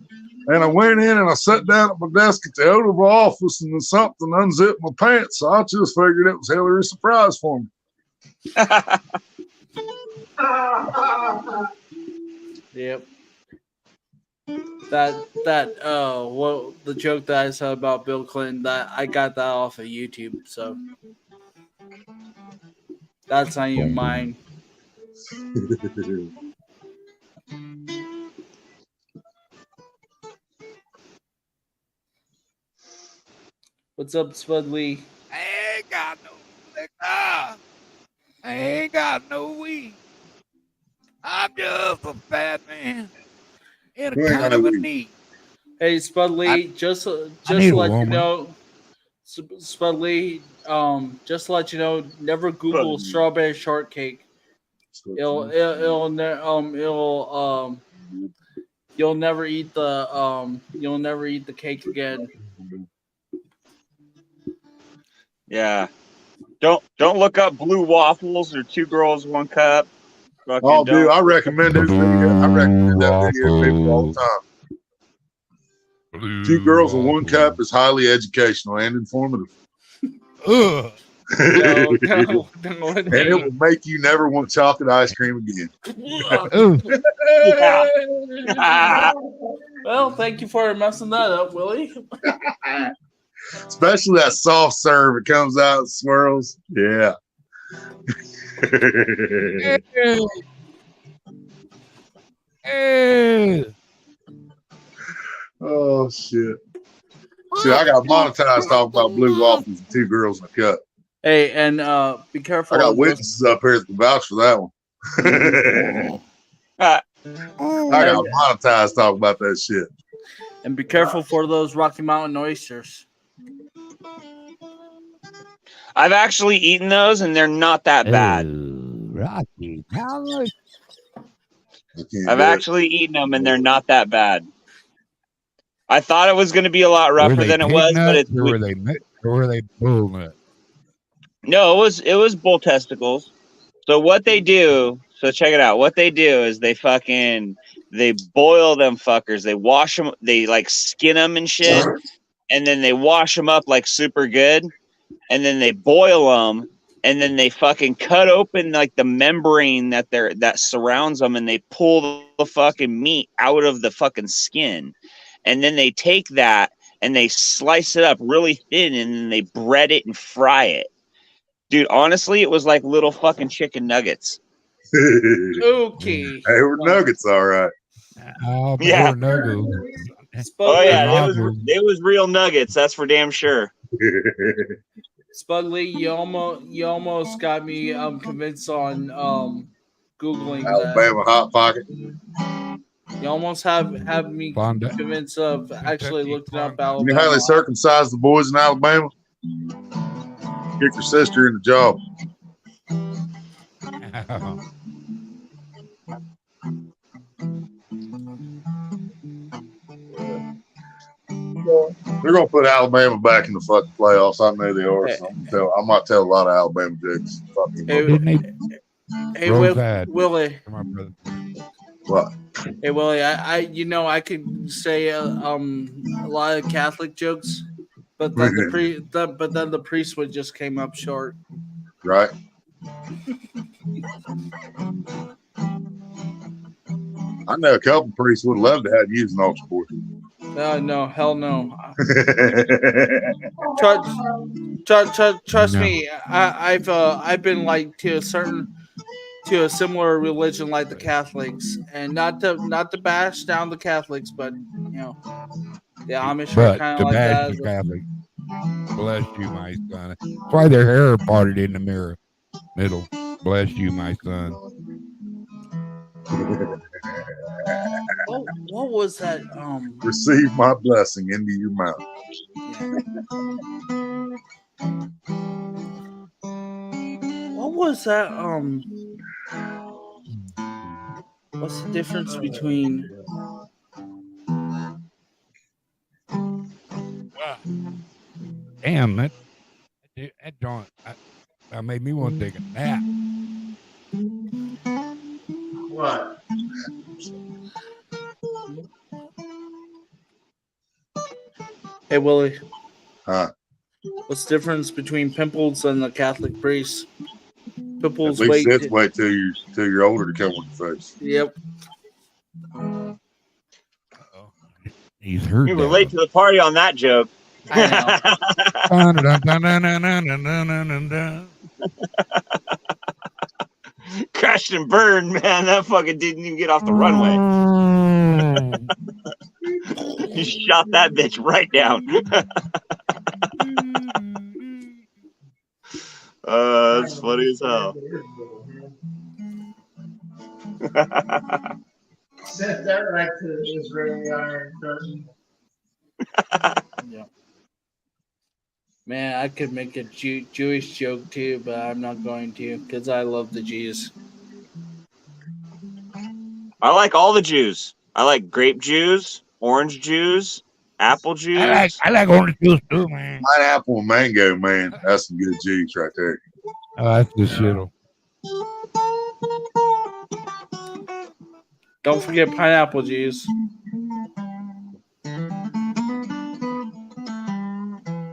and I went in and I sat down at my desk at the Oval Office, and then something unzipped my pants. So I just figured it was Hillary's surprise for me. Yep. What the joke that I said about Bill Clinton, that I got that off of YouTube, so that's not even mine. What's up, Spud Lee? I ain't got no liquor. I ain't got no weed. I'm just a fat man in a Who ain't got kind no of a weed? need. Hey, Spud Lee, just I to need a let you woman. know, Spud Lee, just to let you know, never Google strawberry shortcake. You'll never eat the cake again. Yeah. Don't look up blue waffles or 2 girls, 1 cup. Fucking Oh, dude, don't. I recommend those videos. I recommend that video to people all the time. 2 girls and 1 cup is highly educational and informative. Ugh. No, it And it ain't. will make you never want chocolate ice cream again. Ugh. Yeah. Well, thank you for messing that up, Willie. Especially that soft serve. It comes out and swirls. Yeah. Oh, shit. See, I got monetized talking about blue waffles and 2 girls in a cup. Hey, and be I careful. got witnesses up here that can vouch for that one. I got monetized talking about that shit. And be careful for those Rocky Mountain oysters. I've actually eaten those and they're not that bad. Rocky. I've actually eaten them and they're not that bad. I thought it was going to be a lot Were rougher they than it pig was, but nuts it's or were they bull nuts? no, it was bull testicles. So what they do, so check it out. What they do is they boil them fuckers. They wash them, they like skin them and shit, and then they wash them up like super good, and then they boil them, and then they fucking cut open like the membrane that surrounds them, and they pull the fucking meat out of the fucking skin, and then they take that and they slice it up really thin, and then they bread it and fry it. Dude, honestly, it was like little fucking chicken nuggets. Okay. They were nuggets, all right. Oh, they Yeah. were nuggets. Oh yeah, Nuggets. it was real nuggets. That's for damn sure. Spud Lee, you almost got me convinced on Googling Alabama Hot Pocket. that. You almost have me convinced of actually looking up You know how Alabama. they circumcise the boys in Alabama? Kick your sister in the jaw. They're gonna put Alabama back in the fucking playoffs. I know they are. So I might tell a lot of Alabama jokes. Hey, Willie. Come on, brother. What? Hey, Willie. I could say a lot of Catholic jokes, but then the priest would just came up short. Right. I know a couple priests would love to have you as an altar boy. No, hell no. Trust me. I've been like to a similar religion like the Catholics, and not to bash down the Catholics, but the Amish are But kind to of like bash that. the Catholic, bless you, my son. That's why their hair parted in the middle. Bless you, my son. What was that? Receive my blessing into your mouth. What was that? What's the difference between? Damn, that joint that made me want to take a nap. What? Hey Willie, Huh? what's the difference between pimples and the Catholic priest? At Pimples least wait. this wait till you're older to come on your face. Yep. Uh-oh. He's heard You were that late one. to the party on that joke. I know. Dun, dun, dun, dun, dun, dun, dun, dun, dun, dun. Crashed and burned, man. That fucking didn't even get off the runway. You shot that bitch right down. That's funny as hell. Sent that right to the Israeli Iron Curtain. Yeah. Man, I could make a Jewish joke too, but I'm not going to because I love the Jews. I like all the Jews. I like grape Jews, orange Jews, apple Jews. I like orange juice too, man. Pineapple and mango, man. That's some good juice right there. Oh, that's the shit'll. Don't forget pineapple Jews.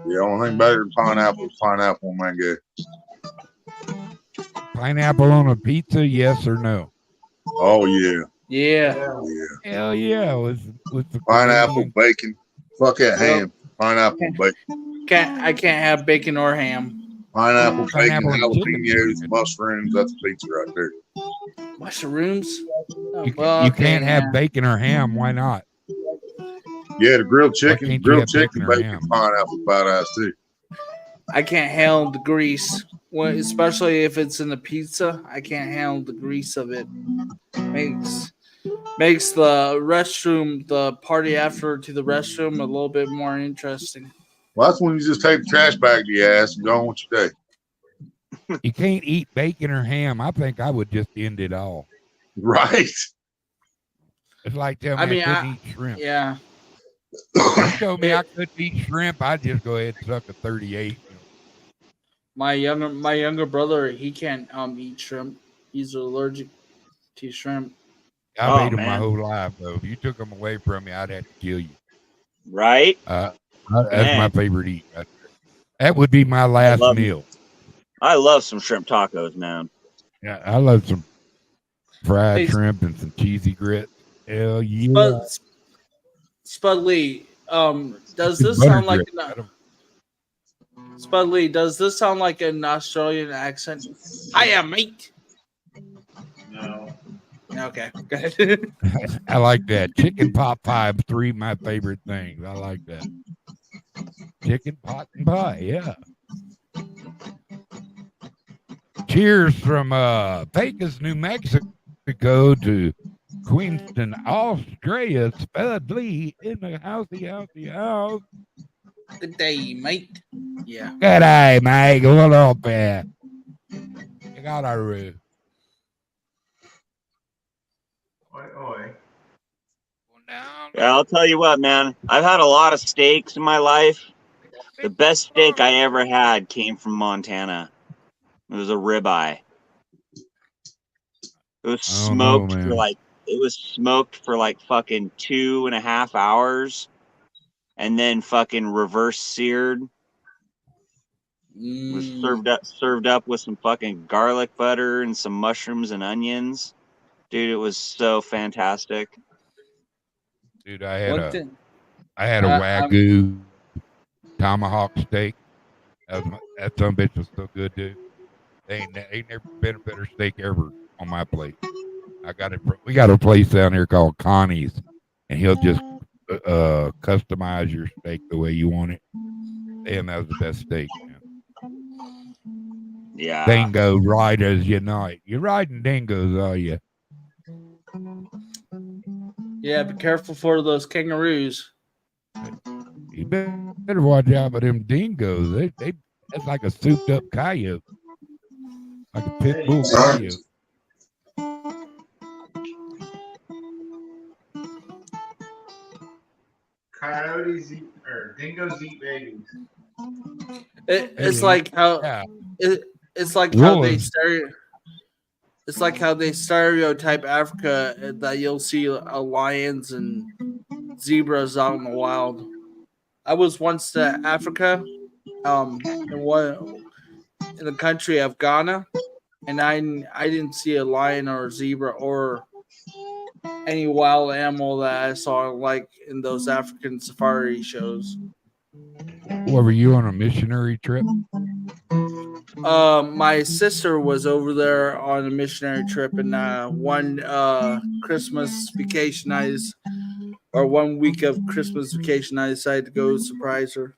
The only thing better than pineapple is pineapple and mango. Pineapple on a pizza, yes or no? Oh yeah, Yeah. yeah. Hell yeah, with the Pineapple, Canadian. bacon. Fuck that ham. Pineapple, bacon. I can't have bacon or ham. Pineapple, bacon, Pineapple and jalapenos, chicken. mushrooms. That's pizza right there. Mushrooms? Oh, You, well, you okay, can't have yeah. bacon or ham. Why not? Yeah, the grilled Why chicken, can't you have bacon or bacon, ham? pineapple, badass too. I can't handle the grease, especially if it's in the pizza. I can't handle the grease of it. Makes the restroom, the party after to the restroom, a little bit more interesting. Well, that's when you just take the trash bag to your ass and go on with your day. You can't eat bacon or ham. I think I would just end it all. Right. It's like telling me I couldn't eat shrimp. Yeah. If you told me I couldn't eat shrimp, I'd just go ahead and suck a 38. My younger brother, he can't eat shrimp. He's allergic to shrimp. I've ate them my man. whole life, though. If you took them away from me, I'd have to kill you. Right? That's Man. my favorite eat. That would be my last meal. I love some shrimp tacos, man. Yeah, I love some fried shrimp and some cheesy grits. Hell yeah. Spud Lee, does this sound like Spud Lee, does this sound like an Australian accent? Hiya, mate. No. Okay, go ahead. I like that. Chicken pot pie, three of my favorite things. I like that. Chicken pot and pie, yeah. Cheers from Pecos, New Mexico to Queenston, Australia. Spud Lee in the house. Good day, mate. Yeah. Good day, mate. What up there? You got a roof. Oi, oi. Yeah, I'll tell you what, man. I've had a lot of steaks in my life. The best steak I ever had came from Montana. It was a ribeye. It was smoked for like fucking 2.5 hours, and then fucking reverse seared. It was served up with some fucking garlic butter and some mushrooms and onions. Dude, it was so fantastic. Dude, I had a Wagyu tomahawk steak. That some bitch was so good, dude. Ain't never been a better steak ever on my plate. We got a place down here called Connie's, and he'll just customize your steak the way you want it. And that was the best steak, man. Yeah. Dingo ride as you night. You're riding dingoes, are you? Yeah, be careful for those kangaroos. You better watch out for them dingoes. That's like a souped up coyote. Like a pit bull coyote. Coyotes eat, or dingoes eat babies. It's like how it's like how they it's like how they stereotype Africa that you'll see lions and zebras out in the wild. I was once to Africa, in the country of Ghana, and I didn't see a lion or a zebra or any wild animal that I saw like in those African safari shows. Well, were you on a missionary trip? My sister was over there on a missionary trip, and one Christmas vacation, or 1 week of Christmas vacation, I decided to go surprise her,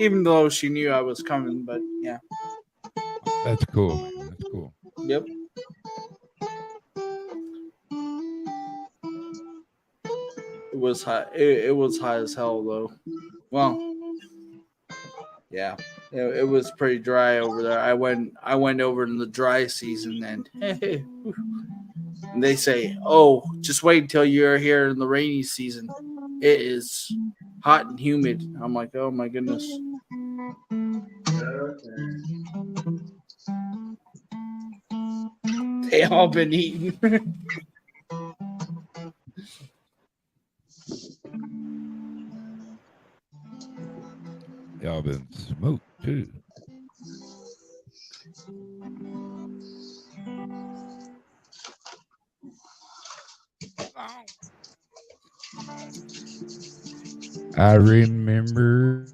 even though she knew I was coming. But yeah, That's cool, man. That's cool. yep. It was hot. It was hot as hell though. Well, yeah, it was pretty dry over there. I went over in the dry season, and and they say, "Oh, just wait until you're here in the rainy season. It is hot and humid." I'm like, "Oh my goodness." They all been eating. Y'all been smoked too. I remember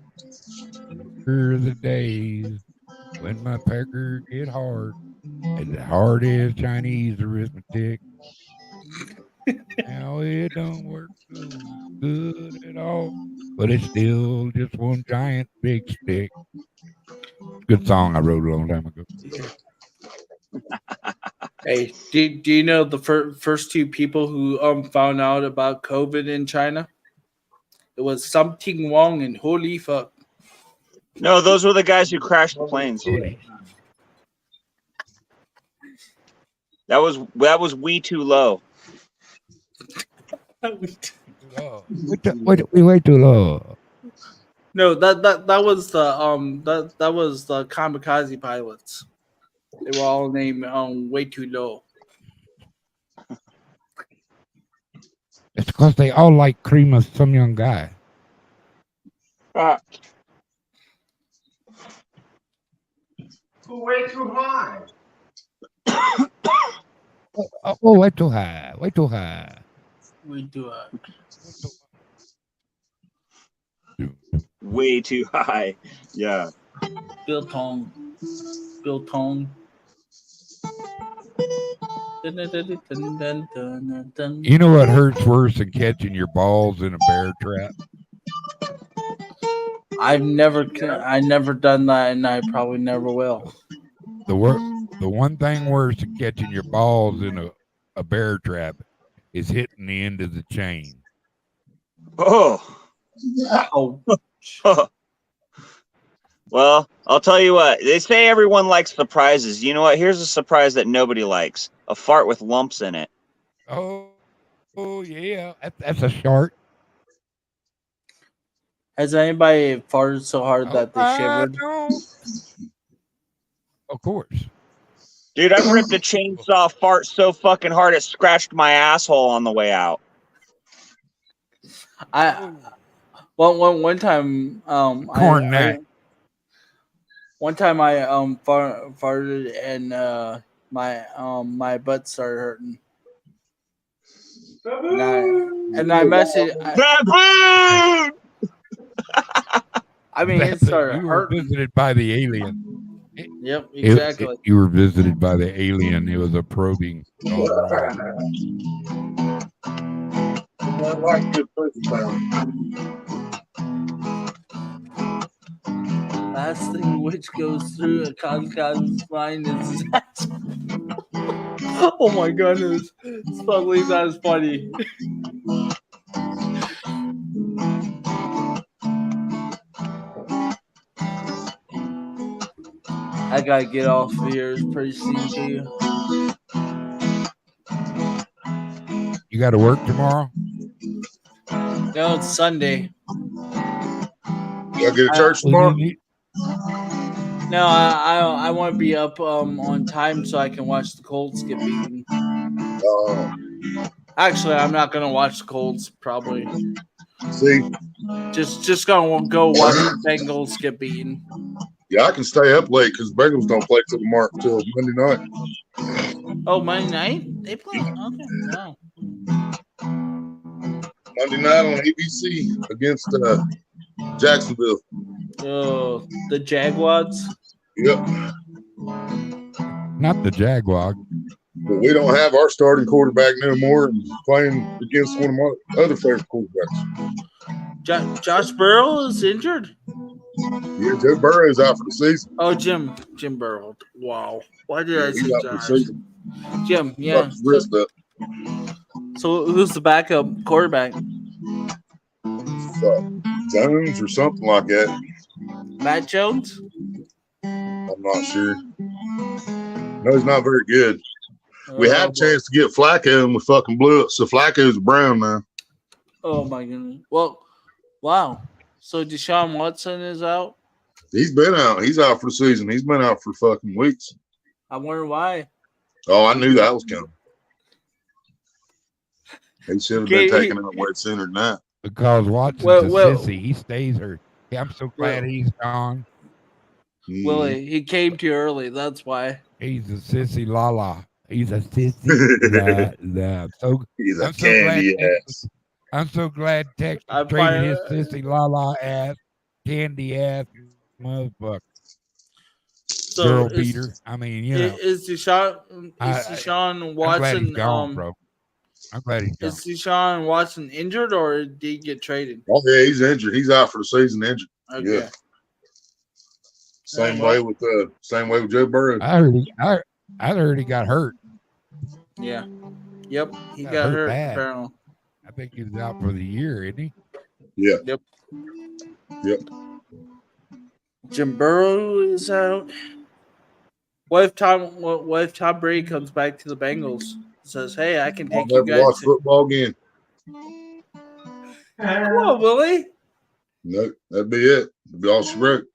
the days when my pecker get hard, as hard as Chinese arithmetic. Now it don't work so good at all, but it's still just one giant big stick. Good song I wrote a long time ago. Hey, do you know the first two people who found out about COVID in China? It was something wrong and holy fuck. No, those were the guys who crashed the planes. Holy That was we too low. we wait too low. No, that was that was the kamikaze pilots. They were all named way too low. It's because they all like cream of some young guy. Way too high. Oh, way too high. Way too high. We do Way too high. Yeah. Bill Tong. You know what hurts worse than catching your balls in a bear trap? I never done that, and I probably never will. The one thing worse than catching your balls in a bear trap is hitting the end of the chain. Oh. Oh. Well, I'll tell you what. They say everyone likes surprises. You know what? Here's a surprise that nobody likes. A fart with lumps in it. Oh yeah. That's a shark. Has anybody farted so hard that they shivered? Of course. Dude, I've ripped a chainsaw fart so fucking hard it scratched my asshole on the way out. One time Corn neck. One time I farted and my butt started hurting. And I messaged. I mean, it started You were hurting. visited by the alien. Yep, exactly. You were visited by the alien. It was a probing. Last thing which goes through a kamikaze's mind is that. Oh my goodness. Suddenly that is funny. I gotta get off here pretty soon too. You got to work tomorrow? No, it's Sunday. You gotta get to church tomorrow? No, I want to be up on time so I can watch the Colts get beaten. Actually, I'm not gonna watch the Colts. Probably See, just gonna go watch the Bengals get beaten. yeah, I can stay up late because the Bengals don't play till Monday night. Oh, Monday night they play. Okay, wow. Monday night on ABC against Jacksonville. Oh, the Jaguars. Yep. Not the Jaguar. But we don't have our starting quarterback no more and playing against one of my other favorite quarterbacks. Josh Burrow is injured. Yeah, Joe Burrow's out for the season. Oh, Jim Burrow. Wow. Why did I He's say out for the Josh? season. Jim, yeah. Fucked his wrist up. So who's the backup quarterback? Jones or something like that. Matt Jones? I'm not sure. No, he's not very good. We had a Oh, chance to get Flacco and we fucking blew it. So Flacco's a Brown now. oh my goodness. Well, wow. So Deshaun Watson is out. He's been out. He's out for the season. He's been out for fucking weeks. I wonder why. Oh, I knew that was coming. He should have been taken out way sooner than that. Because Watson's Well, a well- sissy. He stays hurt. Yeah, I'm so glad he's gone. Willie, he came too early. That's why. He's a sissy la. He's a sissy la. So He's a I'm so glad candy Texas, ass. I'm so glad Texas I traded find- his sissy la ass, candy ass motherfucker. So Girl is- beater. I mean, you know. Is Deshaun I- Watson I'm glad he's gone, bro. I'm glad he's gone. is Deshaun Watson injured or did he get traded? Oh yeah, he's injured. He's out for the season injured. Okay. Yeah. Same way with Joe Burrow. I heard he got hurt. Yeah. Yep. He Got got hurt hurt. bad. Apparently. I think he's out for the year, isn't he? Yeah. Yep. Jim Burrow is out. What if Tom Brady comes back to the Bengals? Says, "Hey, I can I'll take you never watch guys." football again. Come on, Willie. No, that'd be it. It'd be all she wrote.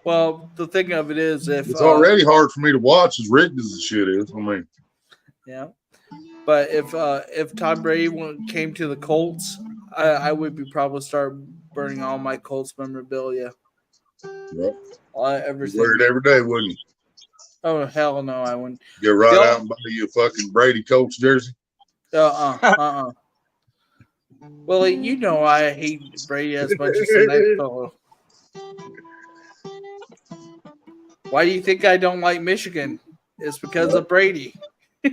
Well, the thing of it is, if It's already hard for me to watch as rigged as the shit is. I mean, yeah, but if Tom Brady came to the Colts, I would be probably start burning all my Colts memorabilia. yep. Everything. Wear it every day, wouldn't you? Oh hell no, I wouldn't. Get right Bill- out and buy you a fucking Brady Colts jersey. Willie, you know I hate Brady as much as the next fellow. Why do you think I don't like Michigan? It's because of Brady. Hey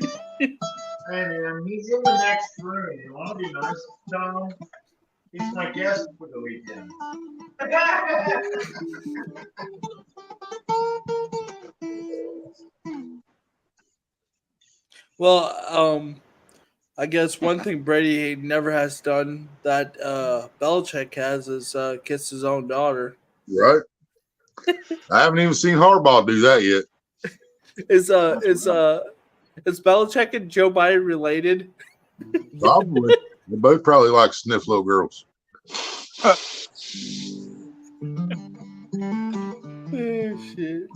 man, he's in the next room. You want to be nice to Donald? He's my guest for the weekend. Well, I guess one thing Brady never has done that Belichick has is kiss his own daughter. Right? I haven't even seen Harbaugh do that yet. Is Belichick and Joe Biden related? Probably. They both probably like sniff little girls. Oh shit.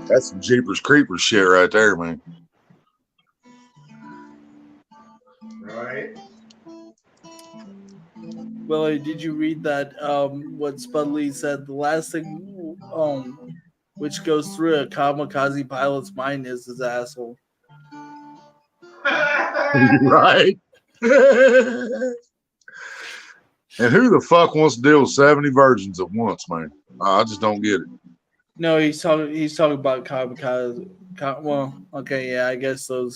That's some Jeepers Creepers shit right there, man. Right? Willie, did you read that? What Spud Lee said? The last thing, which goes through a kamikaze pilot's mind is his asshole. Right? And who the fuck wants to deal with 70 virgins at once, man? I just don't get it. No, he's talking about kamikaze. Well, okay, yeah, I guess those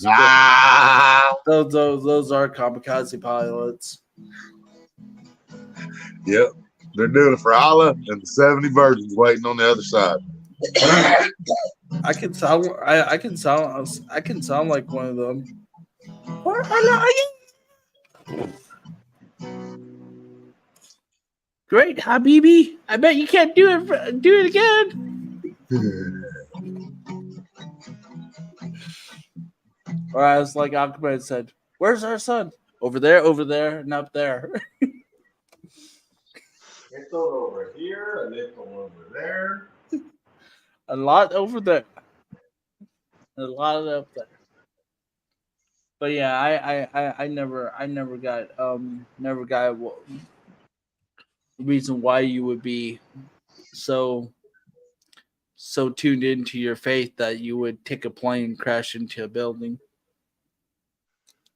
those are kamikaze pilots. Yep. They're doing it for Allah and the 70 virgins waiting on the other side. I can sound like one of them. Where are you? Great, Habibi. I bet you can't do it again. Or as like Ahmed said, "Where's our son? Over there, and up there." Nickel over here, a nickel over there. A lot over there. A lot up there. But yeah, I never got reason why you would be so tuned into your faith that you would take a plane and crash into a building.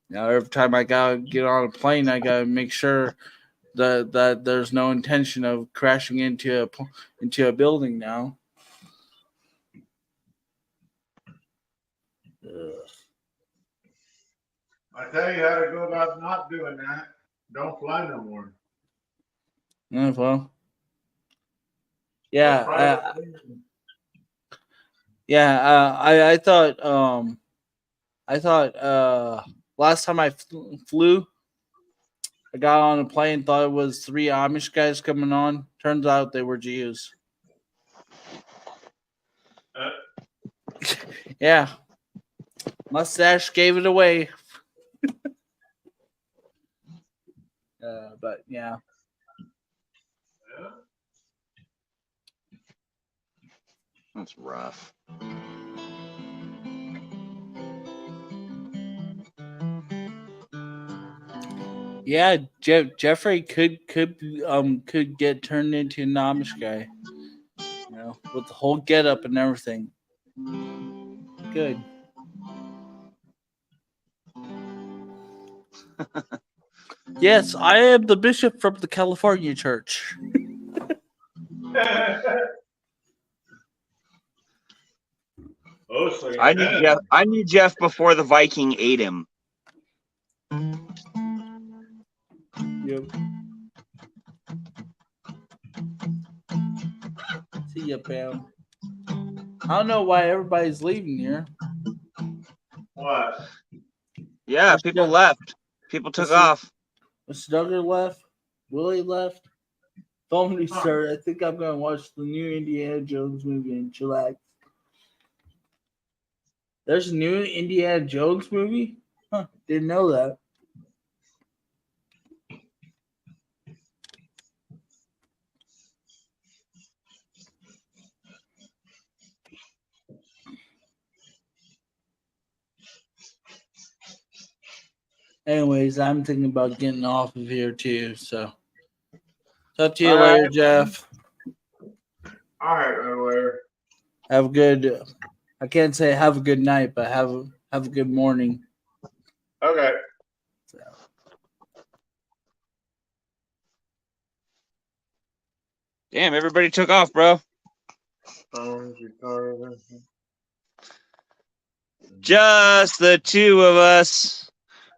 Now every time I gotta get on a plane, I gotta make sure that there's no intention of crashing into a building now. Ugh. I tell you how to go about not doing that. Don't fly no more. Yeah, well, Go yeah, private plane. I thought last time I flew, I got on a plane, thought it was 3 Amish guys coming on. Turns out they were Jews. Uh, Yeah, mustache gave it away. But yeah, yeah. That's rough. yeah. Jeffrey could get turned into an Amish guy. You know, with the whole getup and everything. Good. Yes, I am the bishop from the California church. Oh, so I knew Jeff. I knew Jeff before the Viking ate him. Yep. See ya, Pam. I don't know why everybody's leaving here. What? Yeah, Mr. people Doug- left. People took Mr. off. Mr. Duggar left. Willie left. Phone Huh. restart. I think I'm gonna watch the new Indiana Jones movie and chillax. There's a new Indiana Jones movie? Huh, didn't know that. Anyways, I'm thinking about getting off of here too, so talk to you All later, right. Jeff. All right, right away. Have a good I can't say have a good night, but have a good morning. Okay. So. Damn, everybody took off, bro. Phones recording. Just the two of us.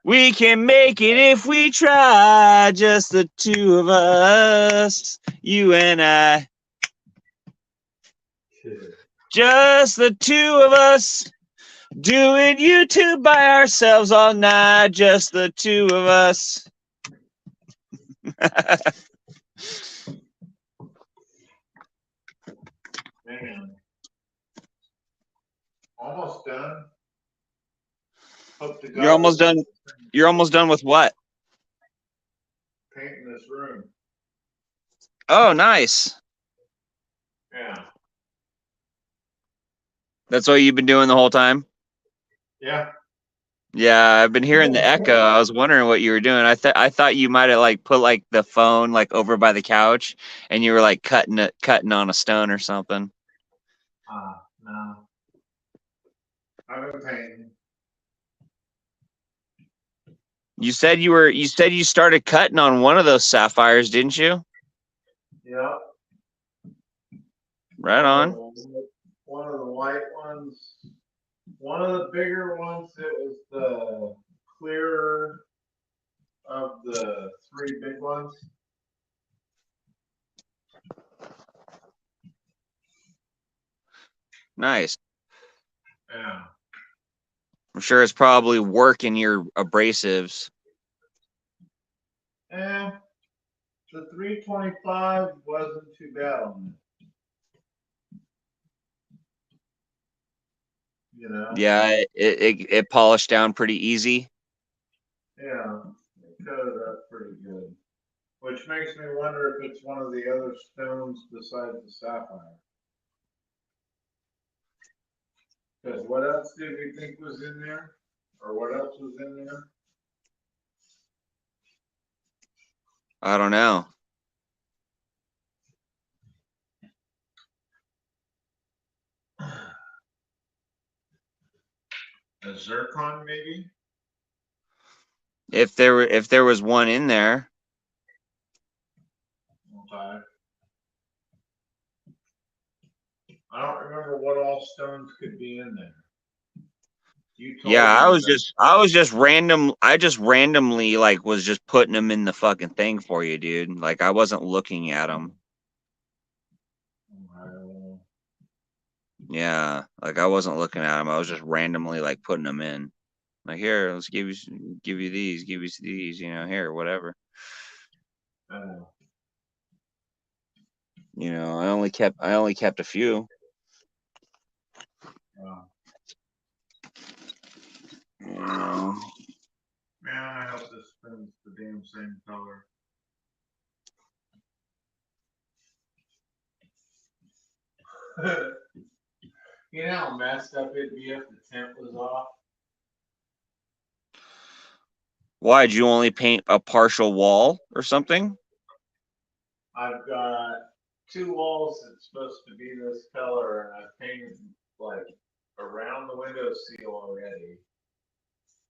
We can make it if we try. Just the two of us. You and I. Just the two of us. Doing YouTube by ourselves all night. Just the two of us. Man. Almost done. Hope to God You're almost done. You're almost done with what? painting this room. Oh, nice. Yeah. That's what you've been doing the whole time? Yeah. Yeah, I've been hearing the echo. I was wondering what you were doing. I thought you might have like put like the phone like over by the couch and you were like cutting on a stone or something. No. I've been painting. You said you started cutting on one of those sapphires, didn't you? Yeah. Right on. One of the white ones. One of the bigger ones, it was the clearer of the 3 big ones. Nice. Yeah. I'm sure it's probably working your abrasives. And the 325 wasn't too bad on it. You know? Yeah, it polished down pretty easy. Yeah. It cut it up pretty good. Which makes me wonder if it's one of the other stones besides the sapphire. Because what else did we think was in there? Or what else was in there? I don't know. A zircon, maybe? If there was one in there, Okay. I don't remember what all stones could be in there. You told yeah, me I just randomly like was just putting them in the fucking thing for you, dude. Like I wasn't looking at them. that. Yeah, like I wasn't looking at them. I was just randomly like putting them in. Like here, let's give you these, you know, here, whatever. You know, I only kept a few. You know. Man, I hope this thing's the damn same color. You know how messed up it'd be if the tent was off? Why did you only paint a partial wall or something? I've got 2 walls that's supposed to be this color, and I've painted like around the window seal already.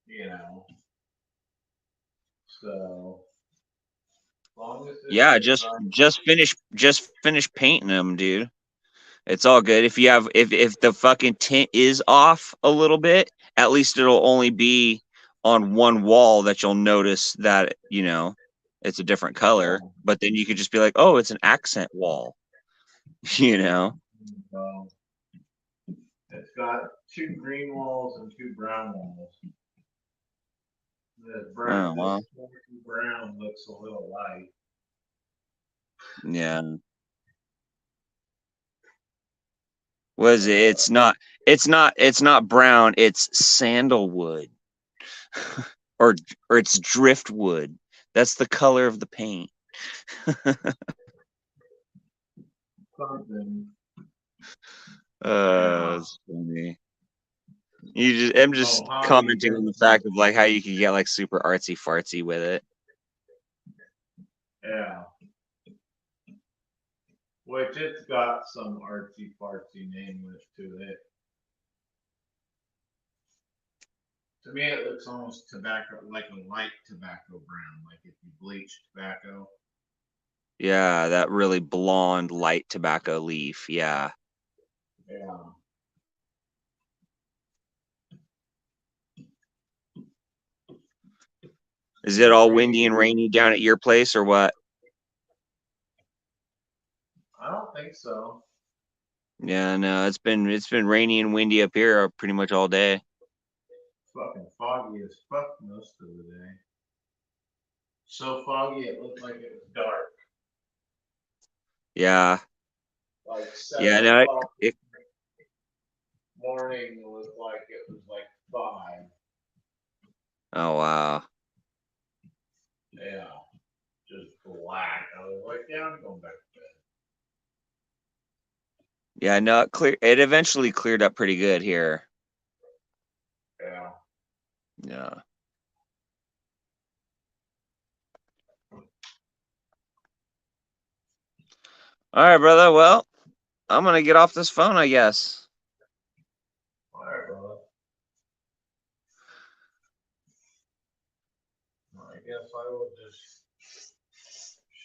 You know. So as long as this Yeah, is just finish painting them, dude. It's all good. If you have if the fucking tint is off a little bit, at least it'll only be on one wall that you'll notice that, you know, it's a different color. But then you could just be like, oh, it's an accent wall. You know? It's got 2 green walls and 2 brown walls. The brown, Oh well. this brown looks a little light. Yeah. Was it? It's not brown, it's sandalwood. or it's driftwood. That's the color of the paint. Something. That's funny. I'm just commenting on the fact of like how you could get like super artsy fartsy with it. Yeah. Which it's got some artsy fartsy name with to it. To me, it looks almost tobacco, like a light tobacco brown, like if you bleach tobacco. Yeah, that really blonde light tobacco leaf. Yeah. Yeah. Is it all windy and rainy down at your place or what? I don't think so. Yeah, no, it's been rainy and windy up here pretty much all day. Fucking foggy as fuck most of the day. So foggy it looked like it was dark. Yeah. Like Yeah, 7 no, o'clock it morning looked like it was like 5. oh wow. Yeah. Just black. I was like, yeah, I'm going back to bed. Yeah, no, it eventually cleared up pretty good here. Yeah. Yeah. All right, brother. Well, I'm gonna get off this phone, I guess. All right, brother. I guess I will just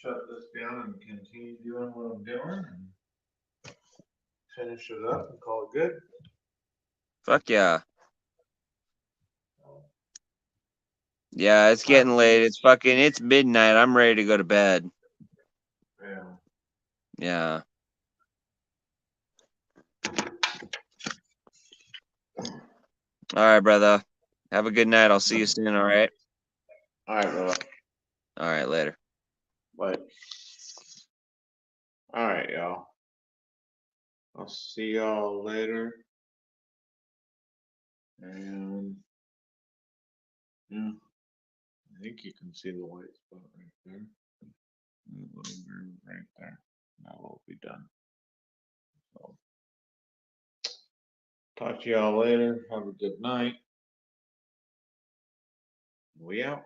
shut this down and continue doing what I'm doing and finish it up and call it good. Fuck yeah. Yeah, it's getting late. It's midnight. I'm ready to go to bed. Yeah. Yeah. All right, brother. Have a good night. I'll see you soon, all right? All right, brother. All right, later. Bye. All right, y'all. I'll see y'all later. And yeah, I think you can see the white spot right there. A little groove right there. Now we'll be done. So, talk to y'all later. Have a good night. We out.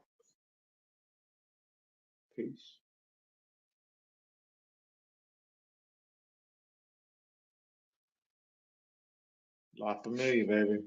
Peace. La familia, baby.